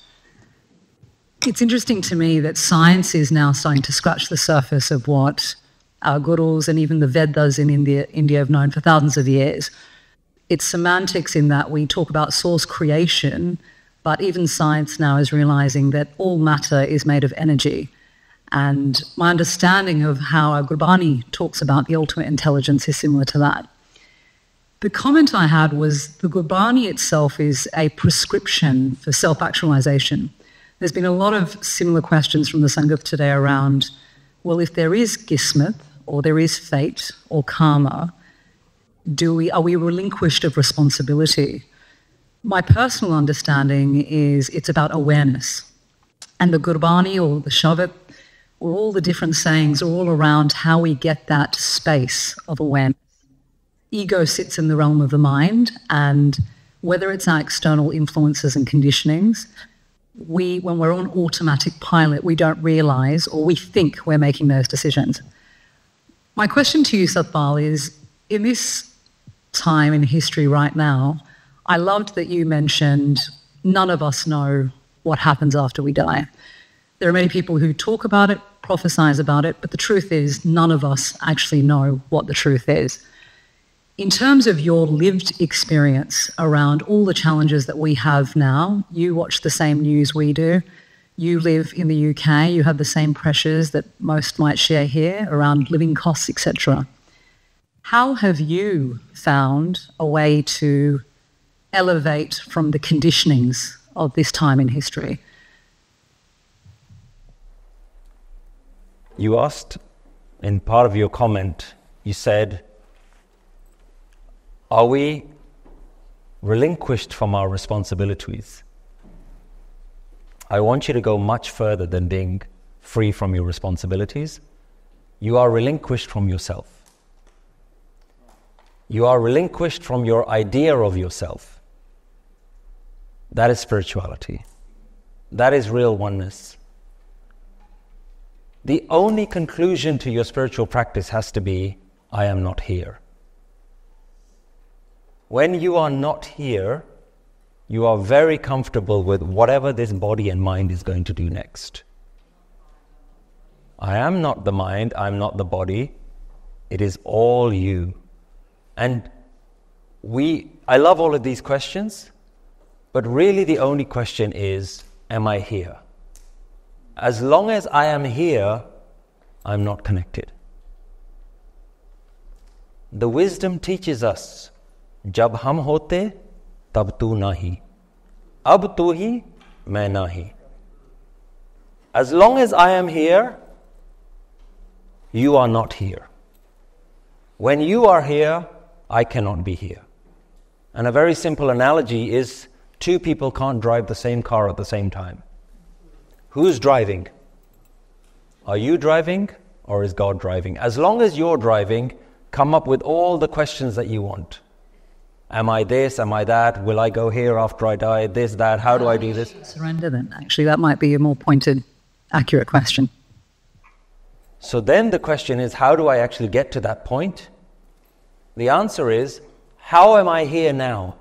It's interesting to me that science is now starting to scratch the surface of what our gurus and even the Vedas in India have known for thousands of years. It's semantics in that we talk about source creation, but even science now is realizing that all matter is made of energy. And my understanding of how our Gurbani talks about the ultimate intelligence is similar to that. The comment I had was the Gurbani itself is a prescription for self-actualization. There's been a lot of similar questions from the Sangha today around, well, if there is kismet, or there is fate, or karma, are we relinquished of responsibility? My personal understanding is it's about awareness. And the Gurbani or the Shabad or all the different sayings are all around how we get that space of awareness. Ego sits in the realm of the mind, and whether it's our external influences and conditionings, when we're on automatic pilot, we don't realize or we think we're making those decisions. My question to you, Satpal, is in this time in history right now, I loved that you mentioned none of us know what happens after we die. There are many people who talk about it, prophesize about it, but the truth is none of us actually know what the truth is. In terms of your lived experience around all the challenges that we have now, you watch the same news we do. You live in the UK, you have the same pressures that most might share here around living costs, etc. How have you found a way to elevate from the conditionings of this time in history? You asked, in part of your comment, you said, are we relinquished from our responsibilities? I want you to go much further than being free from your responsibilities. You are relinquished from yourself. You are relinquished from your idea of yourself. That is spirituality. That is real oneness. The only conclusion to your spiritual practice has to be, I am not here. When you are not here, you are very comfortable with whatever this body and mind is going to do next. I am not the mind, I am not the body. It is all you. And I love all of these questions, but really the only question is, am I here? As long as I am here, I'm not connected. The wisdom teaches us, जब हम होते तब तू नहीं, अब तू ही मैं नहीं. As long as I am here, you are not here. When you are here, I cannot be here. And a very simple analogy is two people can't drive the same car at the same time. Who's driving? Are you driving or is God driving? As long as you're driving, come up with all the questions that you want. Am I this? Am I that? Will I go here after I die? This, that? How do I do this? Surrender then. Actually, that might be a more pointed, accurate question. So then the question is, how do I actually get to that point? The answer is, how am I here now?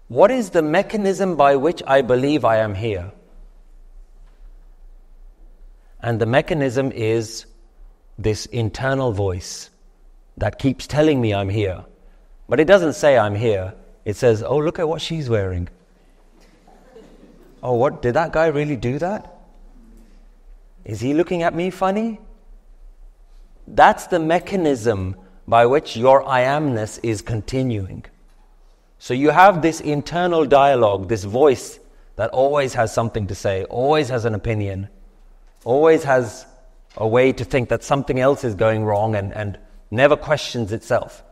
What is the mechanism by which I believe I am here? And the mechanism is this internal voice that keeps telling me I'm here. But it doesn't say I'm here. It says, oh, look at what she's wearing. Oh, what? Did that guy really do that? Is he looking at me funny? That's the mechanism by which your I amness is continuing. So you have this internal dialogue, this voice that always has something to say, always has an opinion, always has a way to think that something else is going wrong and never questions itself.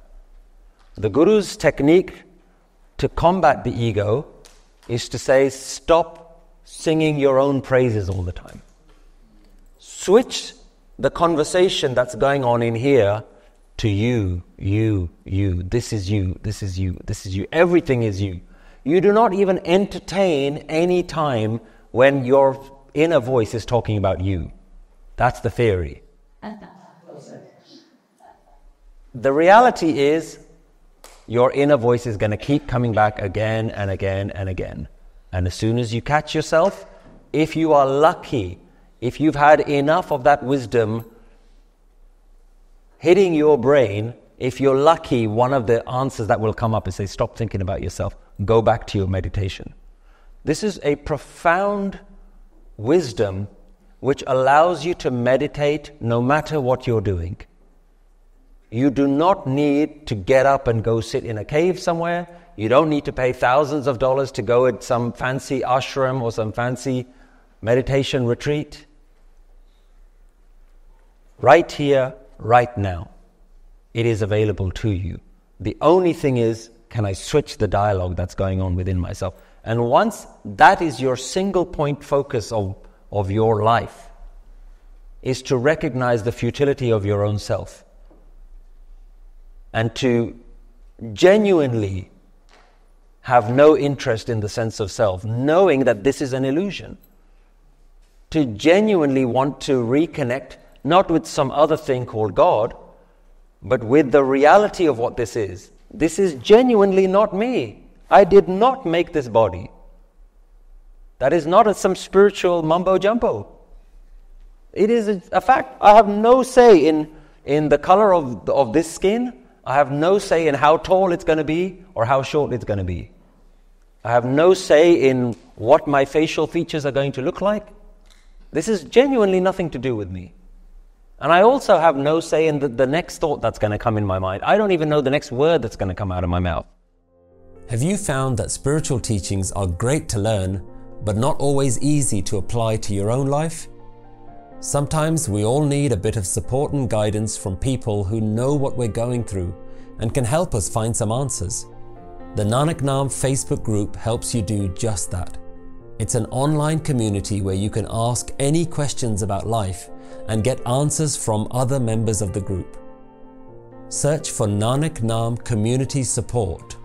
The Guru's technique to combat the ego is to say, stop singing your own praises all the time. Switch the conversation that's going on in here to you, you, you. This is you, this is you, this is you. Everything is you. You do not even entertain any time when your inner voice is talking about you. That's the theory. The reality is, your inner voice is going to keep coming back again and again and again. And as soon as you catch yourself, if you are lucky, if you've had enough of that wisdom hitting your brain, if you're lucky, one of the answers that will come up is say, stop thinking about yourself, go back to your meditation. This is a profound wisdom which allows you to meditate no matter what you're doing. You do not need to get up and go sit in a cave somewhere. You don't need to pay thousands of dollars to go at some fancy ashram or some fancy meditation retreat. Right here, right now, it is available to you. The only thing is, can I switch the dialogue that's going on within myself? And once that is your single point focus of your life, is to recognize the futility of your own self and to genuinely have no interest in the sense of self, knowing that this is an illusion. To genuinely want to reconnect, not with some other thing called God, but with the reality of what this is. This is genuinely not me. I did not make this body. That is not some spiritual mumbo-jumbo. It is a fact. I have no say in the color of this skin. I have no say in how tall it's going to be or how short it's going to be. I have no say in what my facial features are going to look like. This is genuinely nothing to do with me. And I also have no say in the next thought that's going to come in my mind. I don't even know the next word that's going to come out of my mouth. Have you found that spiritual teachings are great to learn, but not always easy to apply to your own life? Sometimes we all need a bit of support and guidance from people who know what we're going through and can help us find some answers. The Nanak Naam Facebook group helps you do just that. It's an online community where you can ask any questions about life and get answers from other members of the group. Search for Nanak Naam Community Support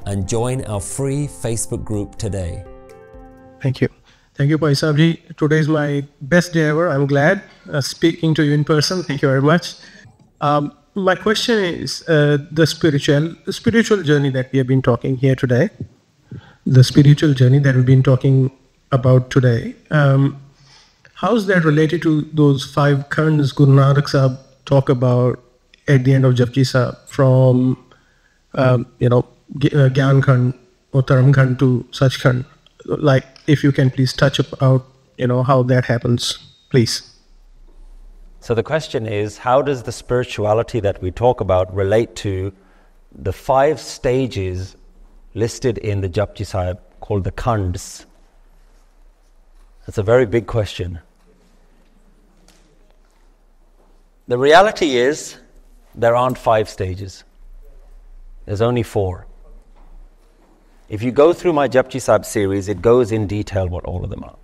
and join our free Facebook group today. Thank you. Thank you, Bhai Sahib ji. Today is my best day ever. I'm glad speaking to you in person. Thank you very much. My question is the spiritual journey that we have been talking here today, the spiritual journey that we've been talking about today, how is that related to those 5 khands Guru Nanak Sahib talk about at the end of Japji Sahib, from Gyan Khand or Dharam Khand to Sach Khand? Like, if you can please touch about how that happens, please. So the question is, how does the spirituality that we talk about relate to the 5 stages listed in the Japji Sahib called the khands? That's a very big question. The reality is, there aren't 5 stages. There's only 4. If you go through my Japji Sahib series, it goes in detail what all of them are.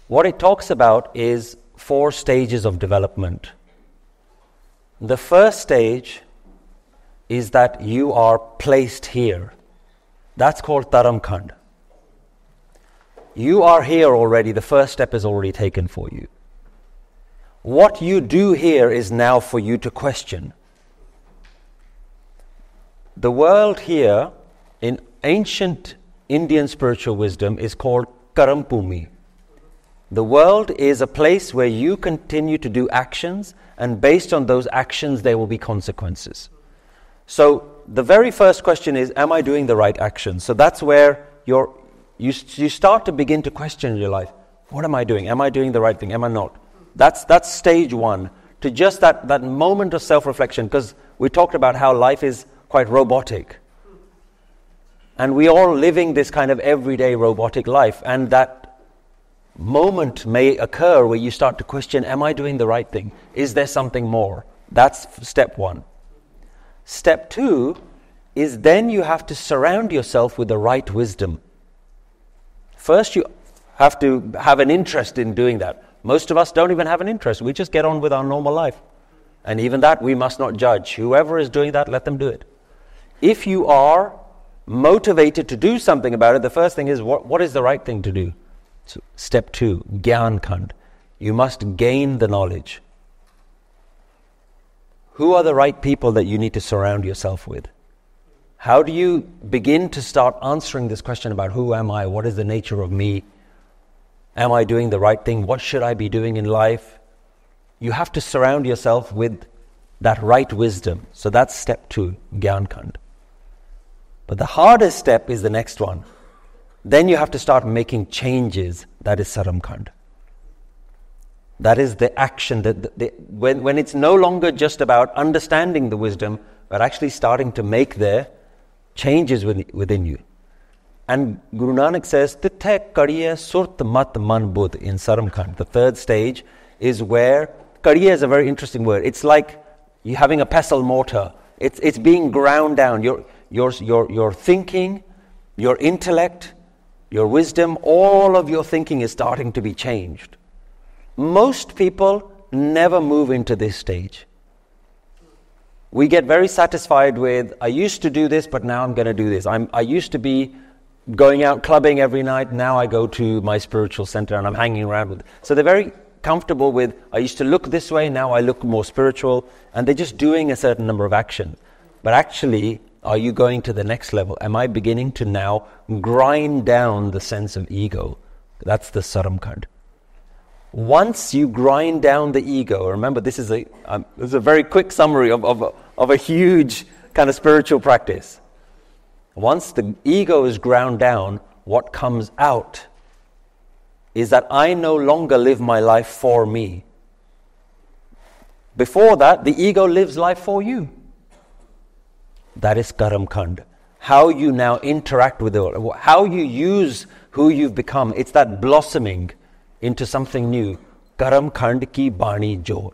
What it talks about is 4 stages of development. The first stage is that you are placed here. That's called Dharam Khand. You are here already. The first step is already taken for you. What you do here is now for you to question. The world here, in ancient Indian spiritual wisdom, is called Karam Bhumi. The world is a place where you continue to do actions, and based on those actions there will be consequences. So the very first question is, am I doing the right action? So that's where you start to begin to question your life. What am I doing? Am I doing the right thing? Am I not? That's stage 1. To just that moment of self-reflection, because we talked about how life is quite robotic. And we are living this kind of everyday robotic life, and that moment may occur where you start to question, am I doing the right thing? Is there something more? That's step 1. Step 2 is then you have to surround yourself with the right wisdom. First you have to have an interest in doing that. Most of us don't even have an interest. We just get on with our normal life. And even that we must not judge. Whoever is doing that, let them do it. If you are motivated to do something about it, the first thing is, what is the right thing to do? So, step 2, Gyan Khand. You must gain the knowledge. Who are the right people that you need to surround yourself with? How do you begin to start answering this question about who am I? What is the nature of me? Am I doing the right thing? What should I be doing in life? You have to surround yourself with that right wisdom. So that's step 2, Gyan Khand. But the hardest step is the next one. Then you have to start making changes. That is Dharam Khand. That is the action. When it's no longer just about understanding the wisdom, but actually starting to make the changes within you. And Guru Nanak says, Tithe kadiye surt mat man budh in Dharam Khand. The third stage is where, kadiye is a very interesting word. It's like you having a pestle mortar. It's being ground down. Your thinking, your intellect, your wisdom, all of your thinking is starting to be changed. most people never move into this stage. We get very satisfied with, I used to do this, but now I'm going to do this. I used to be going out clubbing every night, now I go to my spiritual center and I'm hanging around with. So they're very comfortable with, I used to look this way, now I look more spiritual, and they're just doing a certain number of actions. But actually, are you going to the next level? Am I beginning to now grind down the sense of ego? That's the saramkhand. Once you grind down the ego, remember this is a very quick summary of a huge kind of spiritual practice. Once the ego is ground down, what comes out is that I no longer live my life for me. Before that, the ego lives life for you. That is Karam Khand. How you now interact with the world, how you use who you've become. It's that blossoming into something new. Karam Khand ki bani jor.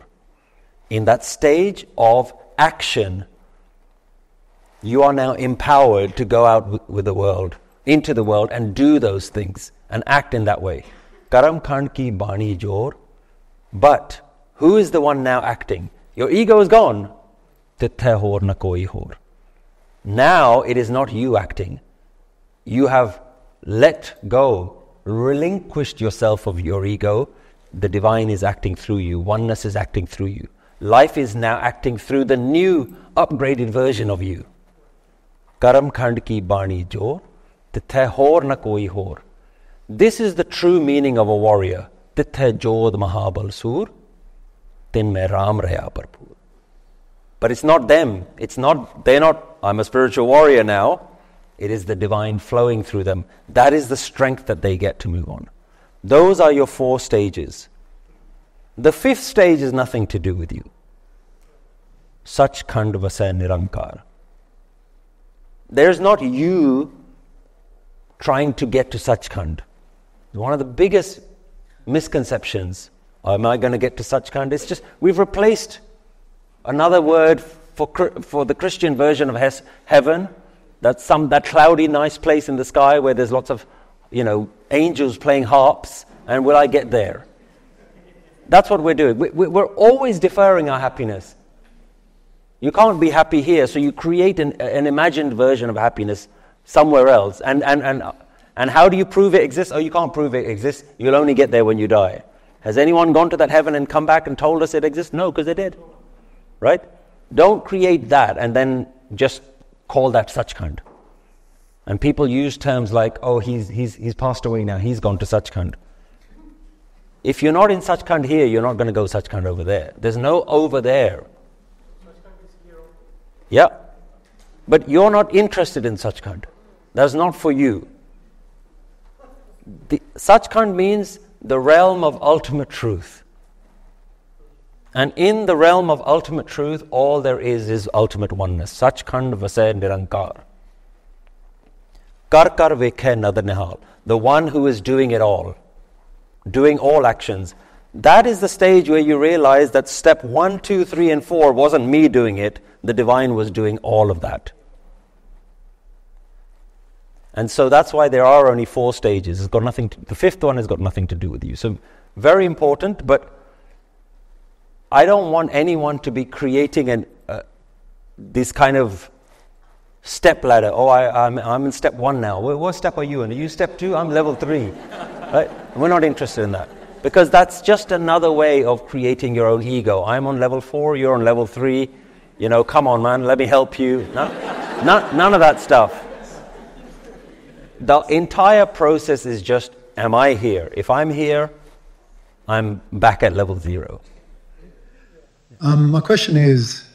In that stage of action, you are now empowered to go out with the world, into the world, and do those things and act in that way. Karam Khand ki bani jor. But who is the one now acting? Your ego is gone. Tithe hor na koi hor. Now it is not you acting. You have let go, relinquished yourself of your ego. The divine is acting through you. Oneness is acting through you. Life is now acting through the new, upgraded version of you. Karam Khand ki bani jor, tithe hor na koi hor. This is the true meaning of a warrior. Tithe jod mahabal sur, tin mein ram raya bharpur. But it's not them. They're not, I'm a spiritual warrior now. It is the divine flowing through them. That is the strength that they get to move on. Those are your 4 stages. The 5th stage has nothing to do with you. Sachkhand vasai nirankar. There's not you trying to get to Sachkhand. One of the biggest misconceptions, am I going to get to Sachkhand? It's just, we've replaced another word for the Christian version of heaven, that cloudy, nice place in the sky where there's lots of, angels playing harps, and will I get there? That's what we're doing. We're always deferring our happiness. You can't be happy here, so you create an imagined version of happiness somewhere else. And how do you prove it exists? Oh, you can't prove it exists. You'll only get there when you die. Has anyone gone to that heaven and come back and told us it exists? No, because they did. Right? Don't create that and then just call that Sachkhand. And people use terms like, oh, he's passed away now, he's gone to Sachkhand. If you're not in Sachkhand here, you're not going to go Sachkhand over there. There's no over there. Yeah. But you're not interested in Sachkhand. That's not for you. Sachkhand means the realm of ultimate truth. And in the realm of ultimate truth, all there is ultimate oneness. Sachkhand vasai nirankar. Kar kar vekhe nadar nihal. The one who is doing it all. Doing all actions. That is the stage where you realize that step 1, 2, 3, and 4 wasn't me doing it. The divine was doing all of that. And so that's why there are only 4 stages. The 5th one has got nothing to do with you. So very important, but I don't want anyone to be creating this kind of step ladder. Oh, I'm in step 1 now. What step are you in? Are you step 2? I'm level 3. Right? We're not interested in that. Because that's just another way of creating your own ego. I'm on level 4, you're on level 3. Come on, man, let me help you. None of that stuff. The entire process is just, am I here? If I'm here, I'm back at level 0. My question is,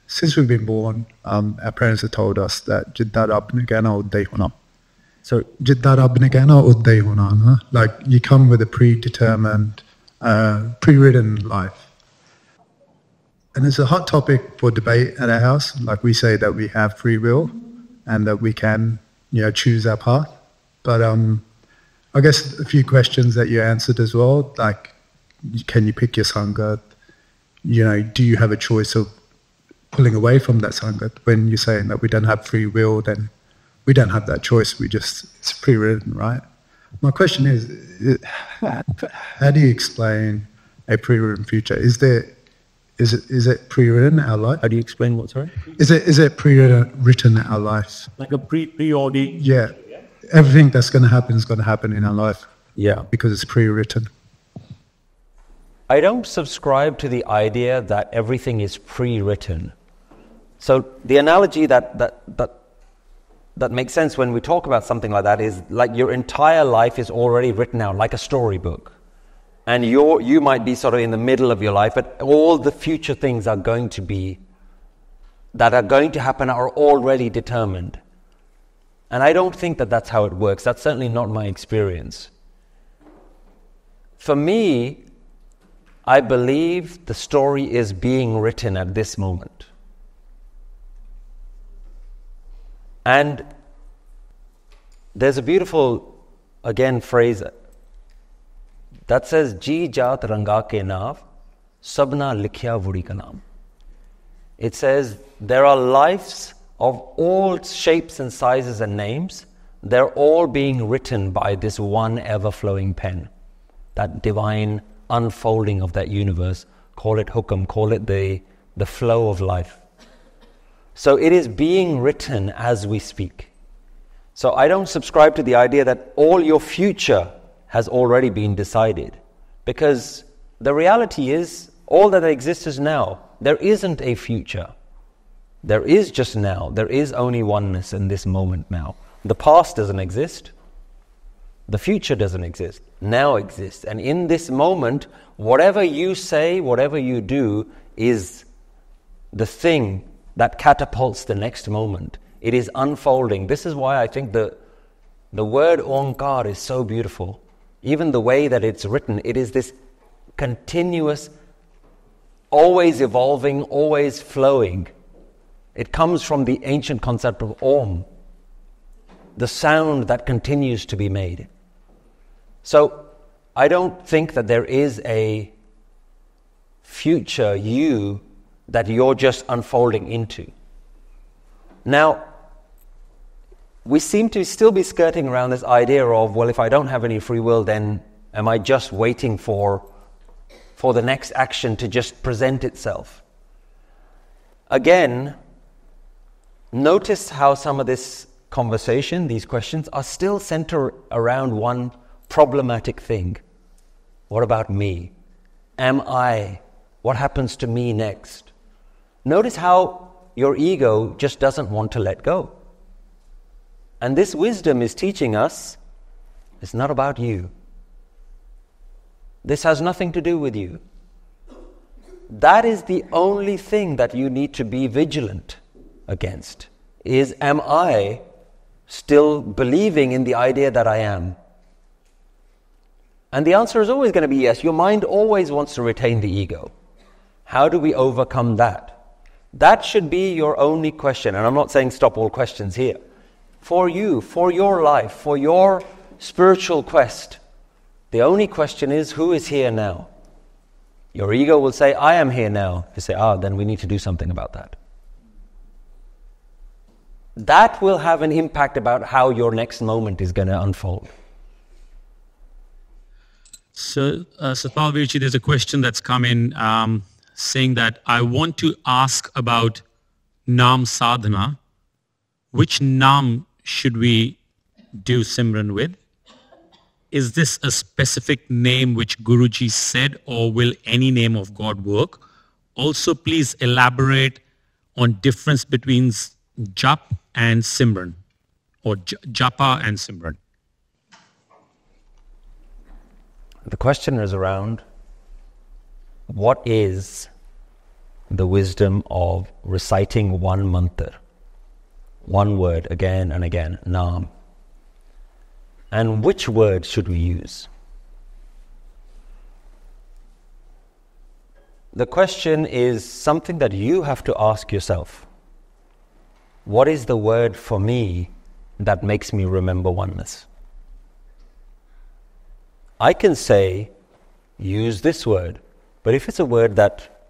since we've been born, our parents have told us that Jidda Rab ne kehna udda hi hona. So Jidda Rab ne kehna udda hi hona. Like you come with a predetermined, pre-written life. And it's a hot topic for debate at our house. Like we say that we have free will and that we can, choose our path. But I guess a few questions that you answered as well, like can you pick your Sangha? Do you have a choice of pulling away from that Sangha? When you're saying that we don't have free will, then we don't have that choice. It's pre-written, right? My question is, how do you explain a pre-written future? Is it pre-written our life? How do you explain what, sorry? Is it pre-written our life? Like a pre-ordained. Yeah. Everything that's going to happen is going to happen in our life. Yeah. Because it's pre-written. I don't subscribe to the idea that everything is pre-written. So the analogy that makes sense when we talk about something like that is like your entire life is already written out, like a storybook. And you might be sort of in the middle of your life, but all the future things that are going to happen are already determined. And I don't think that that's how it works. That's certainly not my experience. For me, I believe the story is being written at this moment. And there's a beautiful, again, phrase that says, Ji jaat ranga ke nav, sabna likhya vudi ka naam. It says, there are lives of all shapes and sizes and names. They're all being written by this one ever-flowing pen. That divine unfolding of that universe. Call it hukam, call it the flow of life. So it is being written as we speak. So I don't subscribe to the idea that all your future has already been decided. Because the reality is, all that exists is now. There isn't a future. There is just now. There is only oneness in this moment now. The past doesn't exist. The future doesn't exist. Now exists. And in this moment, whatever you say, whatever you do, is the thing that catapults the next moment. It is unfolding. This is why I think the word onkar is so beautiful. Even the way that it's written, it is this continuous, always evolving, always flowing. It comes from the ancient concept of Om, the sound that continues to be made. So I don't think that there is a future you that you're just unfolding into. Now, we seem to still be skirting around this idea of, well, if I don't have any free will, then am I just waiting for the next action to just present itself? Again, notice how some of this conversation, these questions, are still centered around one problematic thing. What about me? Am I? What happens to me next? Notice how your ego just doesn't want to let go. And this wisdom is teaching us, it's not about you. This has nothing to do with you. That is the only thing that you need to be vigilant against, is, am I still believing in the idea that I am? And the answer is always going to be yes. Your mind always wants to retain the ego. How do we overcome that? That should be your only question. And I'm not saying stop all questions here. For you, for your life, for your spiritual quest, the only question is, who is here now? Your ego will say, I am here now. You say, then we need to do something about that. That will have an impact about how your next moment is going to unfold. So, Satpal Virji, there's a question that's come in saying that I want to ask about Naam Sadhana. Which Naam should we do Simran with? Is this a specific name which Guruji said, or will any name of God work? Also, please elaborate on difference between Jap and Simran, or Japa and Simran. The question is around what is the wisdom of reciting one mantra, one word again and again, Naam. And which word should we use? The question is something that you have to ask yourself. What is the word for me that makes me remember oneness? I can say, use this word, but if it's a word that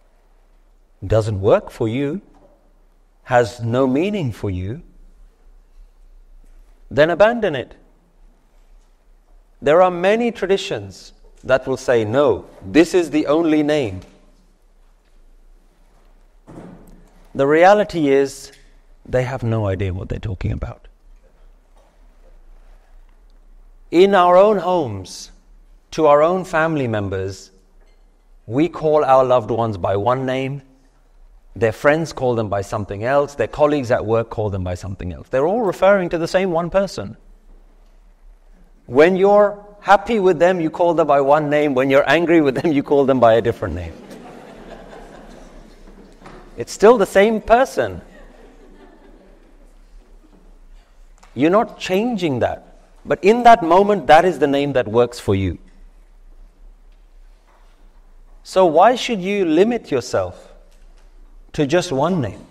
doesn't work for you, has no meaning for you, then abandon it. There are many traditions that will say, no, this is the only name. The reality is, they have no idea what they're talking about. In our own homes, to our own family members, we call our loved ones by one name, their friends call them by something else, their colleagues at work call them by something else. They're all referring to the same one person. When you're happy with them, you call them by one name. When you're angry with them, you call them by a different name. It's still the same person. You're not changing that. But in that moment, that is the name that works for you. So why should you limit yourself to just one name?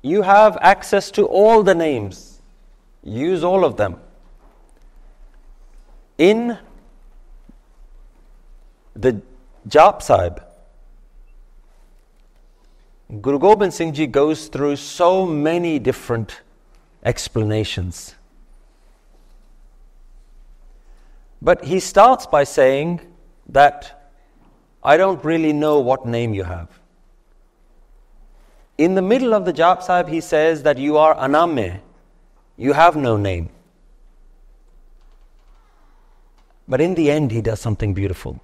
You have access to all the names. Use all of them. In the Jap Sahib, Guru Gobind Singh Ji goes through so many different explanations. But he starts by saying that I don't really know what name you have. In the middle of the Jap Sahib, he says that you are aname. You have no name. But in the end, he does something beautiful.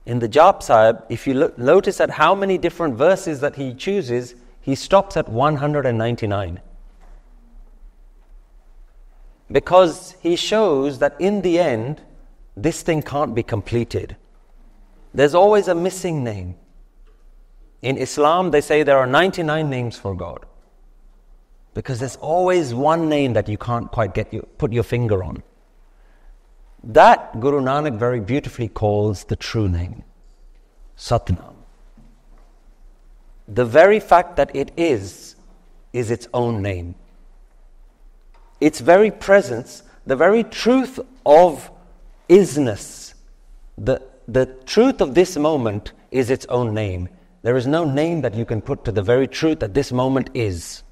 In the Jap Sahib, if you notice at how many different verses that he chooses, he stops at 199. Because he shows that in the end, this thing can't be completed. There's always a missing name. In Islam, they say there are 99 names for God. Because there's always one name that you can't quite put your finger on. That Guru Nanak very beautifully calls the true name, Satnam. The very fact that it is its own name. Its very presence, the very truth of isness, the truth of this moment is its own name. There is no name that you can put to the very truth that this moment is.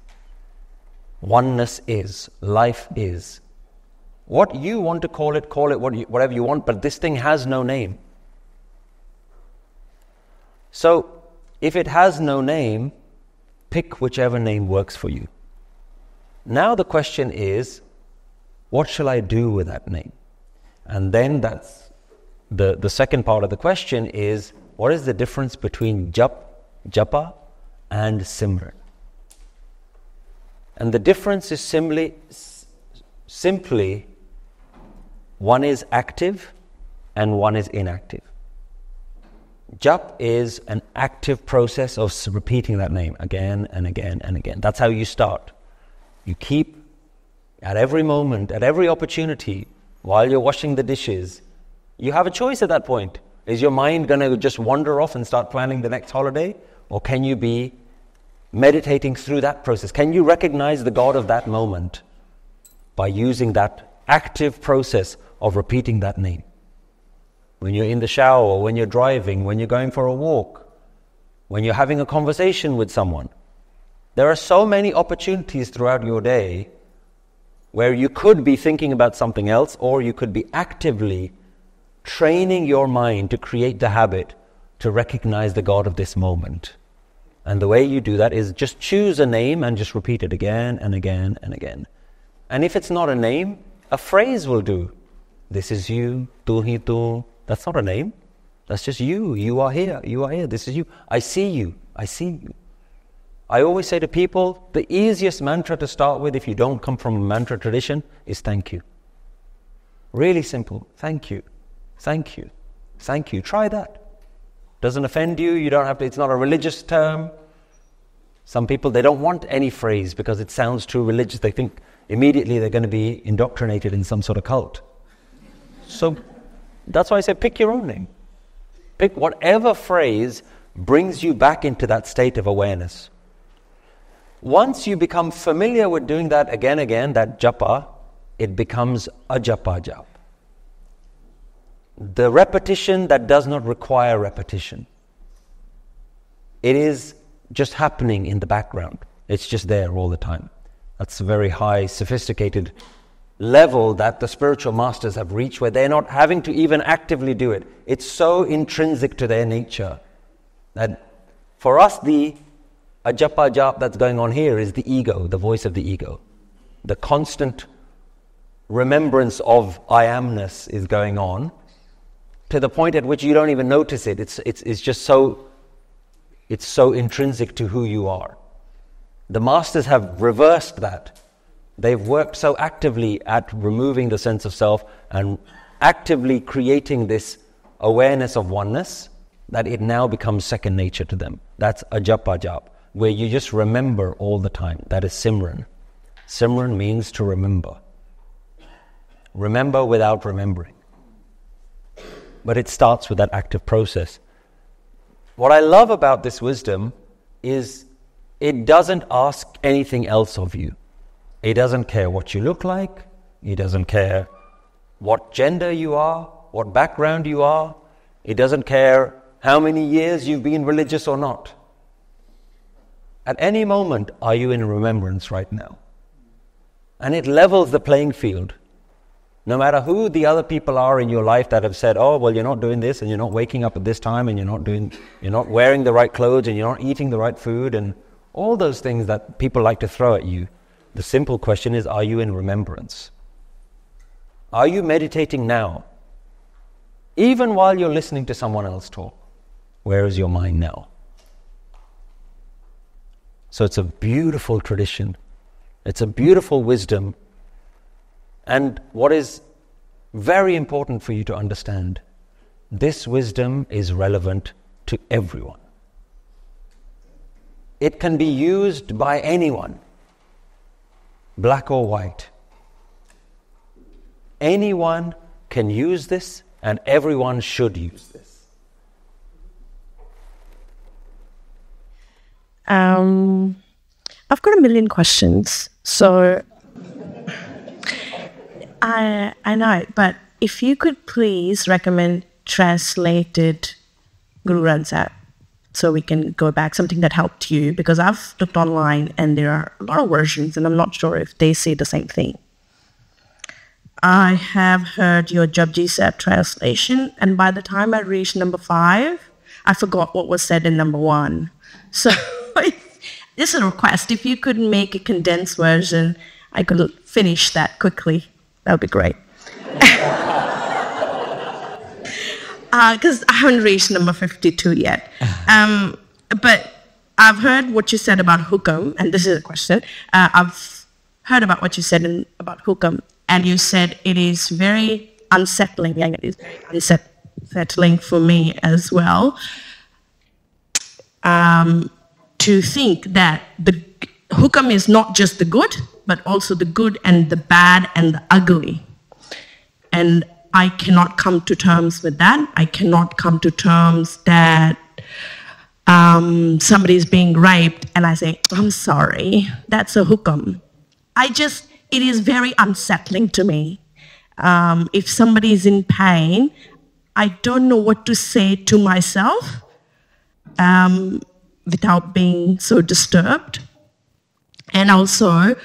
Oneness is, life is. What you want to call it whatever you want, but this thing has no name. So, if it has no name, pick whichever name works for you. Now the question is, what shall I do with that name? And then that's the second part of the question is, what is the difference between japa and simran? And the difference is simply one is active and one is inactive. Jap is an active process of repeating that name again and again and again. That's how you start. You keep at every moment, at every opportunity, while you're washing the dishes, you have a choice at that point. Is your mind going to just wander off and start planning the next holiday? Or can you be meditating through that process? Can you recognize the God of that moment by using that active process of repeating that name? When you're in the shower, when you're driving, when you're going for a walk, when you're having a conversation with someone. There are so many opportunities throughout your day where you could be thinking about something else, or you could be actively training your mind to create the habit to recognize the God of this moment. And the way you do that is just choose a name and just repeat it again and again and again. And if it's not a name, a phrase will do. This is you, tu hi tu. That's not a name. That's just you. You are here. You are here. This is you. I see you. I see you. I always say to people, the easiest mantra to start with if you don't come from a mantra tradition is thank you. Really simple. Thank you. Thank you. Thank you. Try that. Doesn't offend you. You don't have to, it's not a religious term. Some people, they don't want any phrase because it sounds too religious. They think immediately they're going to be indoctrinated in some sort of cult. So that's why I say pick your own name. Pick whatever phrase brings you back into that state of awareness. Once you become familiar with doing that again, that japa, it becomes a japa jap. The repetition that does not require repetition. It is just happening in the background. It's just there all the time. That's a very high, sophisticated level that the spiritual masters have reached, where they're not having to even actively do it. It's so intrinsic to their nature that for us, the ajapa jap that's going on here is the ego, the voice of the ego. The constant remembrance of I amness is going on to the point at which you don't even notice it. It's just so, it's so intrinsic to who you are. The masters have reversed that. They've worked so actively at removing the sense of self and actively creating this awareness of oneness that it now becomes second nature to them. That's ajapa jap, where you just remember all the time. That is Simran. Simran means to remember. Remember without remembering. But it starts with that active process. What I love about this wisdom is it doesn't ask anything else of you. It doesn't care what you look like. It doesn't care what gender you are, what background you are. It doesn't care how many years you've been religious or not. At any moment, are you in remembrance right now? And it levels the playing field. No matter who the other people are in your life that have said, oh, well, you're not doing this, and you're not waking up at this time, and you're not wearing the right clothes, and you're not eating the right food, and all those things that people like to throw at you. The simple question is, are you in remembrance? Are you meditating now? Even while you're listening to someone else talk, where is your mind now? So it's a beautiful tradition. It's a beautiful wisdom. And what is very important for you to understand, this wisdom is relevant to everyone. It can be used by anyone, black or white. Anyone can use this, and everyone should use this. I've got a million questions, so I know, but if you could please recommend translated Guru Nanak, so we can go back, something that helped you, because I've looked online and there are a lot of versions and I'm not sure if they say the same thing. I have heard your Japji Sahib translation, and by the time I reached number 5, I forgot what was said in number 1. So this is a request. If you could make a condensed version, I could finish that quickly. That would be great. Because I haven't reached number 52 yet. But I've heard what you said about hukam, and this is a question. I've heard about what you said about hukam, and you said it is very unsettling. Yeah, it is very unsettling for me as well. To think that the hukam is not just the good, but also the good and the bad and the ugly. And I cannot come to terms with that. I cannot come to terms that somebody is being raped and I say, I'm sorry, that's a hukam. It is very unsettling to me. If somebody is in pain, I don't know what to say to myself without being so disturbed. And also,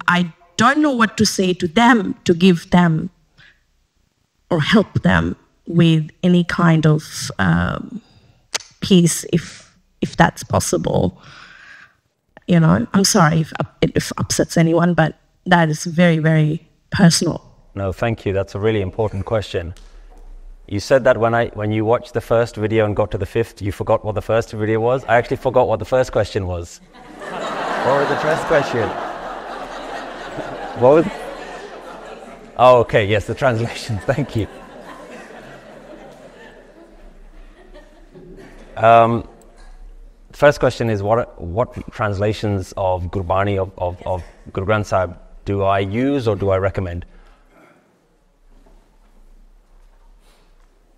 I don't know what to say to them to give them or help them with any kind of peace, if that's possible. You know, I'm sorry if it upsets anyone, but that is very, very personal. No, thank you. That's a really important question. You said that when you watched the first video and got to the 5th, you forgot what the first video was. I actually forgot what the first question was. What was the first question? What was? Oh, okay. Yes, the translation. Thank you. First question is what translations of Gurbani of Guru Granth Sahib do I use or do I recommend?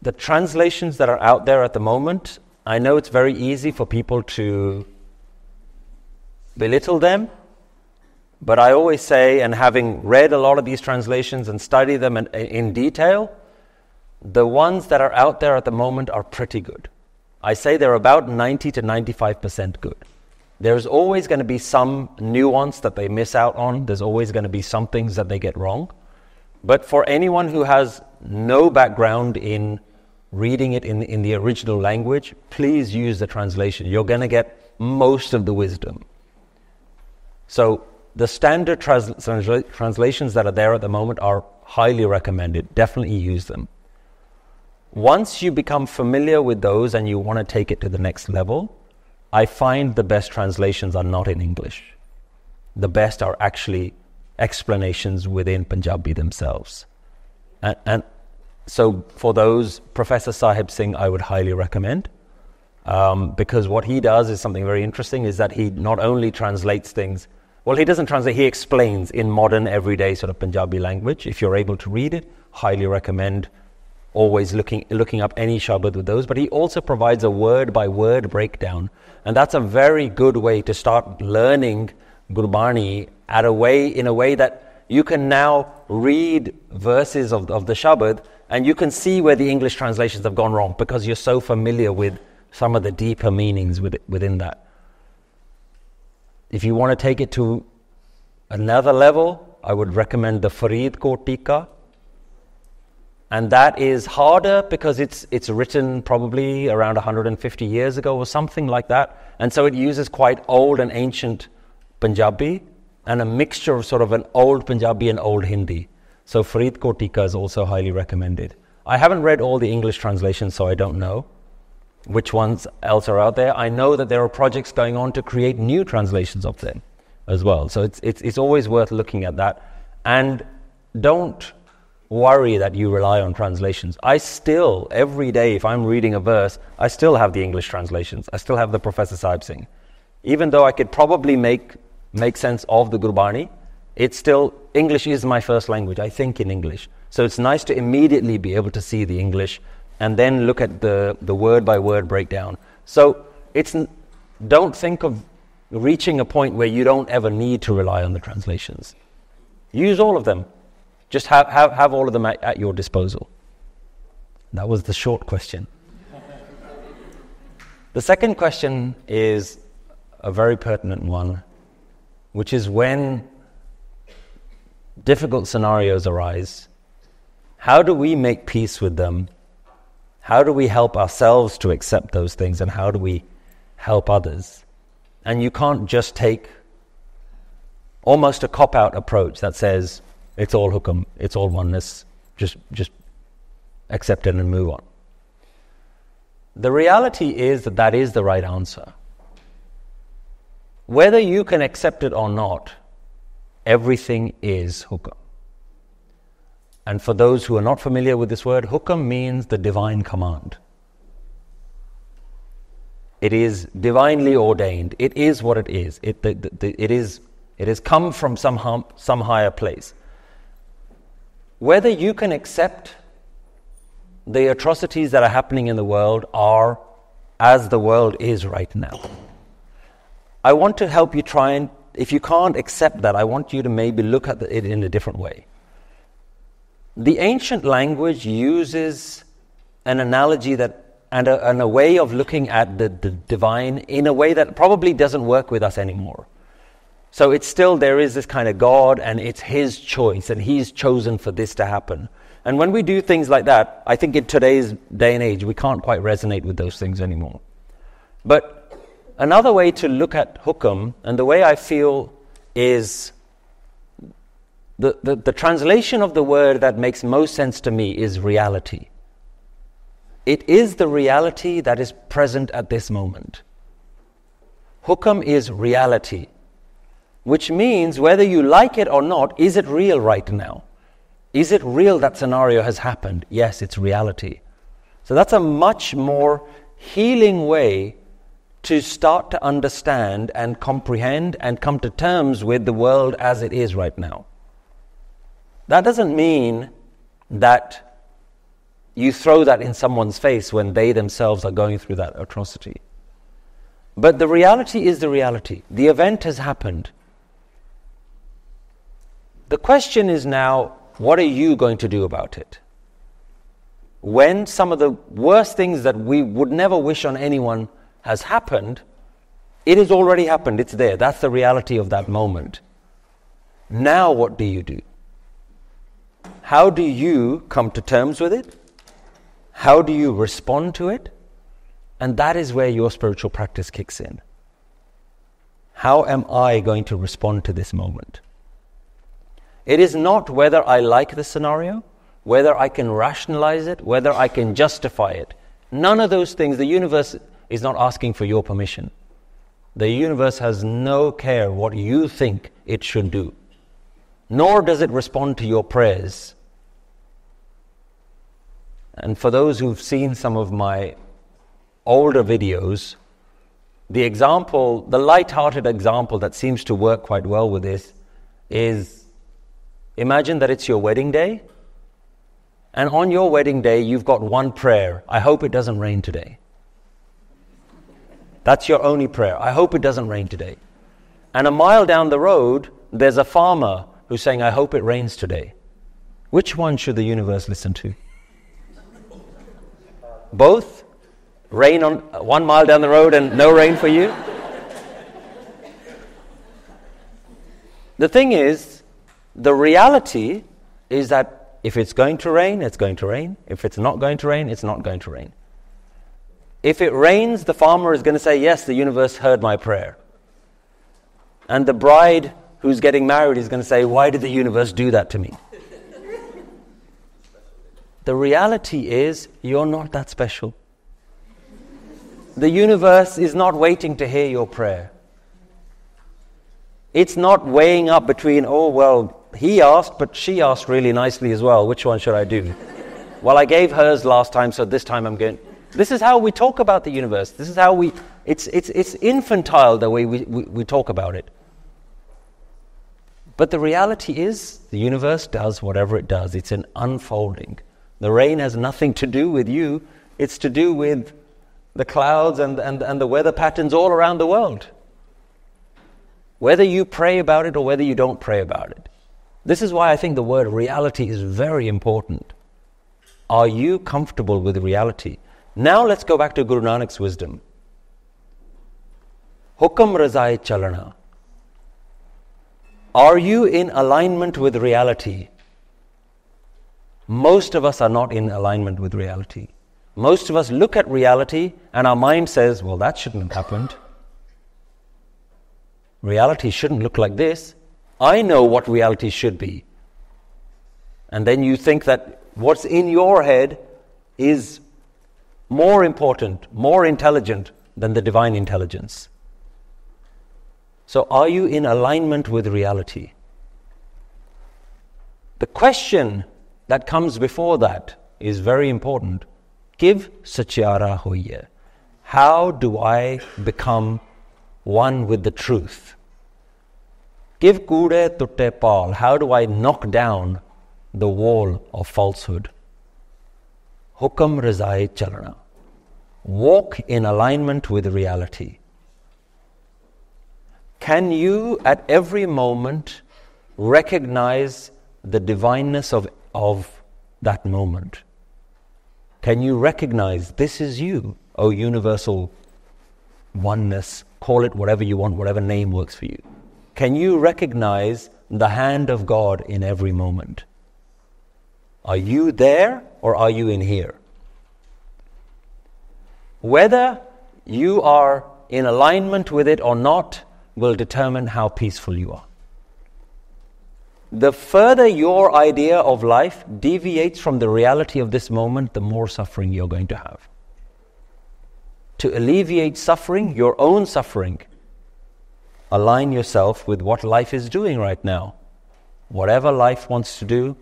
The translations that are out there at the moment, I know it's very easy for people to belittle them, but I always say, and having read a lot of these translations and studied them in detail, the ones that are out there at the moment are pretty good. I say they're about 90 to 95% good. There's always going to be some nuance that they miss out on. There's always going to be some things that they get wrong. But for anyone who has no background in reading it in the original language, please use the translation. You're going to get most of the wisdom. So the standard translations that are there at the moment are highly recommended. Definitely use them. Once you become familiar with those and you want to take it to the next level, I find the best translations are not in English. The best are actually explanations within Punjabi themselves. And so for those, Professor Sahib Singh I would highly recommend, because what he does is something very interesting, is that he not only translates things, well, he doesn't translate, he explains in modern, everyday sort of Punjabi language. If you're able to read it, highly recommend always looking up any shabad with those. But he also provides a word-by-word breakdown. And that's a very good way to start learning Gurbani in a way that you can now read verses of the shabad and you can see where the English translations have gone wrong, because you're so familiar with some of the deeper meanings within that. If you want to take it to another level, I would recommend the Farid Tika. And that is harder because it's written probably around 150 years ago or something like that. And so it uses quite old and ancient Punjabi and a mixture of sort of an old Punjabi and old Hindi. So Farid Tika is also highly recommended. I haven't read all the English translations, so I don't know which ones else are out there. I know that there are projects going on to create new translations of them as well. So it's always worth looking at that. And don't worry that you rely on translations. I still, every day, if I'm reading a verse, I still have the English translations. I still have the Professor Sahib Singh. Even though I could probably make sense of the Gurbani, it's still, English is my first language. I think in English. So it's nice to immediately be able to see the English and then look at the word-by-word breakdown. So don't think of reaching a point where you don't ever need to rely on the translations. Use all of them. Just have all of them at your disposal. That was the short question. The second question is a very pertinent one, which is when difficult scenarios arise, how do we make peace with them? How do we help ourselves to accept those things, and how do we help others? And you can't just take almost a cop-out approach that says, it's all hukum, it's all oneness, just accept it and move on. The reality is that is the right answer. Whether you can accept it or not, everything is hukum. And for those who are not familiar with this word, hukum means the divine command. It is divinely ordained. It is what it is. It has come from some higher place. Whether you can accept the atrocities that are happening in the world are as the world is right now. I want to help you try and, if you can't accept that, I want you to maybe look at it in a different way. The ancient language uses an analogy and a way of looking at the divine in a way that probably doesn't work with us anymore. So it's still, there is this kind of God and it's His choice and He's chosen for this to happen. And when we do things like that, I think in today's day and age, we can't quite resonate with those things anymore. But another way to look at hukum, and the way I feel is the translation of the word that makes most sense to me is reality. It is the reality that is present at this moment. Hukum is reality, which means whether you like it or not, is it real right now? Is it real that scenario has happened? Yes, it's reality. So that's a much more healing way to start to understand and comprehend and come to terms with the world as it is right now. That doesn't mean that you throw that in someone's face when they themselves are going through that atrocity. But the reality is the reality. The event has happened. The question is now, what are you going to do about it? When some of the worst things that we would never wish on anyone has happened, it has already happened, it's there. That's the reality of that moment. Now what do you do? How do you come to terms with it? How do you respond to it? And that is where your spiritual practice kicks in. How am I going to respond to this moment? It is not whether I like the scenario, whether I can rationalize it, whether I can justify it. None of those things. The universe is not asking for your permission. The universe has no care what you think it should do. Nor does it respond to your prayers. And for those who've seen some of my older videos, the example, the light-hearted example that seems to work quite well with this is, imagine that it's your wedding day, and on your wedding day you've got one prayer: I hope it doesn't rain today. That's your only prayer: I hope it doesn't rain today. And a mile down the road there's a farmer who's saying, I hope it rains today. Which one should the universe listen to? Both? Rain on 1 mile down the road and no rain for you? The thing is, the reality is that if it's going to rain, it's going to rain. If it's not going to rain, it's not going to rain. If it rains, the farmer is going to say, yes, the universe heard my prayer. And the bride who's getting married is going to say, why did the universe do that to me? The reality is, you're not that special. The universe is not waiting to hear your prayer. It's not weighing up between, oh, well, he asked, but she asked really nicely as well. Which one should I do? Well, I gave hers last time, so this time I'm going. This is how we talk about the universe. This is how it's infantile the way we talk about it. But the reality is, the universe does whatever it does. It's an unfolding. The rain has nothing to do with you. It's to do with the clouds and the weather patterns all around the world. Whether you pray about it or whether you don't pray about it. This is why I think the word reality is very important. Are you comfortable with reality? Now let's go back to Guru Nanak's wisdom. Hukam razai chalana. Are you in alignment with reality? Most of us are not in alignment with reality. Most of us look at reality and our mind says, well, that shouldn't have happened. Reality shouldn't look like this. I know what reality should be. And then you think that what's in your head is more important, more intelligent than the divine intelligence. So are you in alignment with reality? The question that comes before that is very important. Kiv satyara hoye. How do I become one with the truth? Kiv kude tutte pal. How do I knock down the wall of falsehood? Hukam razai chalana. Walk in alignment with reality. Can you at every moment recognize the divineness of that moment? Can you recognize this is you, O universal oneness, call it whatever you want, whatever name works for you. Can you recognize the hand of God in every moment? Are you there or are you in here? Whether you are in alignment with it or not will determine how peaceful you are. The further your idea of life deviates from the reality of this moment, the more suffering you're going to have. To alleviate suffering, your own suffering, align yourself with what life is doing right now. Whatever life wants to do,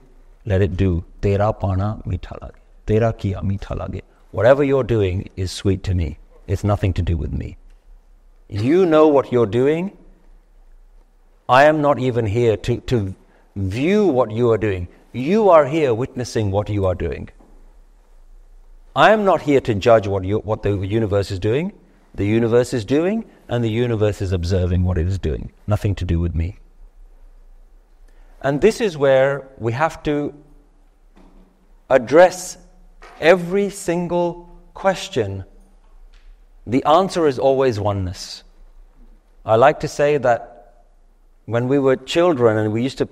let it do. Tera pana meetha lage. Tera kiya meetha lage. Whatever you're doing is sweet to me. It's nothing to do with me. You know what you're doing. I am not even here to view what you are doing. You are here witnessing what you are doing. I am not here to judge what the universe is doing. The universe is doing, and the universe is observing what it is doing. Nothing to do with me. And this is where we have to address every single question. The answer is always oneness. I like to say that when we were children and we used to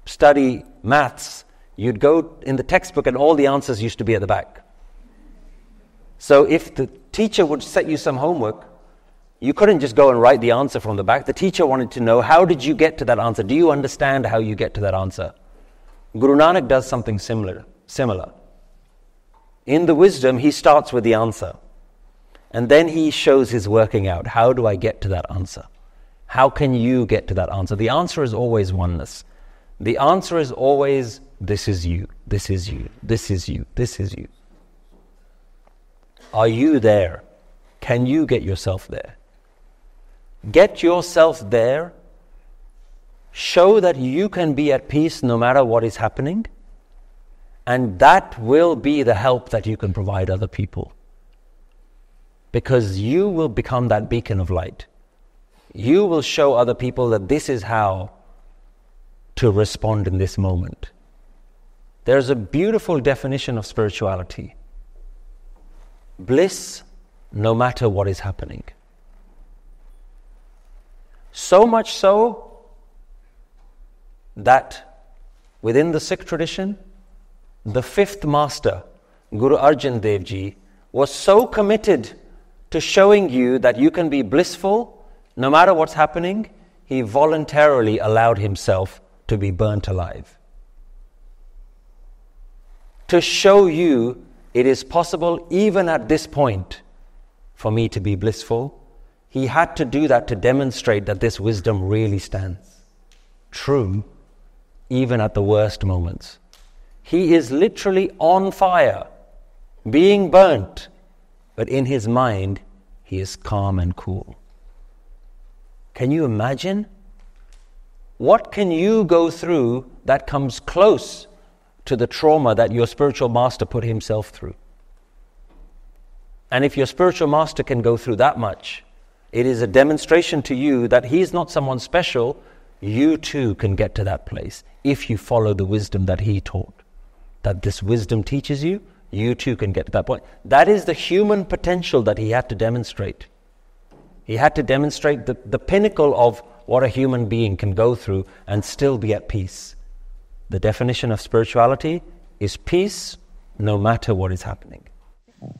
study maths, You'd go in the textbook and all the answers used to be at the back. So if the teacher would set you some homework, you couldn't just go and write the answer from the back. The teacher wanted to know, how did you get to that answer? Do you understand how you get to that answer? Guru Nanak does something similar. In the wisdom, he starts with the answer. And then he shows his working out. How do I get to that answer? How can you get to that answer? The answer is always oneness. The answer is always, this is you, this is you, this is you, this is you. Are you there? Can you get yourself there? Get yourself there. Show that you can be at peace no matter what is happening. And that will be the help that you can provide other people. Because you will become that beacon of light. You will show other people that this is how to respond in this moment. There's a beautiful definition of spirituality. Bliss no matter what is happening. So much so that within the Sikh tradition, the fifth master, Guru Arjan Dev Ji, was so committed to showing you that you can be blissful no matter what's happening, he voluntarily allowed himself to be burnt alive. To show you it is possible even at this point for me to be blissful, he had to do that to demonstrate that this wisdom really stands true even at the worst moments. He is literally on fire, being burnt, but in his mind, he is calm and cool. Can you imagine? What can you go through that comes close to the trauma that your spiritual master put himself through? And if your spiritual master can go through that much, it is a demonstration to you that he's not someone special. You too can get to that place if you follow the wisdom that he taught. That this wisdom teaches you, you too can get to that point. That is the human potential that he had to demonstrate. He had to demonstrate the pinnacle of what a human being can go through and still be at peace. The definition of spirituality is peace no matter what is happening.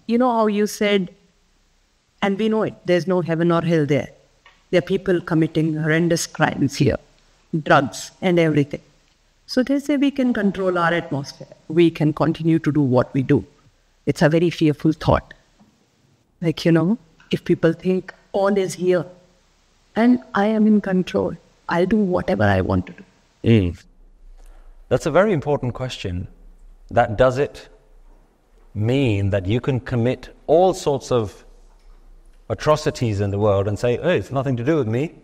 You know how you said, and we know it, there's no heaven or hell there. There are people committing horrendous crimes here, drugs and everything. So they say we can control our atmosphere. We can continue to do what we do. It's a very fearful thought. Like, if people think all is here and I am in control, I'll do whatever I want to do. That's a very important question. That does it mean that you can commit all sorts of atrocities in the world and say, hey, it's nothing to do with me?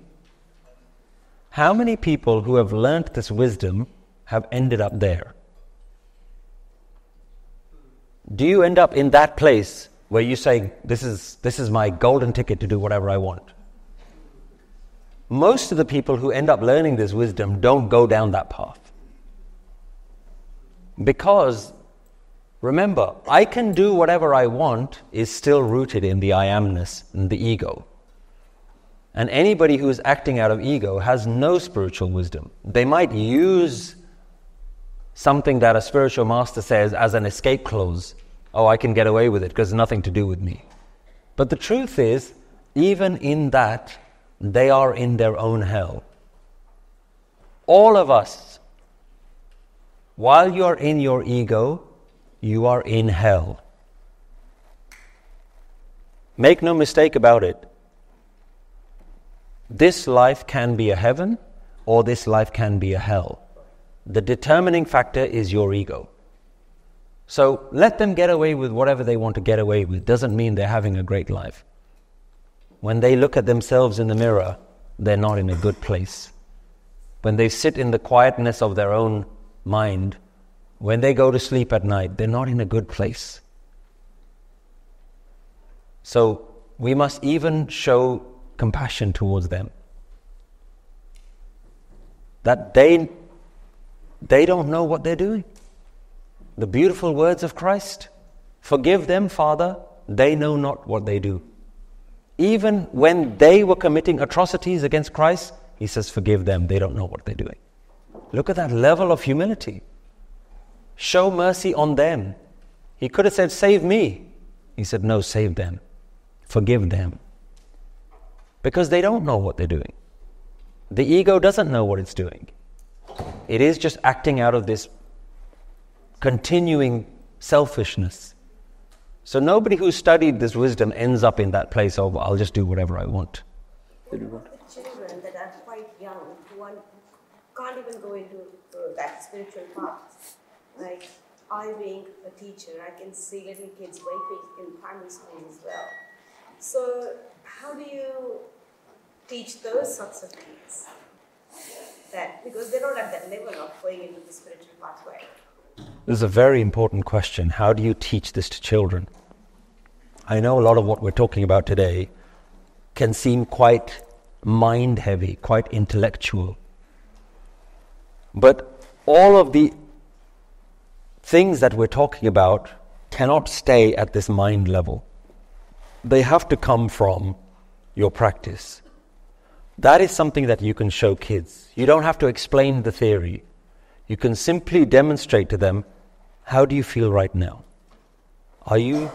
How many people who have learnt this wisdom have ended up there? Do you end up in that place where you say, this is my golden ticket to do whatever I want? Most of the people who end up learning this wisdom don't go down that path. Because, remember, I can do whatever I want is still rooted in the I amness and the ego. And anybody who is acting out of ego has no spiritual wisdom. They might use something that a spiritual master says as an escape clause. Oh, I can get away with it because it's nothing to do with me. But the truth is, even in that, they are in their own hell. All of us, while you are in your ego, you are in hell. Make no mistake about it. This life can be a heaven or this life can be a hell. The determining factor is your ego. So let them get away with whatever they want to get away with. Doesn't mean they're having a great life. When they look at themselves in the mirror, they're not in a good place. When they sit in the quietness of their own mind, when they go to sleep at night, they're not in a good place. So we must even show compassion towards them. That they don't know what they're doing. The beautiful words of Christ, forgive them, Father, they know not what they do. Even when they were committing atrocities against Christ, he says, forgive them, they don't know what they're doing. Look at that level of humility. Show mercy on them. He could have said, save me. He said, no, save them. Forgive them. Because they don't know what they're doing. The ego doesn't know what it's doing. It is just acting out of this continuing selfishness. So nobody who studied this wisdom ends up in that place of, I'll just do whatever I want. Children that are quite young, who can't even go into that spiritual path. Like, I being a teacher, I can see little kids vaping in primary school as well. So how do you teach those sorts of things? That, because they're not at that level of going into the spiritual pathway. This is a very important question. How do you teach this to children? I know a lot of what we're talking about today can seem quite mind-heavy, quite intellectual. But all of the things that we're talking about cannot stay at this mind level. They have to come from your practice. That is something that you can show kids. You don't have to explain the theory. You can simply demonstrate to them, how do you feel right now? Are you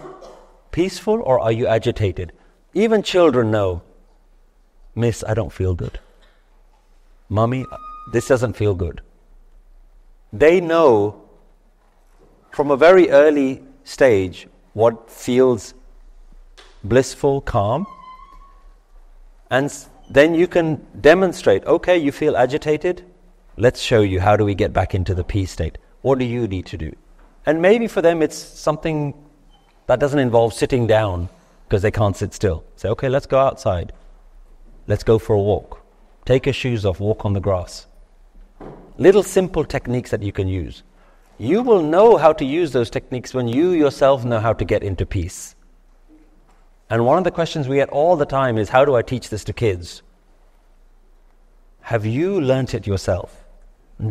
peaceful or are you agitated? Even children know, Miss, I don't feel good. Mommy, this doesn't feel good. They know from a very early stage what feels blissful, calm, and then you can demonstrate, okay, you feel agitated, let's show you how do we get back into the peace state. What do you need to do? And maybe for them it's something that doesn't involve sitting down because they can't sit still. Say, okay, let's go outside. Let's go for a walk. Take your shoes off, walk on the grass. Little simple techniques that you can use. You will know how to use those techniques when you yourself know how to get into peace. And one of the questions we get all the time is, how do I teach this to kids? Have you learnt it yourself?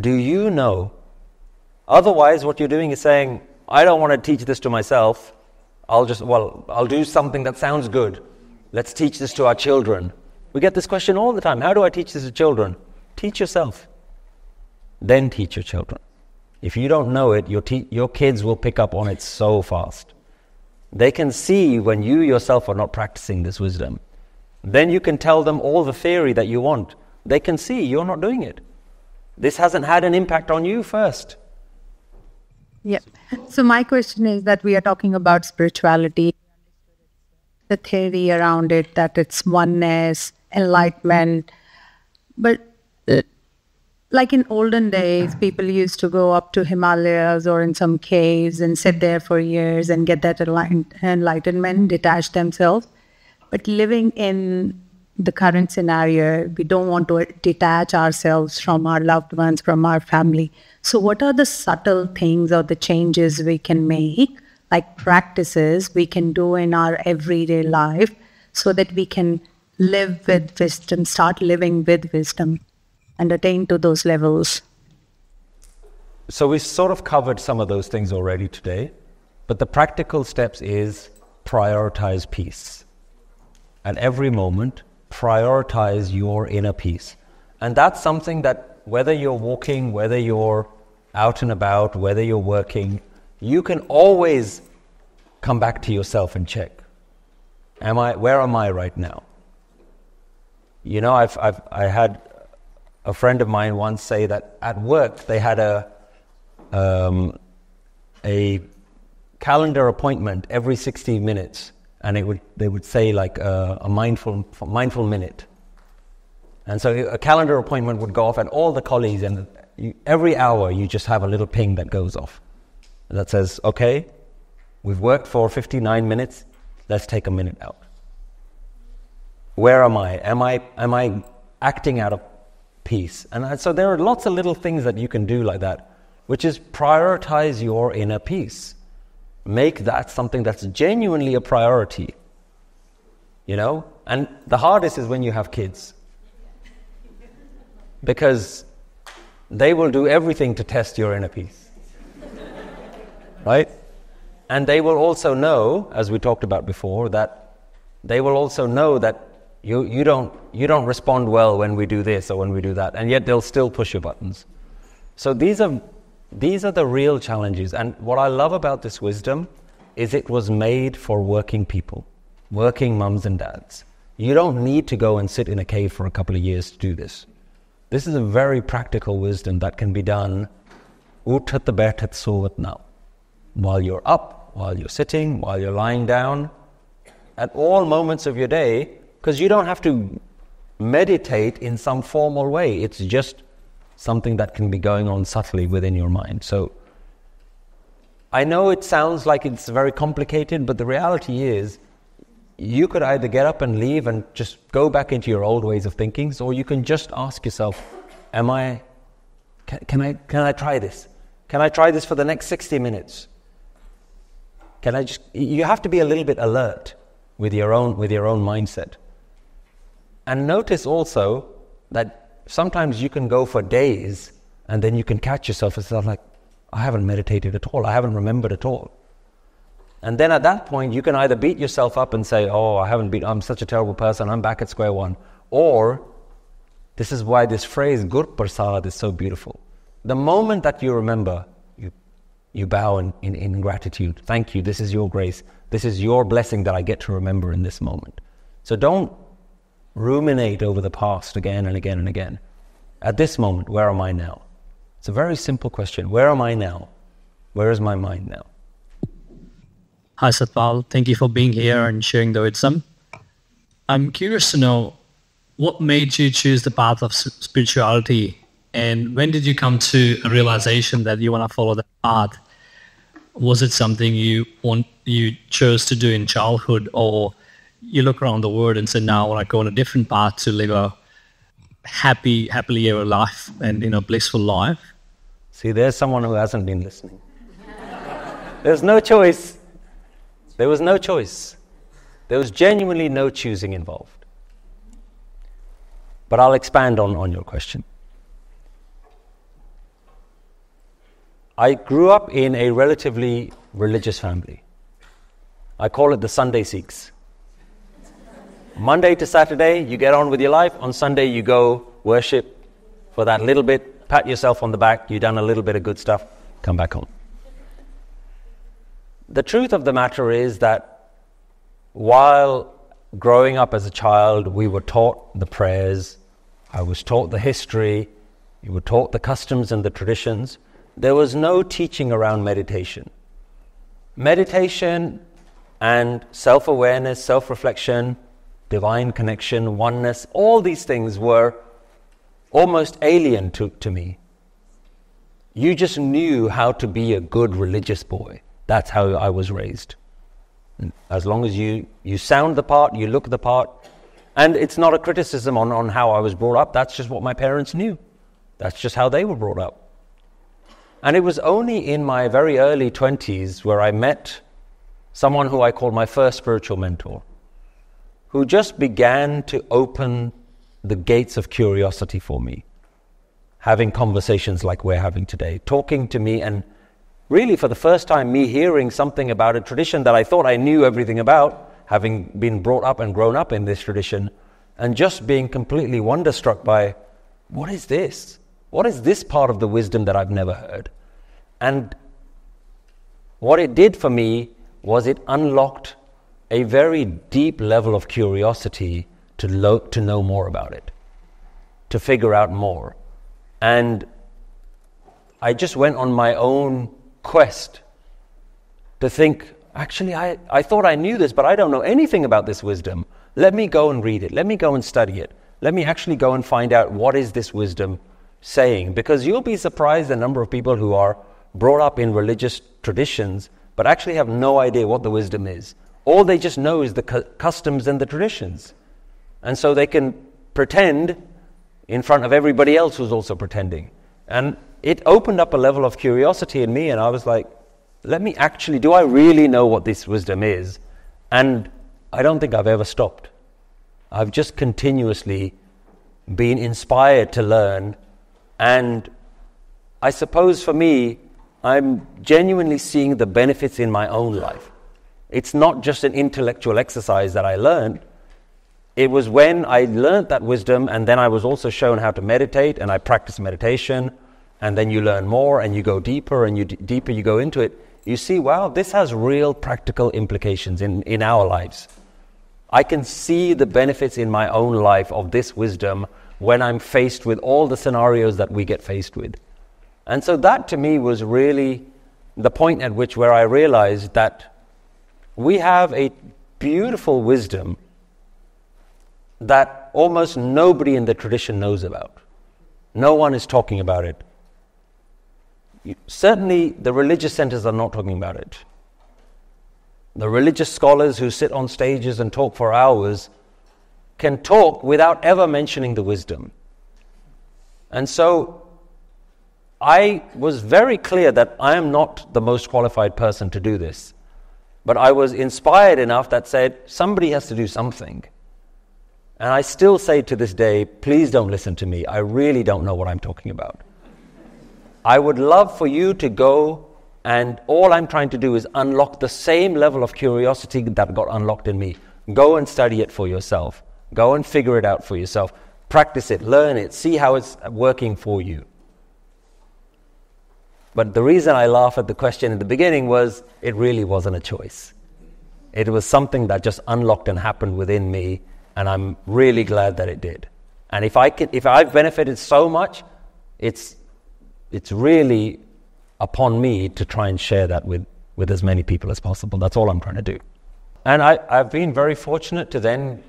Do you know? Otherwise, what you're doing is saying, I don't want to teach this to myself. I'll do something that sounds good. Let's teach this to our children. We get this question all the time. How do I teach this to children? Teach yourself. Then teach your children. If you don't know it, your kids will pick up on it so fast. They can see when you yourself are not practicing this wisdom. Then you can tell them all the theory that you want. They can see you're not doing it. This hasn't had an impact on you first. Yeah. So my question is that we are talking about spirituality, the theory around it, that it's oneness, enlightenment. But like in olden days, people used to go up to Himalayas or in some caves and sit there for years and get that enlightenment, detach themselves. But living in the current scenario, we don't want to detach ourselves from our loved ones, from our family. So what are the subtle things or the changes we can make, like practices we can do in our everyday life so that we can live with wisdom, start living with wisdom and attain to those levels? So we sort of covered some of those things already today, but the practical steps is prioritize peace. At every moment, prioritize your inner peace. And that's something that whether you're walking, whether you're out and about, whether you're working, you can always come back to yourself and check. Where am I right now? You know, I had a friend of mine once say that at work they had a calendar appointment every 60 minutes, and they would say like a mindful minute. And so a calendar appointment would go off at all the colleagues, and every hour you just have a little ping that goes off that says, okay, we've worked for 59 minutes, let's take a minute out. Where am I? Am I acting out of peace? And so there are lots of little things that you can do like that, which is prioritize your inner peace. Make that something that's genuinely a priority. You know? And the hardest is when you have kids. Because they will do everything to test your inner peace. Right? And they will also know, as we talked about before, that they will also know that you don't respond well when we do this or when we do that, and yet they'll still push your buttons. So these are These are the real challenges. And what I love about this wisdom is it was made for working people, working mums and dads. You don't need to go and sit in a cave for a couple of years to do this. This is a very practical wisdom that can be done uthat baitat sovat now. While you're up, while you're sitting, while you're lying down, at all moments of your day, because you don't have to meditate in some formal way. It's just something that can be going on subtly within your mind. So I know it sounds like it's very complicated, but the reality is you could either get up and leave and just go back into your old ways of thinking, or you can just ask yourself, can I try this? Can I try this for the next 60 minutes? You have to be a little bit alert with your own mindset. And notice also that sometimes you can go for days and then you can catch yourself and say, like, I haven't meditated at all. I haven't remembered at all. And then at that point, you can either beat yourself up and say, oh, I'm such a terrible person. I'm back at square one. Or this is why this phrase, Gur Prasad, is so beautiful. The moment that you remember, you bow in gratitude. Thank you. This is your grace. This is your blessing that I get to remember in this moment. So don't ruminate over the past again and again and again. At this moment, where am I now? It's a very simple question. Where am I now? Where is my mind now? Hi Satpal, thank you for being here and sharing the wisdom. I'm curious to know what made you choose the path of spirituality, and when did you come to a realization that you want to follow that path? Was it something you chose to do in childhood, or you look around the world and say, now I want to go on a different path to live a happily ever life and blissful life? See, there's someone who hasn't been listening. There's no choice. There was no choice. There was genuinely no choosing involved. But I'll expand on your question. I grew up in a relatively religious family. I call it the Sunday Sikhs. Monday to Saturday, you get on with your life. On Sunday, you go worship for that little bit, pat yourself on the back, you've done a little bit of good stuff, come back home. The truth of the matter is that while growing up as a child, we were taught the prayers, I was taught the history, we were taught the customs and the traditions. There was no teaching around meditation. Meditation and self-awareness, self-reflection, divine connection, oneness, all these things were almost alien to me. You just knew how to be a good religious boy. That's how I was raised. As long as you sound the part, you look the part. And it's not a criticism on how I was brought up. That's just what my parents knew. That's just how they were brought up. And it was only in my very early 20s where I met someone who I call my first spiritual mentor, who just began to open the gates of curiosity for me, having conversations like we're having today, talking to me, and really for the first time me hearing something about a tradition that I thought I knew everything about, having been brought up and grown up in this tradition, and just being completely wonderstruck by, what is this? What is this part of the wisdom that I've never heard? And what it did for me was it unlocked a very deep level of curiosity to know more about it, to figure out more. And I just went on my own quest to think, actually, I thought I knew this, but I don't know anything about this wisdom. Let me go and read it. Let me go and study it. Let me actually go and find out what is this wisdom saying. Because you'll be surprised the number of people who are brought up in religious traditions but actually have no idea what the wisdom is. All they just know is the customs and the traditions. And so they can pretend in front of everybody else who's also pretending. And it opened up a level of curiosity in me, and I was like, do I really know what this wisdom is? And I don't think I've ever stopped. I've just continuously been inspired to learn, and I suppose for me, I'm genuinely seeing the benefits in my own life. It's not just an intellectual exercise that I learned. It was when I learned that wisdom, and then I was also shown how to meditate, and I practiced meditation, and then you learn more and you go deeper and deeper you go into it, you see, wow, this has real practical implications in our lives. I can see the benefits in my own life of this wisdom when I'm faced with all the scenarios that we get faced with. And so that to me was really the point at which where I realized that we have a beautiful wisdom that almost nobody in the tradition knows about. No one is talking about it. Certainly the religious centers are not talking about it. The religious scholars who sit on stages and talk for hours can talk without ever mentioning the wisdom. And so I was very clear that I am not the most qualified person to do this. But I was inspired enough that said, somebody has to do something. And I still say to this day, please don't listen to me. I really don't know what I'm talking about. I would love for you to go, and all I'm trying to do is unlock the same level of curiosity that got unlocked in me. Go and study it for yourself. Go and figure it out for yourself. Practice it, learn it, see how it's working for you. But the reason I laugh at the question in the beginning was it really wasn't a choice. It was something that just unlocked and happened within me, and I'm really glad that it did. And if I've benefited so much, it's really upon me to try and share that with as many people as possible. That's all I'm trying to do. And I've been very fortunate to then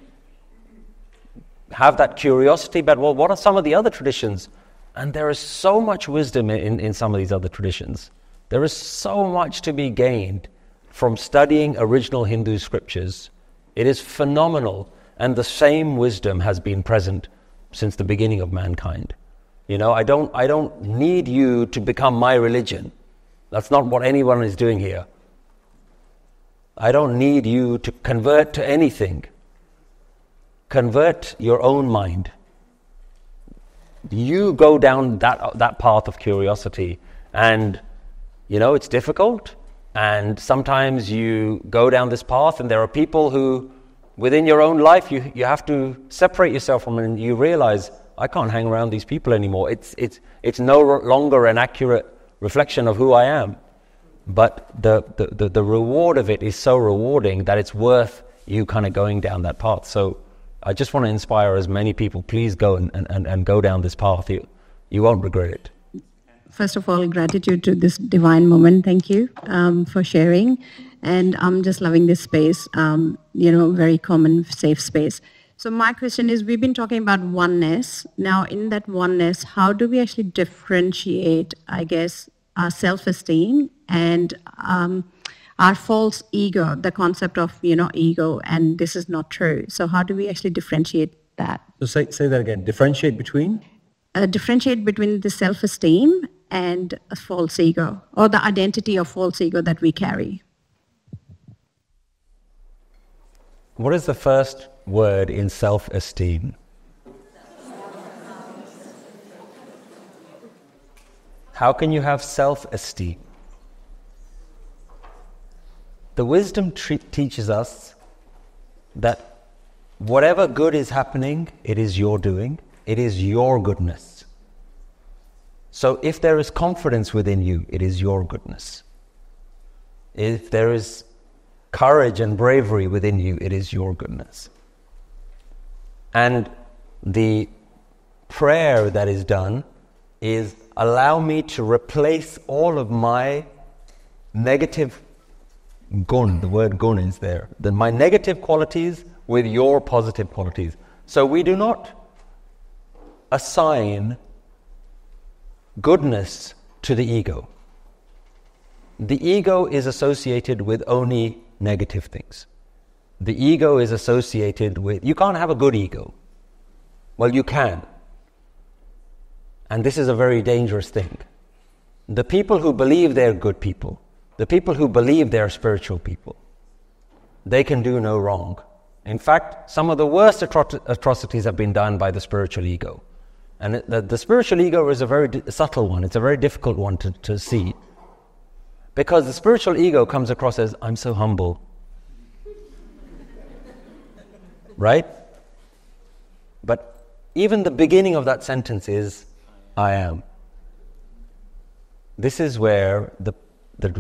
have that curiosity about, well, what are some of the other traditions? And there is so much wisdom in some of these other traditions. There is so much to be gained from studying original Hindu scriptures. It is phenomenal. And the same wisdom has been present since the beginning of mankind. You know, I don't need you to become my religion. That's not what anyone is doing here. I don't need you to convert to anything. Convert your own mind. You go down that path of curiosity, and you know it's difficult, and sometimes you go down this path and there are people who within your own life you have to separate yourself from, and you realize, I can't hang around these people anymore. It's no longer an accurate reflection of who I am. But the reward of it is so rewarding that it's worth you kind of going down that path. So I just want to inspire as many people, please go and go down this path. You won't regret it. First of all, gratitude to this divine moment. Thank you for sharing. And I'm just loving this space, very common, safe space. So my question is, we've been talking about oneness. Now, in that oneness, how do we actually differentiate, I guess, our self-esteem and our false ego, the concept of, ego, and this is not true. So how do we actually differentiate that? So say that again. Differentiate between? Differentiate between the self-esteem and a false ego, or the identity of false ego that we carry. What is the first word in self-esteem? How can you have self-esteem? The wisdom teaches us that whatever good is happening, it is your doing, it is your goodness. So if there is confidence within you, it is your goodness. If there is courage and bravery within you, it is your goodness. And the prayer that is done is, allow me to replace all of my negative gun, the word gun is there, my negative qualities with your positive qualities. So we do not assign goodness to the ego. The ego is associated with only negative things. The ego is associated with, you can't have a good ego. Well, you can. And this is a very dangerous thing. The people who believe they're good people, the people who believe they're spiritual people, they can do no wrong. In fact, some of the worst atrocities have been done by the spiritual ego. And the spiritual ego is a very subtle one. It's a very difficult one to see. Because the spiritual ego comes across as, I'm so humble. Right? But even the beginning of that sentence is, I am. This is where the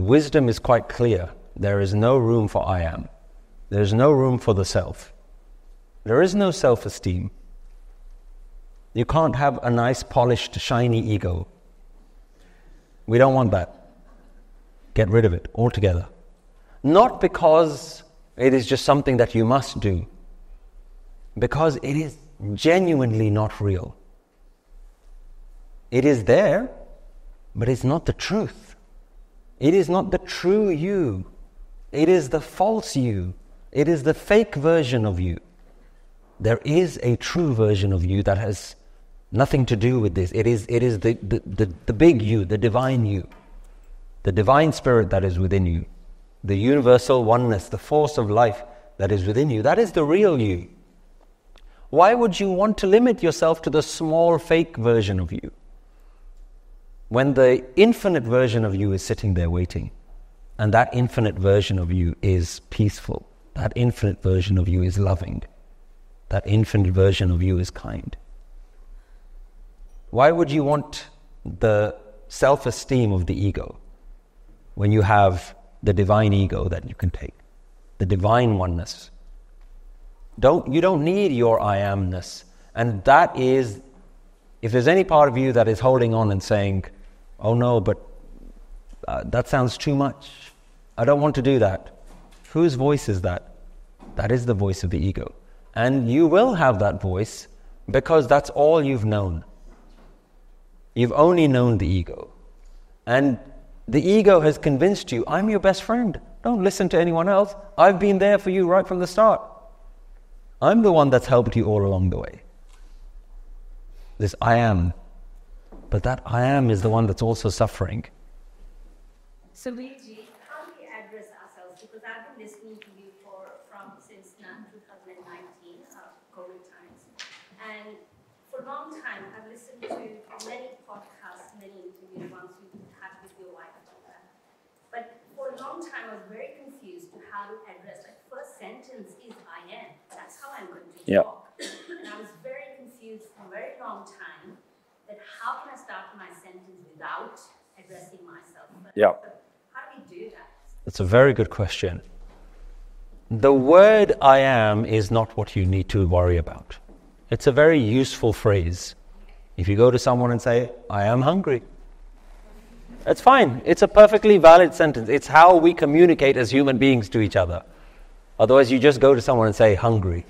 wisdom is quite clear. There is no room for I am. There is no room for the self. There is no self-esteem. You can't have a nice, polished, shiny ego. We don't want that. Get rid of it altogether. Not because it is just something that you must do, because it is genuinely not real. It is there, but it's not the truth. It is not the true you. It is the false you. It is the fake version of you. There is a true version of you that has nothing to do with this. It is the big you, the divine you, the divine spirit that is within you, the universal oneness, the force of life that is within you. That is the real you. Why would you want to limit yourself to the small fake version of you when the infinite version of you is sitting there waiting? And that infinite version of you is peaceful. That infinite version of you is loving. That infinite version of you is kind. Why would you want the self-esteem of the ego when you have the divine ego that you can take? The divine oneness. You don't need your I amness. And that is, if there's any part of you that is holding on and saying, oh no, but that sounds too much. I don't want to do that. Whose voice is that? That is the voice of the ego. And you will have that voice because that's all you've known. You've only known the ego. And the ego has convinced you, I'm your best friend. Don't listen to anyone else. I've been there for you right from the start. I'm the one that's helped you all along the way. This I am. But that I am is the one that's also suffering. So Veerji, how do we address ourselves? Because I've been listening to you since 2019, COVID times. And for a long time, I've listened to many podcasts, many interviews, ones you had with your wife. But for a long time, I was very confused to how to address. Like, first sentence is I am. That's how I'm going to talk. And I was very confused for a very long time that how can I start my sentence without addressing myself? How do we do that? That's a very good question. The word I am is not what you need to worry about. It's a very useful phrase. If you go to someone and say, I am hungry, it's fine. It's a perfectly valid sentence. It's how we communicate as human beings to each other. Otherwise, you just go to someone and say, hungry.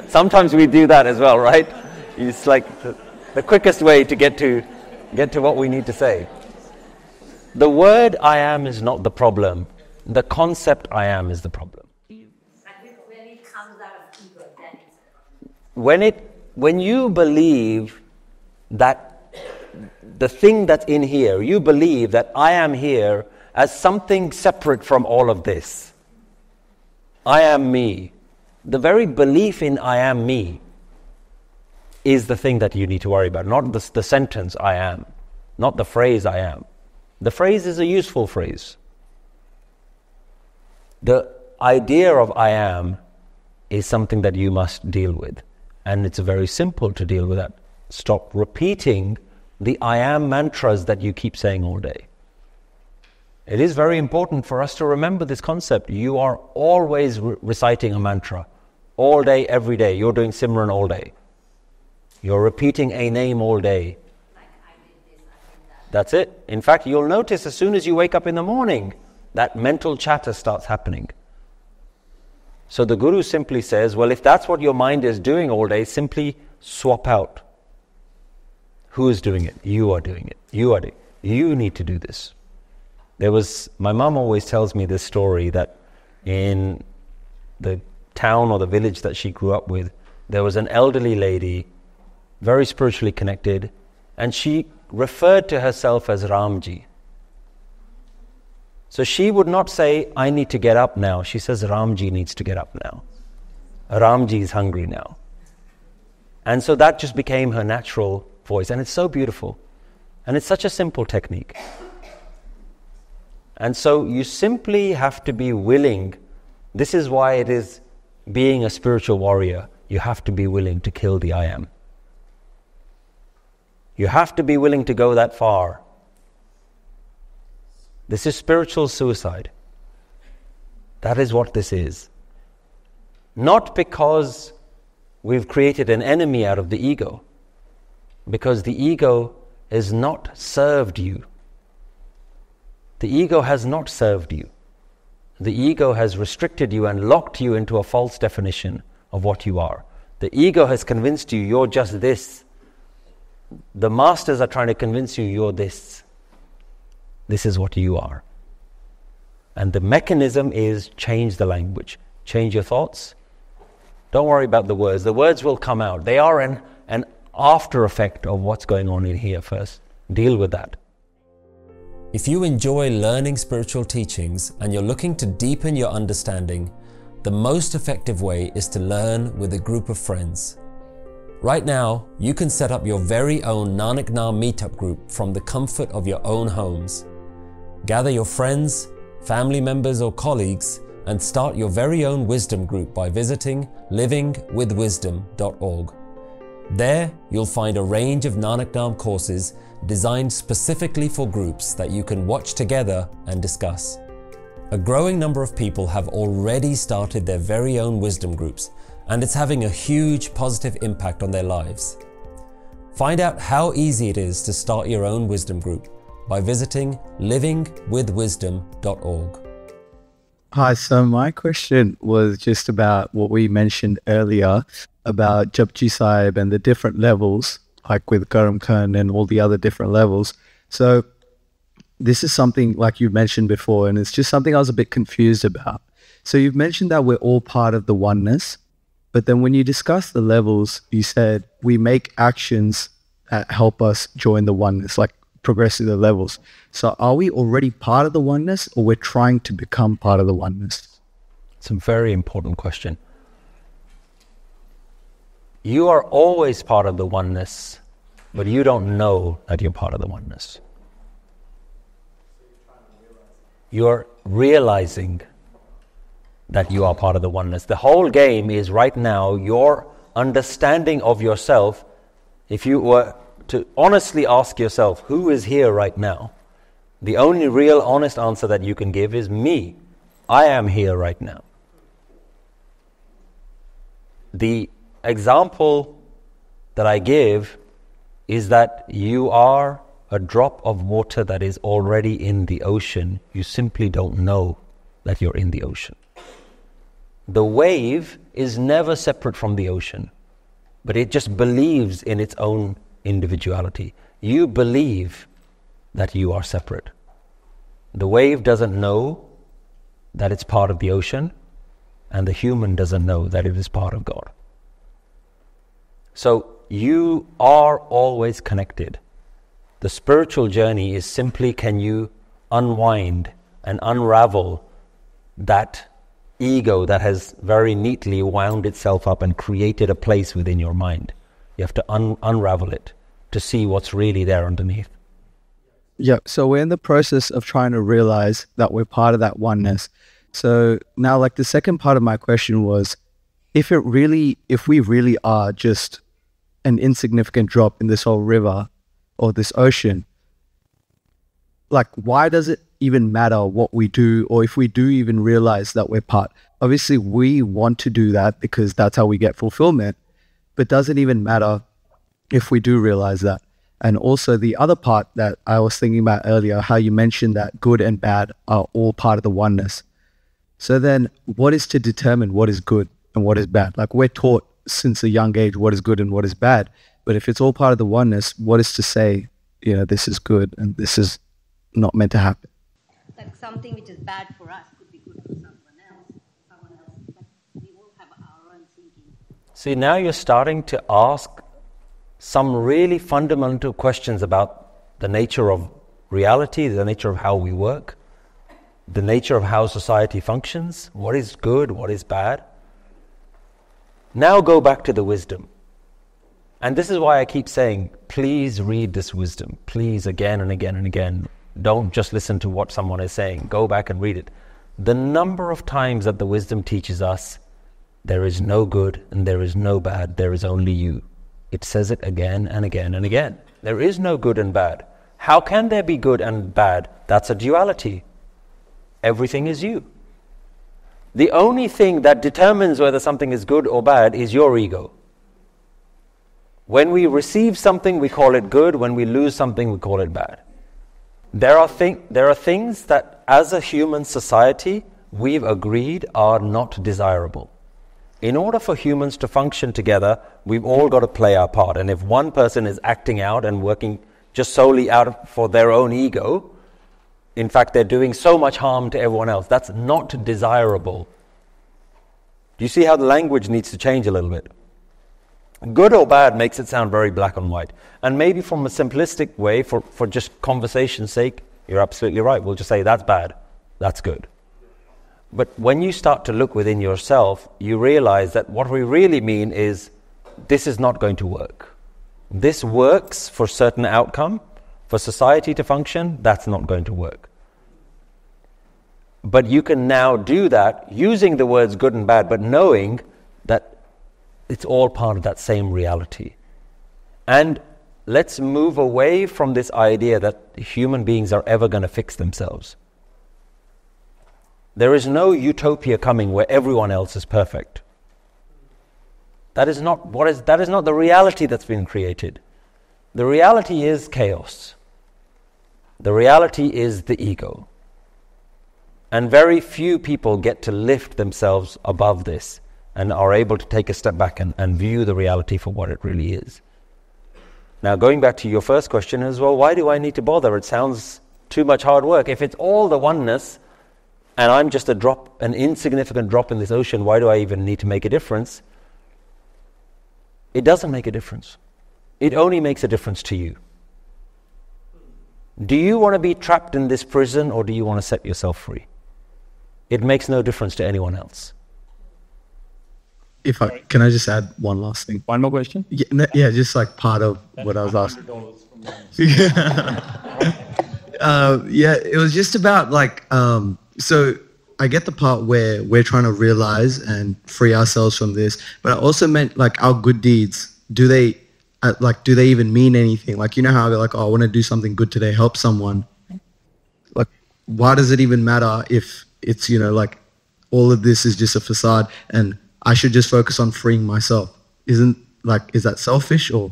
Sometimes we do that as well, right? It's like the quickest way to get to what we need to say. The word I am is not the problem. The concept I am is the problem. When it comes out of ego, that is the problem. When you believe that the thing that's in here, you believe that I am here as something separate from all of this. I am me. The very belief in I am me is the thing that you need to worry about, not the sentence I am, not the phrase I am. The phrase is a useful phrase. The idea of I am is something that you must deal with. And it's very simple to deal with that. Stop repeating the I am mantras that you keep saying all day. It is very important for us to remember this concept. You are always reciting a mantra. All day, every day. You're doing Simran all day. You're repeating a name all day. That's it. In fact, you'll notice as soon as you wake up in the morning, that mental chatter starts happening. So the Guru simply says, well, if that's what your mind is doing all day, simply swap out. Who is doing it? You are doing it. You need to do this. My mom always tells me this story that in the town or the village that she grew up with, there was an elderly lady, very spiritually connected, and she referred to herself as Ramji. So she would not say, I need to get up now. She says, Ramji needs to get up now. Ramji is hungry now. And so that just became her natural voice. And it's so beautiful. And it's such a simple technique. And so you simply have to be willing. This is why it is being a spiritual warrior. You have to be willing to kill the I am. You have to be willing to go that far. This is spiritual suicide. That is what this is. Not because we've created an enemy out of the ego, because the ego has not served you. The ego has not served you. The ego has restricted you and locked you into a false definition of what you are. The ego has convinced you you're just this. The masters are trying to convince you you're this. This is what you are. And the mechanism is change the language. Change your thoughts. Don't worry about the words. The words will come out. They are an after effect of what's going on in here first. Deal with that. If you enjoy learning spiritual teachings and you're looking to deepen your understanding, the most effective way is to learn with a group of friends. Right now, you can set up your very own Nanak Naam meetup group from the comfort of your own homes. Gather your friends, family members or colleagues and start your very own wisdom group by visiting livingwithwisdom.org. There, you'll find a range of Nanak Naam courses designed specifically for groups that you can watch together and discuss. A growing number of people have already started their very own wisdom groups, and it's having a huge positive impact on their lives. Find out how easy it is to start your own wisdom group by visiting livingwithwisdom.org. Hi, so my question was just about what we mentioned earlier about Japji Sahib and the different levels, like with Karam Khan and all the other different levels. So this is something like you mentioned before, and it's just something I was a bit confused about. So you've mentioned that we're all part of the oneness, but then when you discuss the levels, you said we make actions that help us join the oneness, like progress through the levels. So are we already part of the oneness, or we're trying to become part of the oneness? It's a very important question. You are always part of the oneness, but you don't know that you're part of the oneness. You're realizing that you are part of the oneness. The whole game is right now your understanding of yourself. If you were to honestly ask yourself, who is here right now? The only real honest answer that you can give is me. I am here right now. The example that I give is that you are a drop of water that is already in the ocean. You simply don't know that you're in the ocean. The wave is never separate from the ocean, but it just believes in its own individuality. You believe that you are separate. The wave doesn't know that it's part of the ocean, and the human doesn't know that it is part of God. So you are always connected. The spiritual journey is simply, can you unwind and unravel that ego that has very neatly wound itself up and created a place within your mind. You have to unravel it to see what's really there underneath. Yeah, so we're in the process of trying to realize that we're part of that oneness. So now, like, the second part of my question was, if we really are just an insignificant drop in this whole river or this ocean, like, why does it even matter what we do, or if we do even realize that we're part? Obviously, we want to do that because that's how we get fulfillment, but does it even matter if we do realize that? And also the other part that I was thinking about earlier, how you mentioned that good and bad are all part of the oneness. So then what is to determine what is good and what is bad? Like, we're taught since a young age what is good and what is bad, but if it's all part of the oneness, what is to say, this is good and this is not meant to happen? Like, something which is bad for us could be good for someone else, but we all have our own thinking. See, now you're starting to ask some really fundamental questions about the nature of reality, the nature of how we work, the nature of how society functions, what is good, what is bad. Now go back to the wisdom. And this is why I keep saying, please read this wisdom. Please, again and again and again. Don't just listen to what someone is saying. Go back and read it. The number of times that the wisdom teaches us, there is no good and there is no bad, there is only you. It says it again and again and again. There is no good and bad. How can there be good and bad? That's a duality. Everything is you. The only thing that determines whether something is good or bad is your ego. When we receive something, we call it good. When we lose something, we call it bad. There are things that, as a human society, we've agreed are not desirable. In order for humans to function together, we've all got to play our part. And if one person is acting out and working just solely out for their own ego, in fact, they're doing so much harm to everyone else. That's not desirable. Do you see how the language needs to change a little bit? Good or bad makes it sound very black and white. And maybe from a simplistic way, for just conversation's sake, you're absolutely right. We'll just say that's bad, that's good. But when you start to look within yourself, you realize that what we really mean is, this is not going to work. This works for certain outcome. For society to function, that's not going to work. But you can now do that using the words good and bad, but knowing that it's all part of that same reality. And let's move away from this idea that human beings are ever going to fix themselves. There is no utopia coming where everyone else is perfect. That is not the reality that's been created. The reality is chaos. The reality is the ego. And very few people get to lift themselves above this and are able to take a step back and view the reality for what it really is. Now, going back to your first question as well, why do I need to bother? It sounds too much hard work. If it's all the oneness, and I'm just an insignificant drop in this ocean, why do I even need to make a difference? It doesn't make a difference. It only makes a difference to you. Do you want to be trapped in this prison, or do you want to set yourself free? It makes no difference to anyone else. Can I just add one last thing? One more question? Yeah, just like part of what I was asking. Yeah, it was just about like, so I get the part where we're trying to realize and free ourselves from this, but I also meant like our good deeds. Do they even mean anything? Like, you know how they're like, oh, I want to do something good today, help someone. Like, why does it even matter if it's, like all of this is just a facade and I should just focus on freeing myself? Is that selfish or?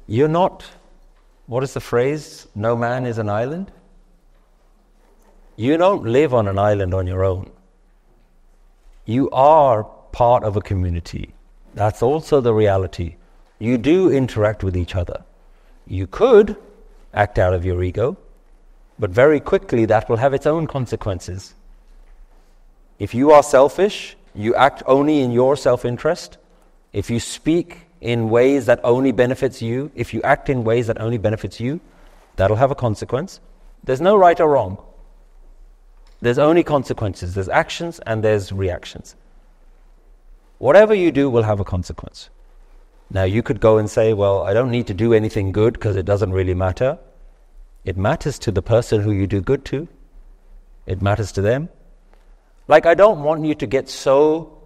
You're not, what is the phrase? No man is an island. You don't live on an island on your own. You are part of a community. That's also the reality. You do interact with each other. You could act out of your ego, but very quickly that will have its own consequences. If you are selfish, you act only in your self-interest. If you speak in ways that only benefits you, if you act in ways that only benefits you, that'll have a consequence. There's no right or wrong. There's only consequences. There's actions and there's reactions. Whatever you do will have a consequence. Now you could go and say, well, I don't need to do anything good because it doesn't really matter. It matters to the person who you do good to. It matters to them. Like, I don't want you to get so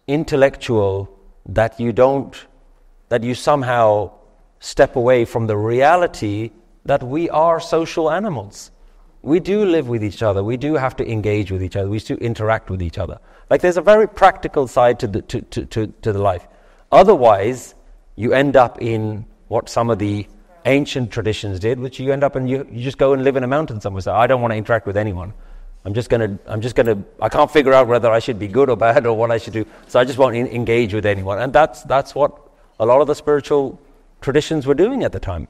intellectual that you somehow step away from the reality that we are social animals. We do live with each other. We do have to engage with each other. We do interact with each other. Like, there's a very practical side to the life. Otherwise, you end up in what some of the ancient traditions did, which you end up and you just go and live in a mountain somewhere. So I don't want to interact with anyone. I can't figure out whether I should be good or bad or what I should do. So I just won't engage with anyone. And that's what a lot of the spiritual traditions were doing at the time.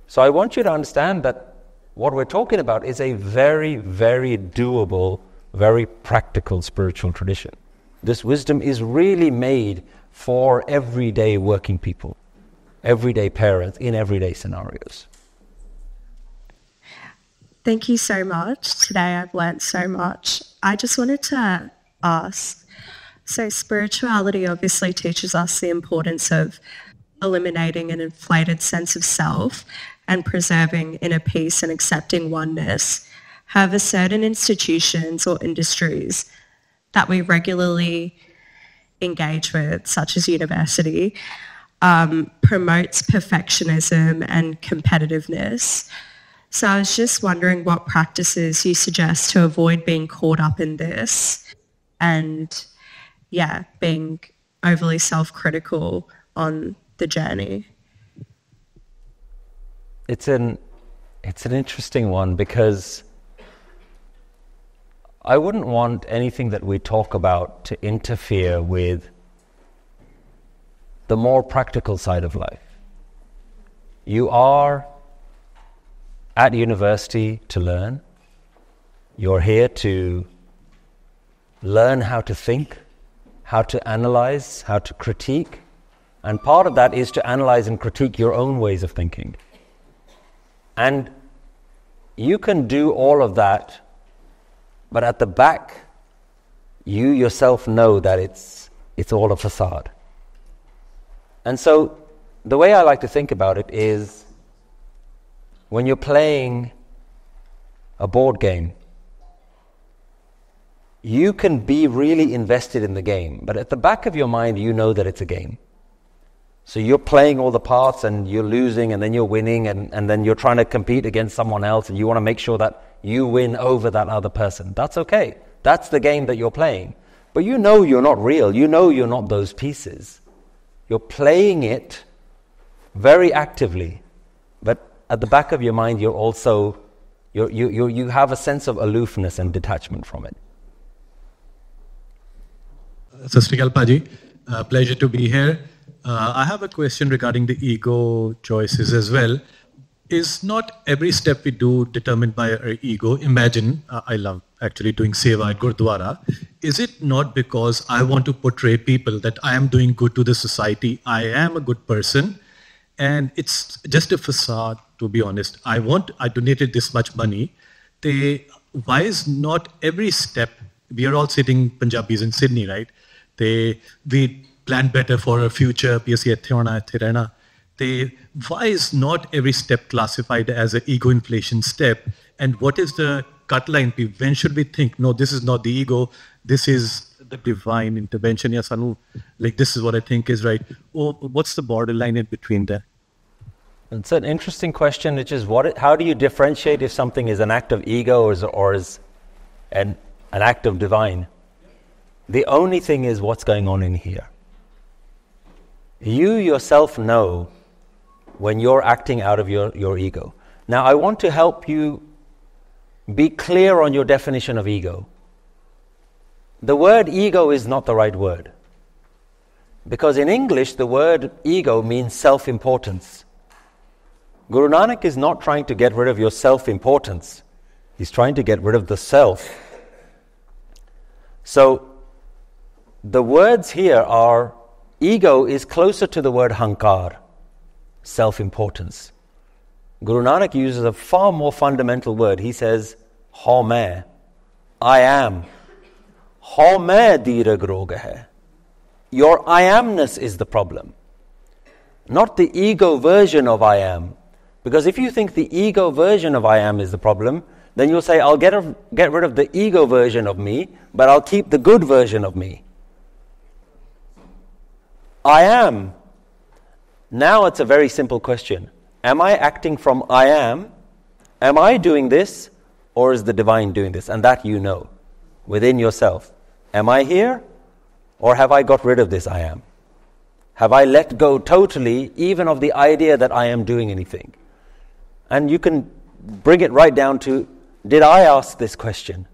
So I want you to understand that what we're talking about is a very, very doable, very practical spiritual tradition. This wisdom is really made for everyday working people, everyday parents, in everyday scenarios. Thank you so much. Today I've learnt so much. I just wanted to ask, so spirituality obviously teaches us the importance of eliminating an inflated sense of self and preserving inner peace and accepting oneness. However, certain institutions or industries that we regularly engage with, such as university, promotes perfectionism and competitiveness. So I was just wondering what practices you suggest to avoid being caught up in this and, being overly self-critical on the journey. It's an interesting one, because I wouldn't want anything that we talk about to interfere with the more practical side of life. You are at university to learn. You're here to learn how to think, how to analyze, how to critique. And part of that is to analyze and critique your own ways of thinking. And you can do all of that, but at the back, you yourself know that it's all a facade. And so the way I like to think about it is, when you're playing a board game, you can be really invested in the game, but at the back of your mind, you know that it's a game. So you're playing all the parts and you're losing and then you're winning and then you're trying to compete against someone else and you want to make sure that you win over that other person. That's okay. That's the game that you're playing. But you know you're not real. You know you're not those pieces. You're playing it very actively. But at the back of your mind, you're also, you have a sense of aloofness and detachment from it. Sasrikal Paji, pleasure to be here. I have a question regarding the ego choices as well. Is not every step we do determined by our ego? Imagine, I love actually doing seva at Gurdwara. Is it not because I want to portray people that I am doing good to the society, I am a good person, and it's just a facade, to be honest. I donated this much money. Why is not every step, we are all sitting Punjabis in Sydney, right? We plan better for our future. Why is not every step classified as an ego inflation step? And what is the cut line? When should we think, no, this is not the ego, this is the divine intervention? Yes, Anu, like this is what I think is right. Or what's the borderline in between there? It's an interesting question, which is how do you differentiate if something is an act of ego or is an act of divine? The only thing is what's going on in here. You yourself know when you're acting out of your ego. Now, I want to help you be clear on your definition of ego. The word ego is not the right word. Because in English, the word ego means self-importance. Guru Nanak is not trying to get rid of your self-importance. He's trying to get rid of the self. So, the words here are, ego is closer to the word hankar, self-importance. Guru Nanak uses a far more fundamental word. He says, ho main, I am. Ho main dirag rog hai. Your I amness is the problem, not the ego version of I am. Because if you think the ego version of I am is the problem, then you'll say, I'll get rid of the ego version of me, but I'll keep the good version of me. I am. Now it's a very simple question. Am I acting from I am? Am I doing this? Or is the divine doing this? And that you know within yourself. Am I here? Or have I got rid of this I am? Have I let go totally even of the idea that I am doing anything? And you can bring it right down to, did I ask this question?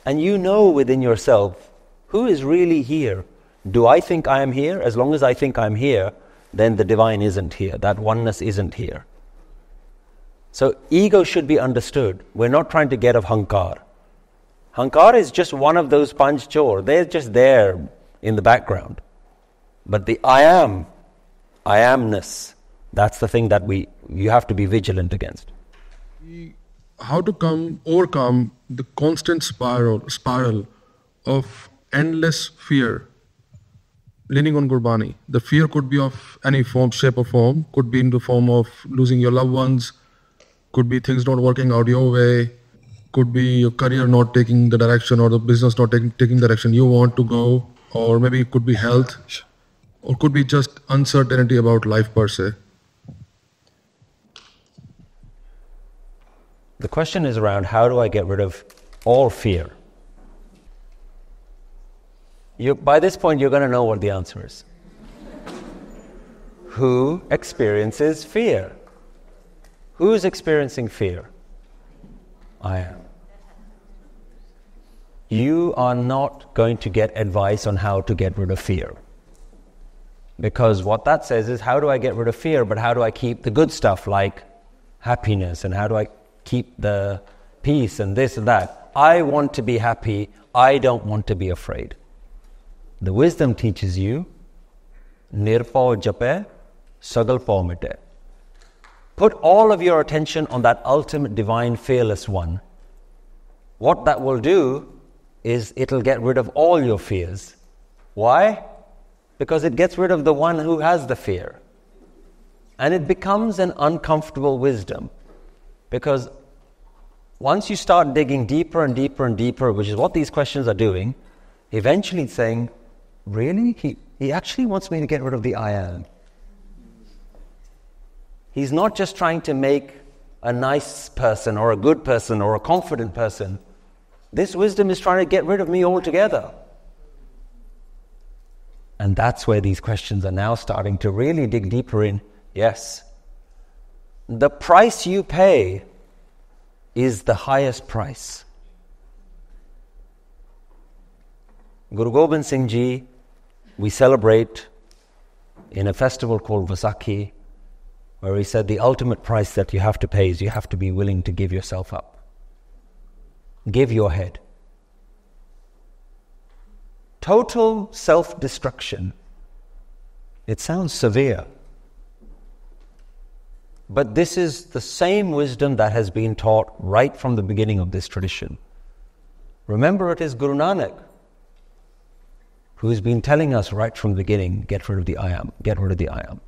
And you know within yourself, who is really here? Do I think I am here? As long as I think I'm here, then the divine isn't here. That oneness isn't here. So ego should be understood. We're not trying to get of hankar. Hankar is just one of those panch chor. They're just there in the background. But the I am, I amness, that's the thing that you have to be vigilant against. How to overcome the constant spiral of endless fear leaning on Gurbani. The fear could be of any form, shape or form, could be in the form of losing your loved ones, could be things not working out your way, could be your career not taking the direction or the business not taking the direction you want to go, or maybe it could be health, or could be just uncertainty about life per se? The question is around how do I get rid of all fear? By this point, you're going to know what the answer is. Who experiences fear? Who's experiencing fear? I am. You are not going to get advice on how to get rid of fear. Because what that says is, how do I get rid of fear, but how do I keep the good stuff like happiness, and how do I keep the peace and this and that? I want to be happy. I don't want to be afraid. The wisdom teaches you, nirpao jape, sagal pao mite. Put all of your attention on that ultimate divine fearless one. What that will do is it'll get rid of all your fears. Why? Because it gets rid of the one who has the fear. And it becomes an uncomfortable wisdom. Because once you start digging deeper and deeper and deeper, which is what these questions are doing, eventually it's saying, really? He actually wants me to get rid of the I am. He's not just trying to make a nice person or a good person or a confident person. This wisdom is trying to get rid of me altogether. And that's where these questions are now starting to really dig deeper in. Yes, the price you pay is the highest price. Guru Gobind Singh Ji, we celebrate in a festival called Vaisakhi, where he said the ultimate price that you have to pay is you have to be willing to give yourself up. Give your head. Total self-destruction. It sounds severe. But this is the same wisdom that has been taught right from the beginning of this tradition. Remember, it is Guru Nanak who's been telling us right from the beginning, get rid of the I am, get rid of the I am.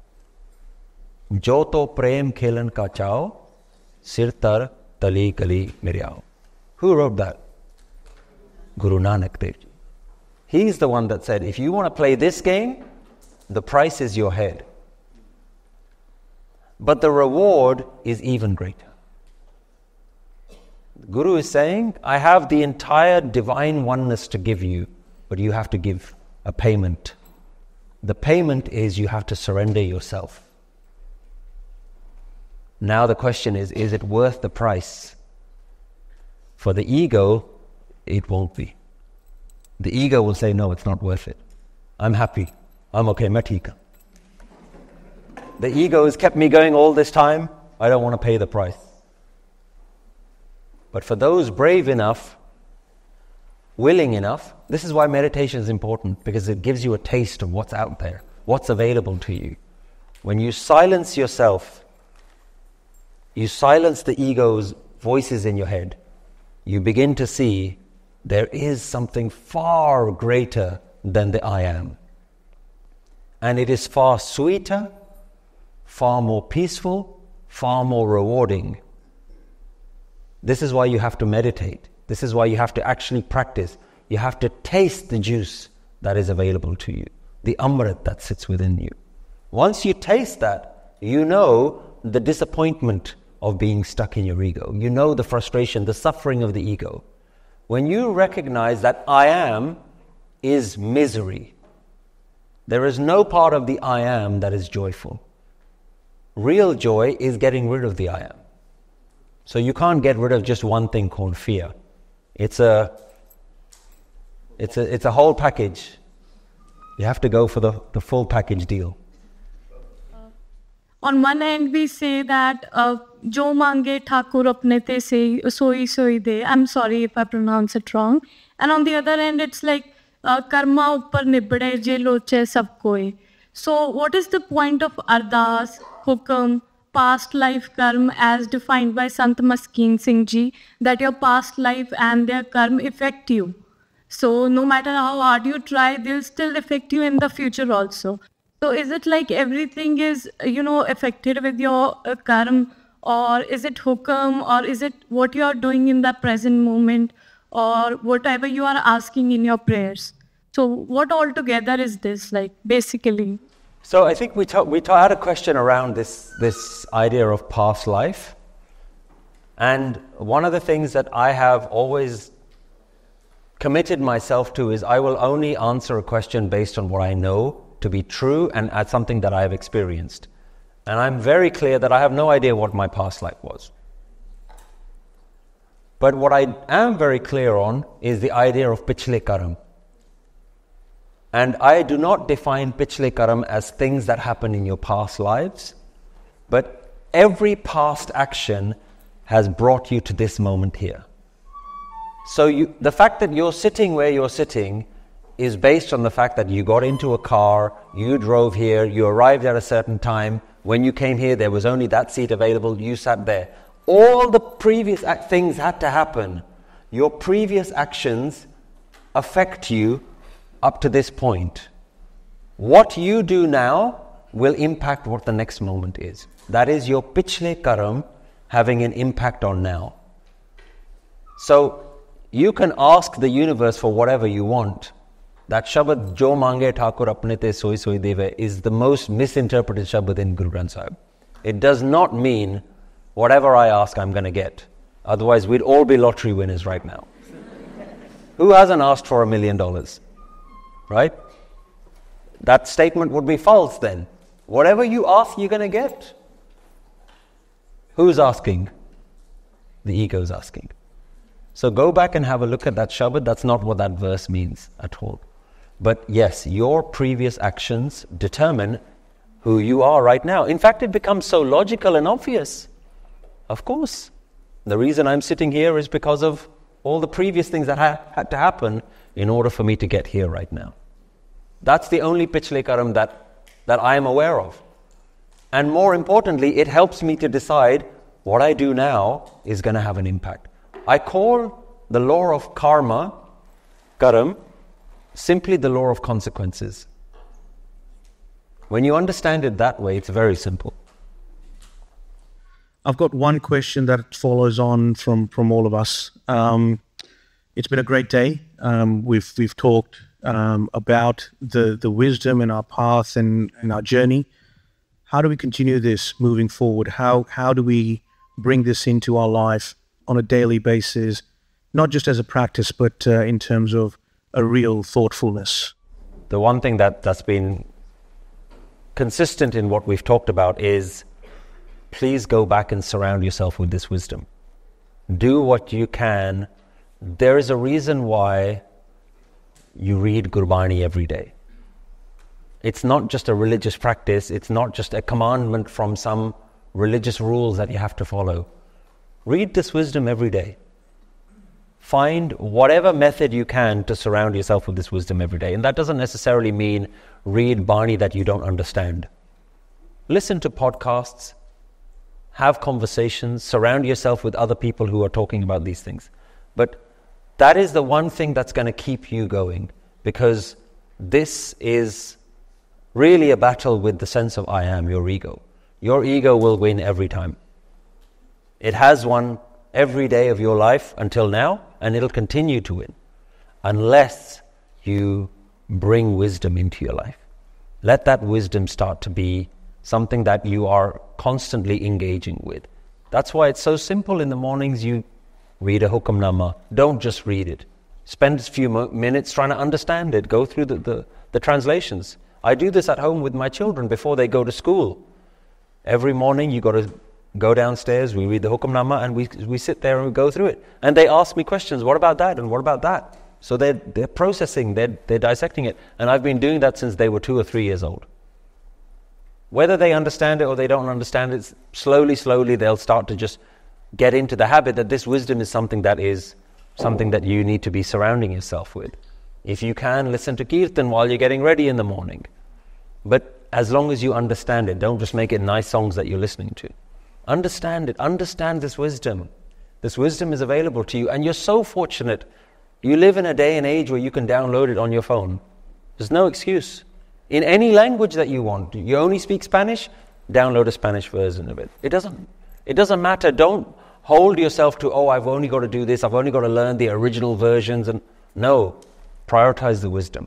Jo to prem khelan ka chao, sir tar tali kali miryao. Who wrote that? Guru Nanak Dev Ji. He's the one that said, if you want to play this game, the price is your head. But the reward is even greater. The Guru is saying, I have the entire divine oneness to give you, but you have to give a payment. The payment is you have to surrender yourself. Now the question is it worth the price? For the ego, it won't be. The ego will say, no, it's not worth it. I'm happy. I'm okay. Main theek haan. The ego has kept me going all this time. I don't want to pay the price. But for those brave enough, willing enough, this is why meditation is important, because it gives you a taste of what's out there, what's available to you. When you silence yourself, you silence the ego's voices in your head, you begin to see there is something far greater than the I am. And it is far sweeter, far more peaceful, far more rewarding. This is why you have to meditate. This is why you have to actually practice. You have to taste the juice that is available to you, the amrit that sits within you. Once you taste that, you know the disappointment of being stuck in your ego. You know the frustration, the suffering of the ego. When you recognize that I am is misery, there is no part of the I am that is joyful. Real joy is getting rid of the I am. So you can't get rid of just one thing called fear. It's a whole package. You have to go for the full package deal. On one end, we say that jo mange thakur apne te se soi de. I'm sorry if I pronounce it wrong. And on the other end, it's like karma uppar nibde je loche sab koi. So what is the point of ardas, hukam, past life karma as defined by Sant Maskeen Singh Ji, that your past life and their karma affect you? So no matter how hard you try, they'll still affect you in the future also. So is it like everything is, affected with your karma, or is it hukam, or is it what you are doing in the present moment, or whatever you are asking in your prayers? So what altogether is this, like, basically? So I think we had a question around this idea of past life. And one of the things that I have always committed myself to is I will only answer a question based on what I know to be true and as something that I have experienced. And I'm very clear that I have no idea what my past life was. But what I am very clear on is the idea of pichle karam. And I do not define pichle karam as things that happen in your past lives, but every past action has brought you to this moment here. So the fact that you're sitting where you're sitting is based on the fact that you got into a car, you drove here, you arrived at a certain time. When you came here, there was only that seat available, you sat there. All the previous things had to happen. Your previous actions affect you up to this point. What you do now will impact what the next moment is. That is your pichle karam having an impact on now. So you can ask the universe for whatever you want. That Shabad Jo Mange Thakur Apne Te Soi Soi Deve is the most misinterpreted Shabad in Guru Granth Sahib. It does not mean whatever I ask I'm going to get. Otherwise we'd all be lottery winners right now. Who hasn't asked for $1 million? Right? That statement would be false then. Whatever you ask, you're going to get. Who's asking? The ego's asking. So go back and have a look at that Shabad. That's not what that verse means at all. But yes, your previous actions determine who you are right now. In fact, it becomes so logical and obvious. Of course. The reason I'm sitting here is because of all the previous things that had to happen in order for me to get here right now. That's the only pichle karam that I am aware of. And more importantly, it helps me to decide what I do now is going to have an impact. I call the law of karma, karam, simply the law of consequences. When you understand it that way, it's very simple. I've got one question that follows on from all of us. It's been a great day. We've talked about the wisdom in our path and in our journey. How do we continue this moving forward? How do we bring this into our life on a daily basis, not just as a practice, but in terms of a real thoughtfulness? The one thing that's been consistent in what we've talked about is please go back and surround yourself with this wisdom. Do what you can. There is a reason why you read Gurbani every day. It's not just a religious practice. It's not just a commandment from some religious rules that you have to follow. Read this wisdom every day. Find whatever method you can to surround yourself with this wisdom every day. And that doesn't necessarily mean read Bani that you don't understand. Listen to podcasts, have conversations, surround yourself with other people who are talking about these things. But that is the one thing that's going to keep you going, because this is really a battle with the sense of I am, your ego. Your ego will win every time. It has won every day of your life until now, and it'll continue to win unless you bring wisdom into your life. Let that wisdom start to be something that you are constantly engaging with. That's why it's so simple. In the mornings you read a hukamnama. Don't just read it. Spend a few minutes trying to understand it. Go through the translations. I do this at home with my children before they go to school. Every morning you got to go downstairs, we read the hukamnama, and we sit there and we go through it. And they ask me questions, what about that and what about that? So they're processing, they're dissecting it. And I've been doing that since they were 2 or 3 years old. Whether they understand it or they don't understand it, slowly they'll start to just get into the habit that this wisdom is something that you need to be surrounding yourself with. If you can, listen to Kirtan while you're getting ready in the morning. But as long as you understand it, don't just make it nice songs that you're listening to. Understand it. Understand this wisdom. This wisdom is available to you, and you're so fortunate. You live in a day and age where you can download it on your phone. There's no excuse. In any language that you want. You only speak Spanish? Download a Spanish version of it. It doesn't matter. Don't hold yourself to, I've only got to do this, I've only got to learn the original versions. And no, prioritize the wisdom.